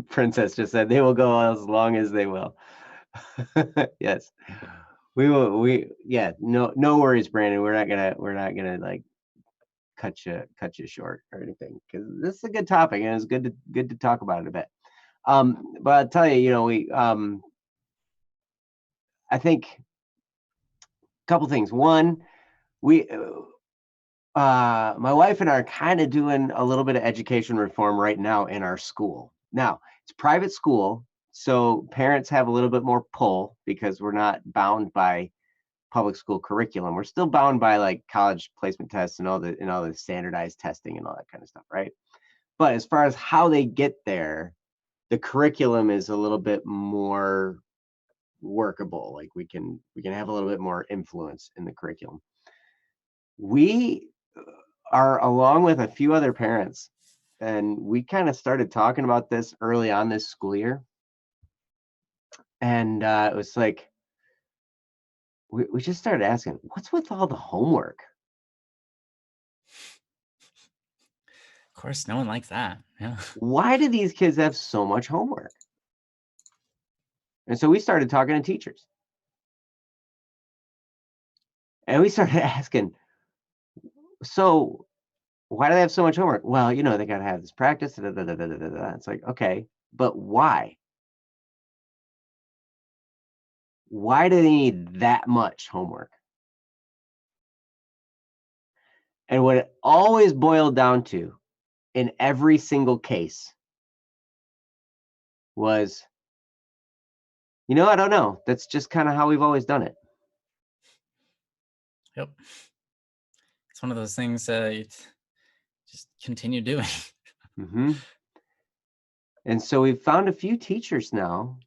Princess just said they will go as long as they will. Yes, we will. Yeah, no worries, Brandon. We're not gonna like cut you short or anything, because this is a good topic and it's good to talk about it a bit. But I'll tell you, we I think a couple things. One, we my wife and I are kind of doing a little bit of education reform right now in our school. Now, it's private school, so parents have a little bit more pull because we're not bound by public school curriculum. We're still bound by like college placement tests and all the standardized testing and all that kind of stuff, right? But as far as how they get there, the curriculum is a little bit more workable. Like we can have a little bit more influence in the curriculum. We are, along with a few other parents, and we kind of started talking about this early on this school year. And it was like we just started asking, what's with all the homework? Of course, no one likes that. Yeah. Why do these kids have so much homework? And so we started talking to teachers. And we started asking, so why do they have so much homework? Well, they got to have this practice. Da, da, da, da, da, da, da. It's like, okay, but why? Why do they need that much homework? And what it always boiled down to in every single case was, I don't know. That's just kind of how we've always done it. Yep. It's one of those things you just continue doing. Mm-hmm. And so we've found a few teachers now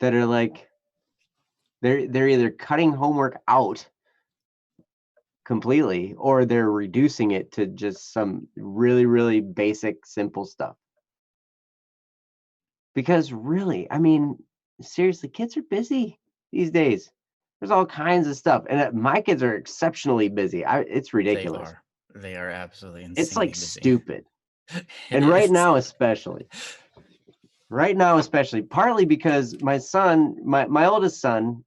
that are like, they're either cutting homework out completely or they're reducing it to just some really, really basic, simple stuff. Because really, I mean, seriously, kids are busy these days. There's all kinds of stuff. And my kids are exceptionally busy. It's ridiculous. They are absolutely It's insanely like busy. stupid. It And right is. now, especially, partly because my son, my oldest son,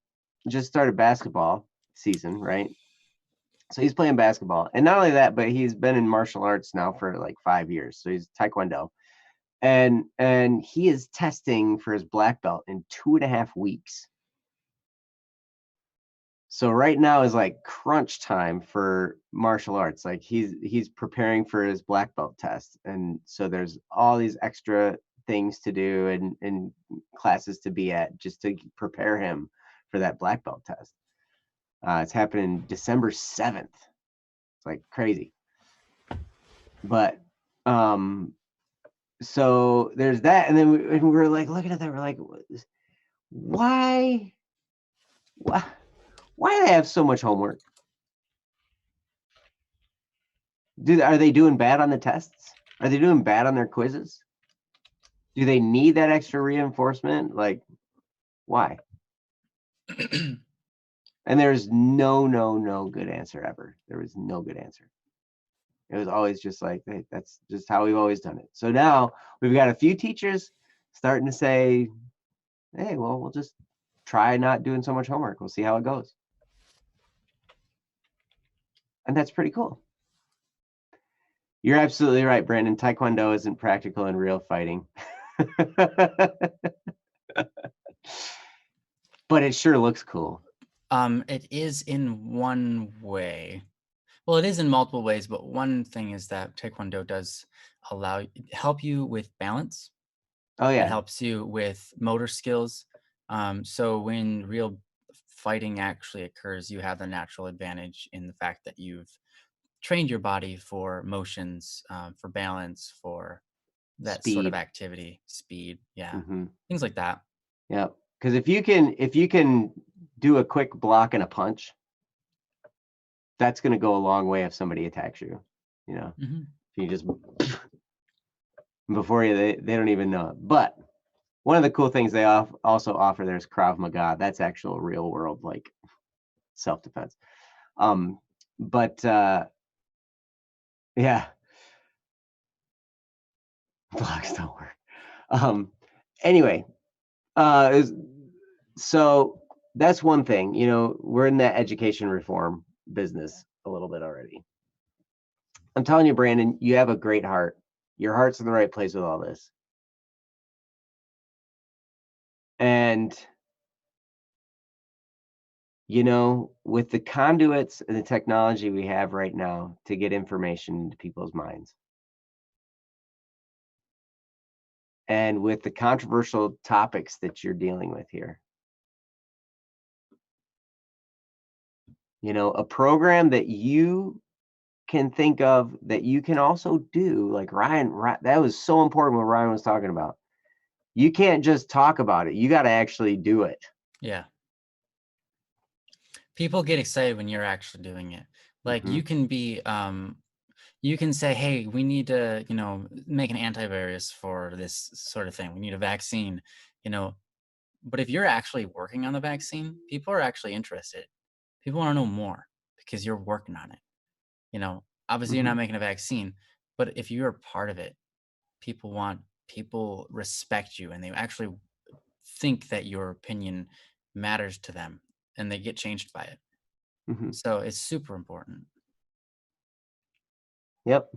just started basketball season, right? So he's playing basketball. And not only that, but he's been in martial arts now for like 5 years. So he's Taekwondo. And he is testing for his black belt in 2.5 weeks. So right now is like crunch time for martial arts. Like he's preparing for his black belt test. And so there's all these extra things to do and classes to be at just to prepare him for that black belt test. It's happening December 7th. It's like crazy. But so there's that, and then we were like looking at that, we're like, why do they have so much homework? Are they doing bad on the tests? Are they doing bad on their quizzes? Do they need that extra reinforcement? Like, why? And there's no good answer ever. There was no good answer. It was always just like, hey, that's just how we've always done it. So now we've got a few teachers starting to say, hey, well, we'll just try not doing so much homework. We'll see how it goes. And that's pretty cool. You're absolutely right, Brandon. Taekwondo isn't practical in real fighting. But it sure looks cool. It is in one way. Well, it is in multiple ways, but one thing is that Taekwondo does help you with balance. Oh yeah. It helps you with motor skills. So when real fighting actually occurs, you have the natural advantage in the fact that you've trained your body for motions, for balance, for that sort of activity, speed, things like that. Yeah, because if you can do a quick block and a punch, that's going to go a long way if somebody attacks you. You know, if you just before you they don't even know it. But one of the cool things they also offer there's Krav Maga. That's actual real world like self-defense. But yeah, blocks don't work. Anyway, so that's one thing. You know, we're in that education reform business a little bit already. I'm telling you, Brandon, you have a great heart. Your heart's in the right place with all this. And, you know, with the conduits and the technology we have right now to get information into people's minds, and with the controversial topics that you're dealing with here, you know, a program that you can think of that you can also do, like Ryan, that was so important what Ryan was talking about. You can't just talk about it. You got to actually do it. Yeah. People get excited when you're actually doing it. Like you can be, you can say, hey, we need to, you know, make an antivirus for this sort of thing. We need a vaccine, you know, but if you're actually working on the vaccine, people are actually interested. People want to know more because you're working on it. You know, obviously you're not making a vaccine, but if you're a part of it, people respect you and they actually think that your opinion matters to them and they get changed by it. So it's super important. Yep.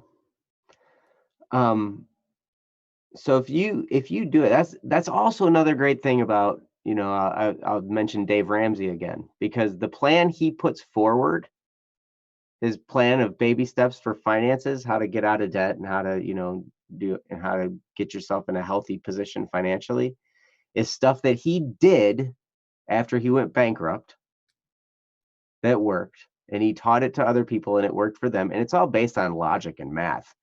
So if you do it, that's also another great thing about, you know, I'll mention Dave Ramsey again, because the plan he puts forward, his plan of baby steps for finances, how to get out of debt and how to, you know, do and how to get yourself in a healthy position financially, is stuff that he did after he went bankrupt that worked, and he taught it to other people and it worked for them, and it's all based on logic and math.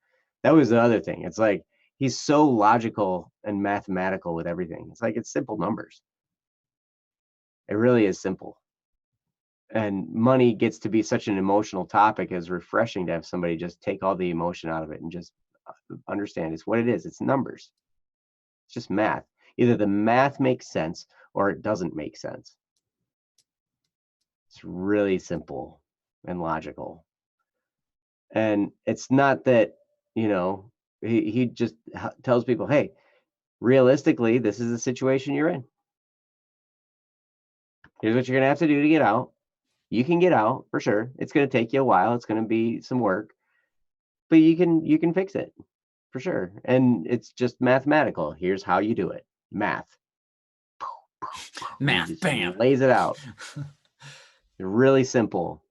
That was the other thing. It's like he's so logical and mathematical with everything. It's like it's simple numbers. It really is simple. And money gets to be such an emotional topic. It's refreshing to have somebody just take all the emotion out of it and just understand it's what it is. It's numbers. It's just math. Either the math makes sense or it doesn't make sense. It's really simple and logical. And it's not that, you know, he just tells people, hey, realistically, this is the situation you're in. Here's what you're going to have to do to get out. You can get out for sure. It's going to take you a while. It's going to be some work, but you can fix it for sure. And it's just mathematical. Here's how you do it. Math. Math, bam. Lays it out. Really simple.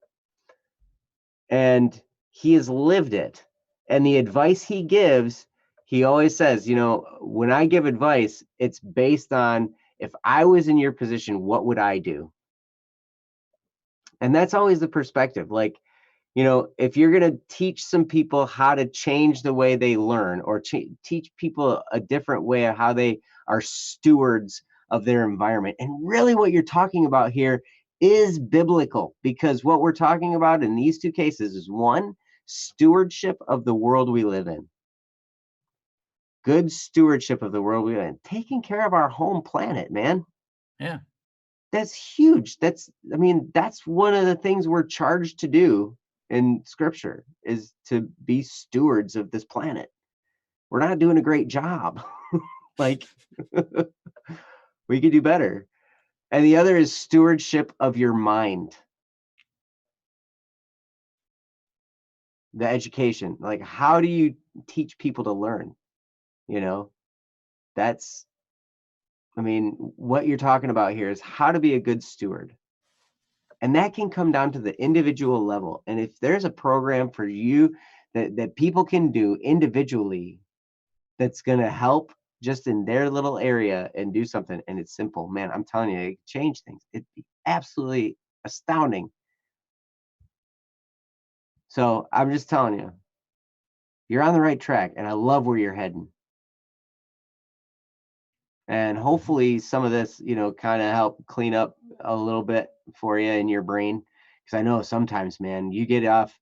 And he has lived it. And the advice he gives, he always says, you know, when I give advice, it's based on, if I was in your position, what would I do? And that's always the perspective. Like, if you're going to teach some people how to change the way they learn, or teach people a different way of how they are stewards of their environment. And really what you're talking about here is biblical, because what we're talking about in these two cases is, one, stewardship of the world we live in. Good stewardship of the world we live in. Taking care of our home planet, man. Yeah. That's huge. That's one of the things we're charged to do in Scripture, is to be stewards of this planet. We're not doing a great job. Like, we could do better. And the other is stewardship of your mind. The education. Like, how do you teach people to learn? That's, what you're talking about here is how to be a good steward. And that can come down to the individual level. And if there's a program for you that people can do individually, that's going to help just in their little area and do something, and it's simple, man, I'm telling you, it can change things. It'd be absolutely astounding. So I'm just telling you, you're on the right track, and I love where you're heading. And hopefully some of this, kind of help clean up a little bit for you in your brain. Because I know sometimes, man, you get off,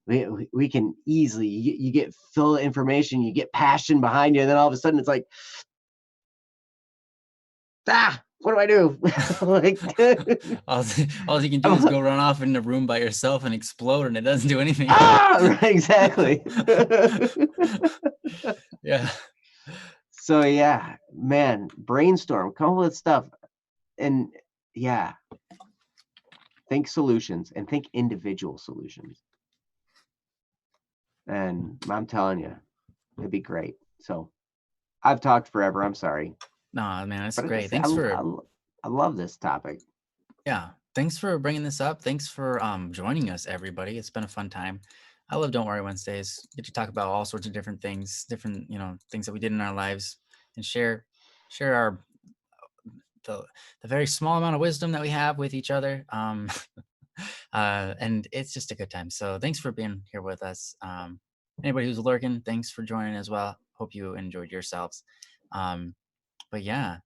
we can easily, you get full of information, you get passion behind you, and then all of a sudden it's like, what do I do? Like, all you can do is go run off in the room by yourself and explode, and it doesn't do anything. Right, exactly. Yeah. So yeah, man, brainstorm, come up with stuff, and yeah, think solutions, and think individual solutions. And I'm telling you, it'd be great. So I've talked forever. I'm sorry. No, man, it's great. Thanks I love this topic. Yeah, thanks for bringing this up. Thanks for joining us, everybody. It's been a fun time. I love Don't Worry Wednesdays. Get to talk about all sorts of different things, different things that we did in our lives, and share our the very small amount of wisdom that we have with each other. And it's just a good time. So thanks for being here with us. Anybody who's lurking, thanks for joining as well. Hope you enjoyed yourselves. But yeah,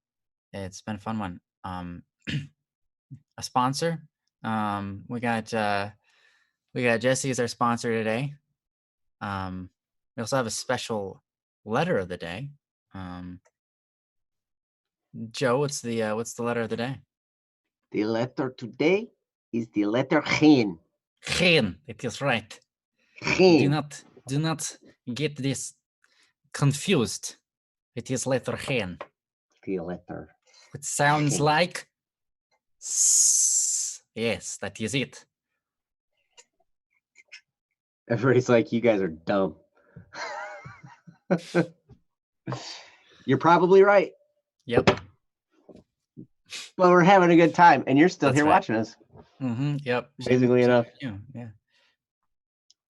it's been a fun one. A sponsor. We got Jesse as our sponsor today. We also have a special letter of the day. Joe, what's the letter of the day? The letter today is the letter Chen. Chen, it is right. Chen. Do not get this confused. It is letter Chen. The letter. It sounds like yes, that is it. Everybody's like, you guys are dumb. You're probably right. Yep. Well, we're having a good time, and you're still here watching us. Mm-hmm. Yep. Basically enough. Yeah.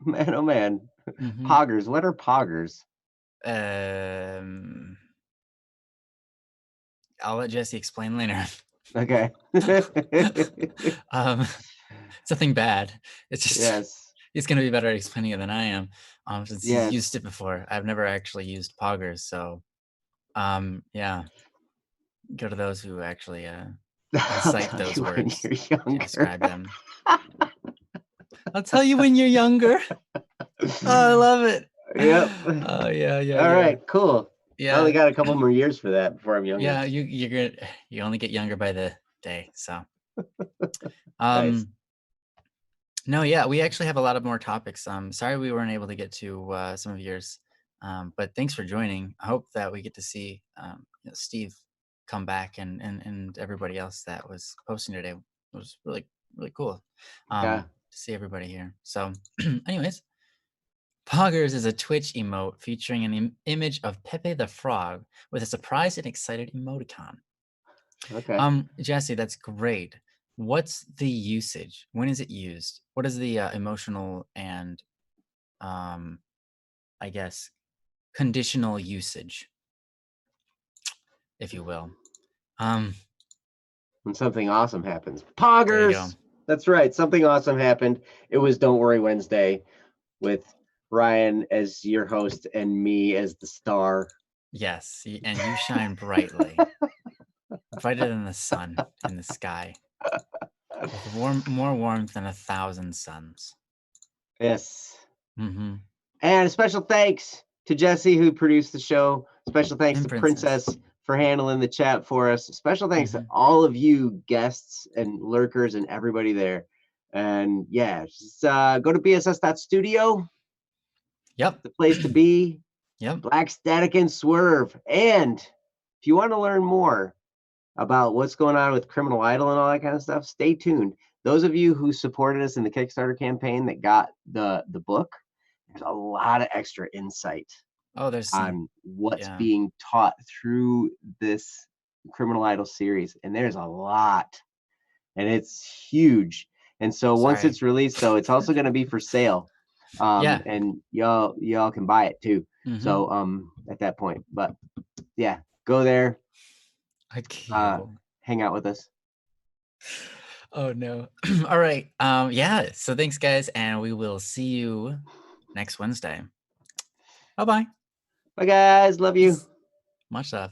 Man, oh man. Mm-hmm. Poggers. What are poggers? I'll let Jesse explain later. Okay. It's nothing bad. It's just he's gonna be better at explaining it than I am. Since he's used it before. I've never actually used poggers, so yeah. Go to those who actually cite those words to describe them. I'll tell you when you're younger. Oh, I love it. Yep. Oh yeah. All right, cool. Yeah. I only got a couple more years for that before I'm younger. Yeah, you're good. You only get younger by the day, so. Nice. No, yeah, we actually have a lot of more topics. Sorry we weren't able to get to some of yours, but thanks for joining. I hope that we get to see Steve come back and everybody else that was posting today. It was really, really cool to see everybody here. So anyways, Poggers is a Twitch emote featuring an image of Pepe the Frog with a surprised and excited emoticon. Okay. Jesse, that's great. What's the usage? When is it used? What is the emotional and I guess conditional usage, if you will? When something awesome happens. Poggers. That's right. Something awesome happened. It was Don't Worry Wednesday with Ryan as your host and me as the star. Yes, and you shine brightly, brighter than the sun in the sky, with more warmth than 1,000 suns. Yes. Mm-hmm. And a special thanks to Jesse, who produced the show. Special thanks And to Princess for handling the chat for us. Special thanks to Mm-hmm. all of you guests and lurkers and everybody there. And yeah, just go to bss.studio. Yep. The place to be. Yep. Black Static and Swerve. And if you want to learn more about what's going on with Criminal Idol and all that kind of stuff, stay tuned. Those of you who supported us in the Kickstarter campaign that got the book, there's a lot of extra insight there's on what's being taught through this Criminal Idol series, and there's a lot, and it's huge. And so once it's released, though, it's also going to be for sale, and y'all can buy it too. Mm-hmm. So at that point, but yeah, go there, hang out with us. Oh no. All right. Yeah, so thanks guys, and we will see you next Wednesday. Bye-bye. Bye guys, love you. Much love.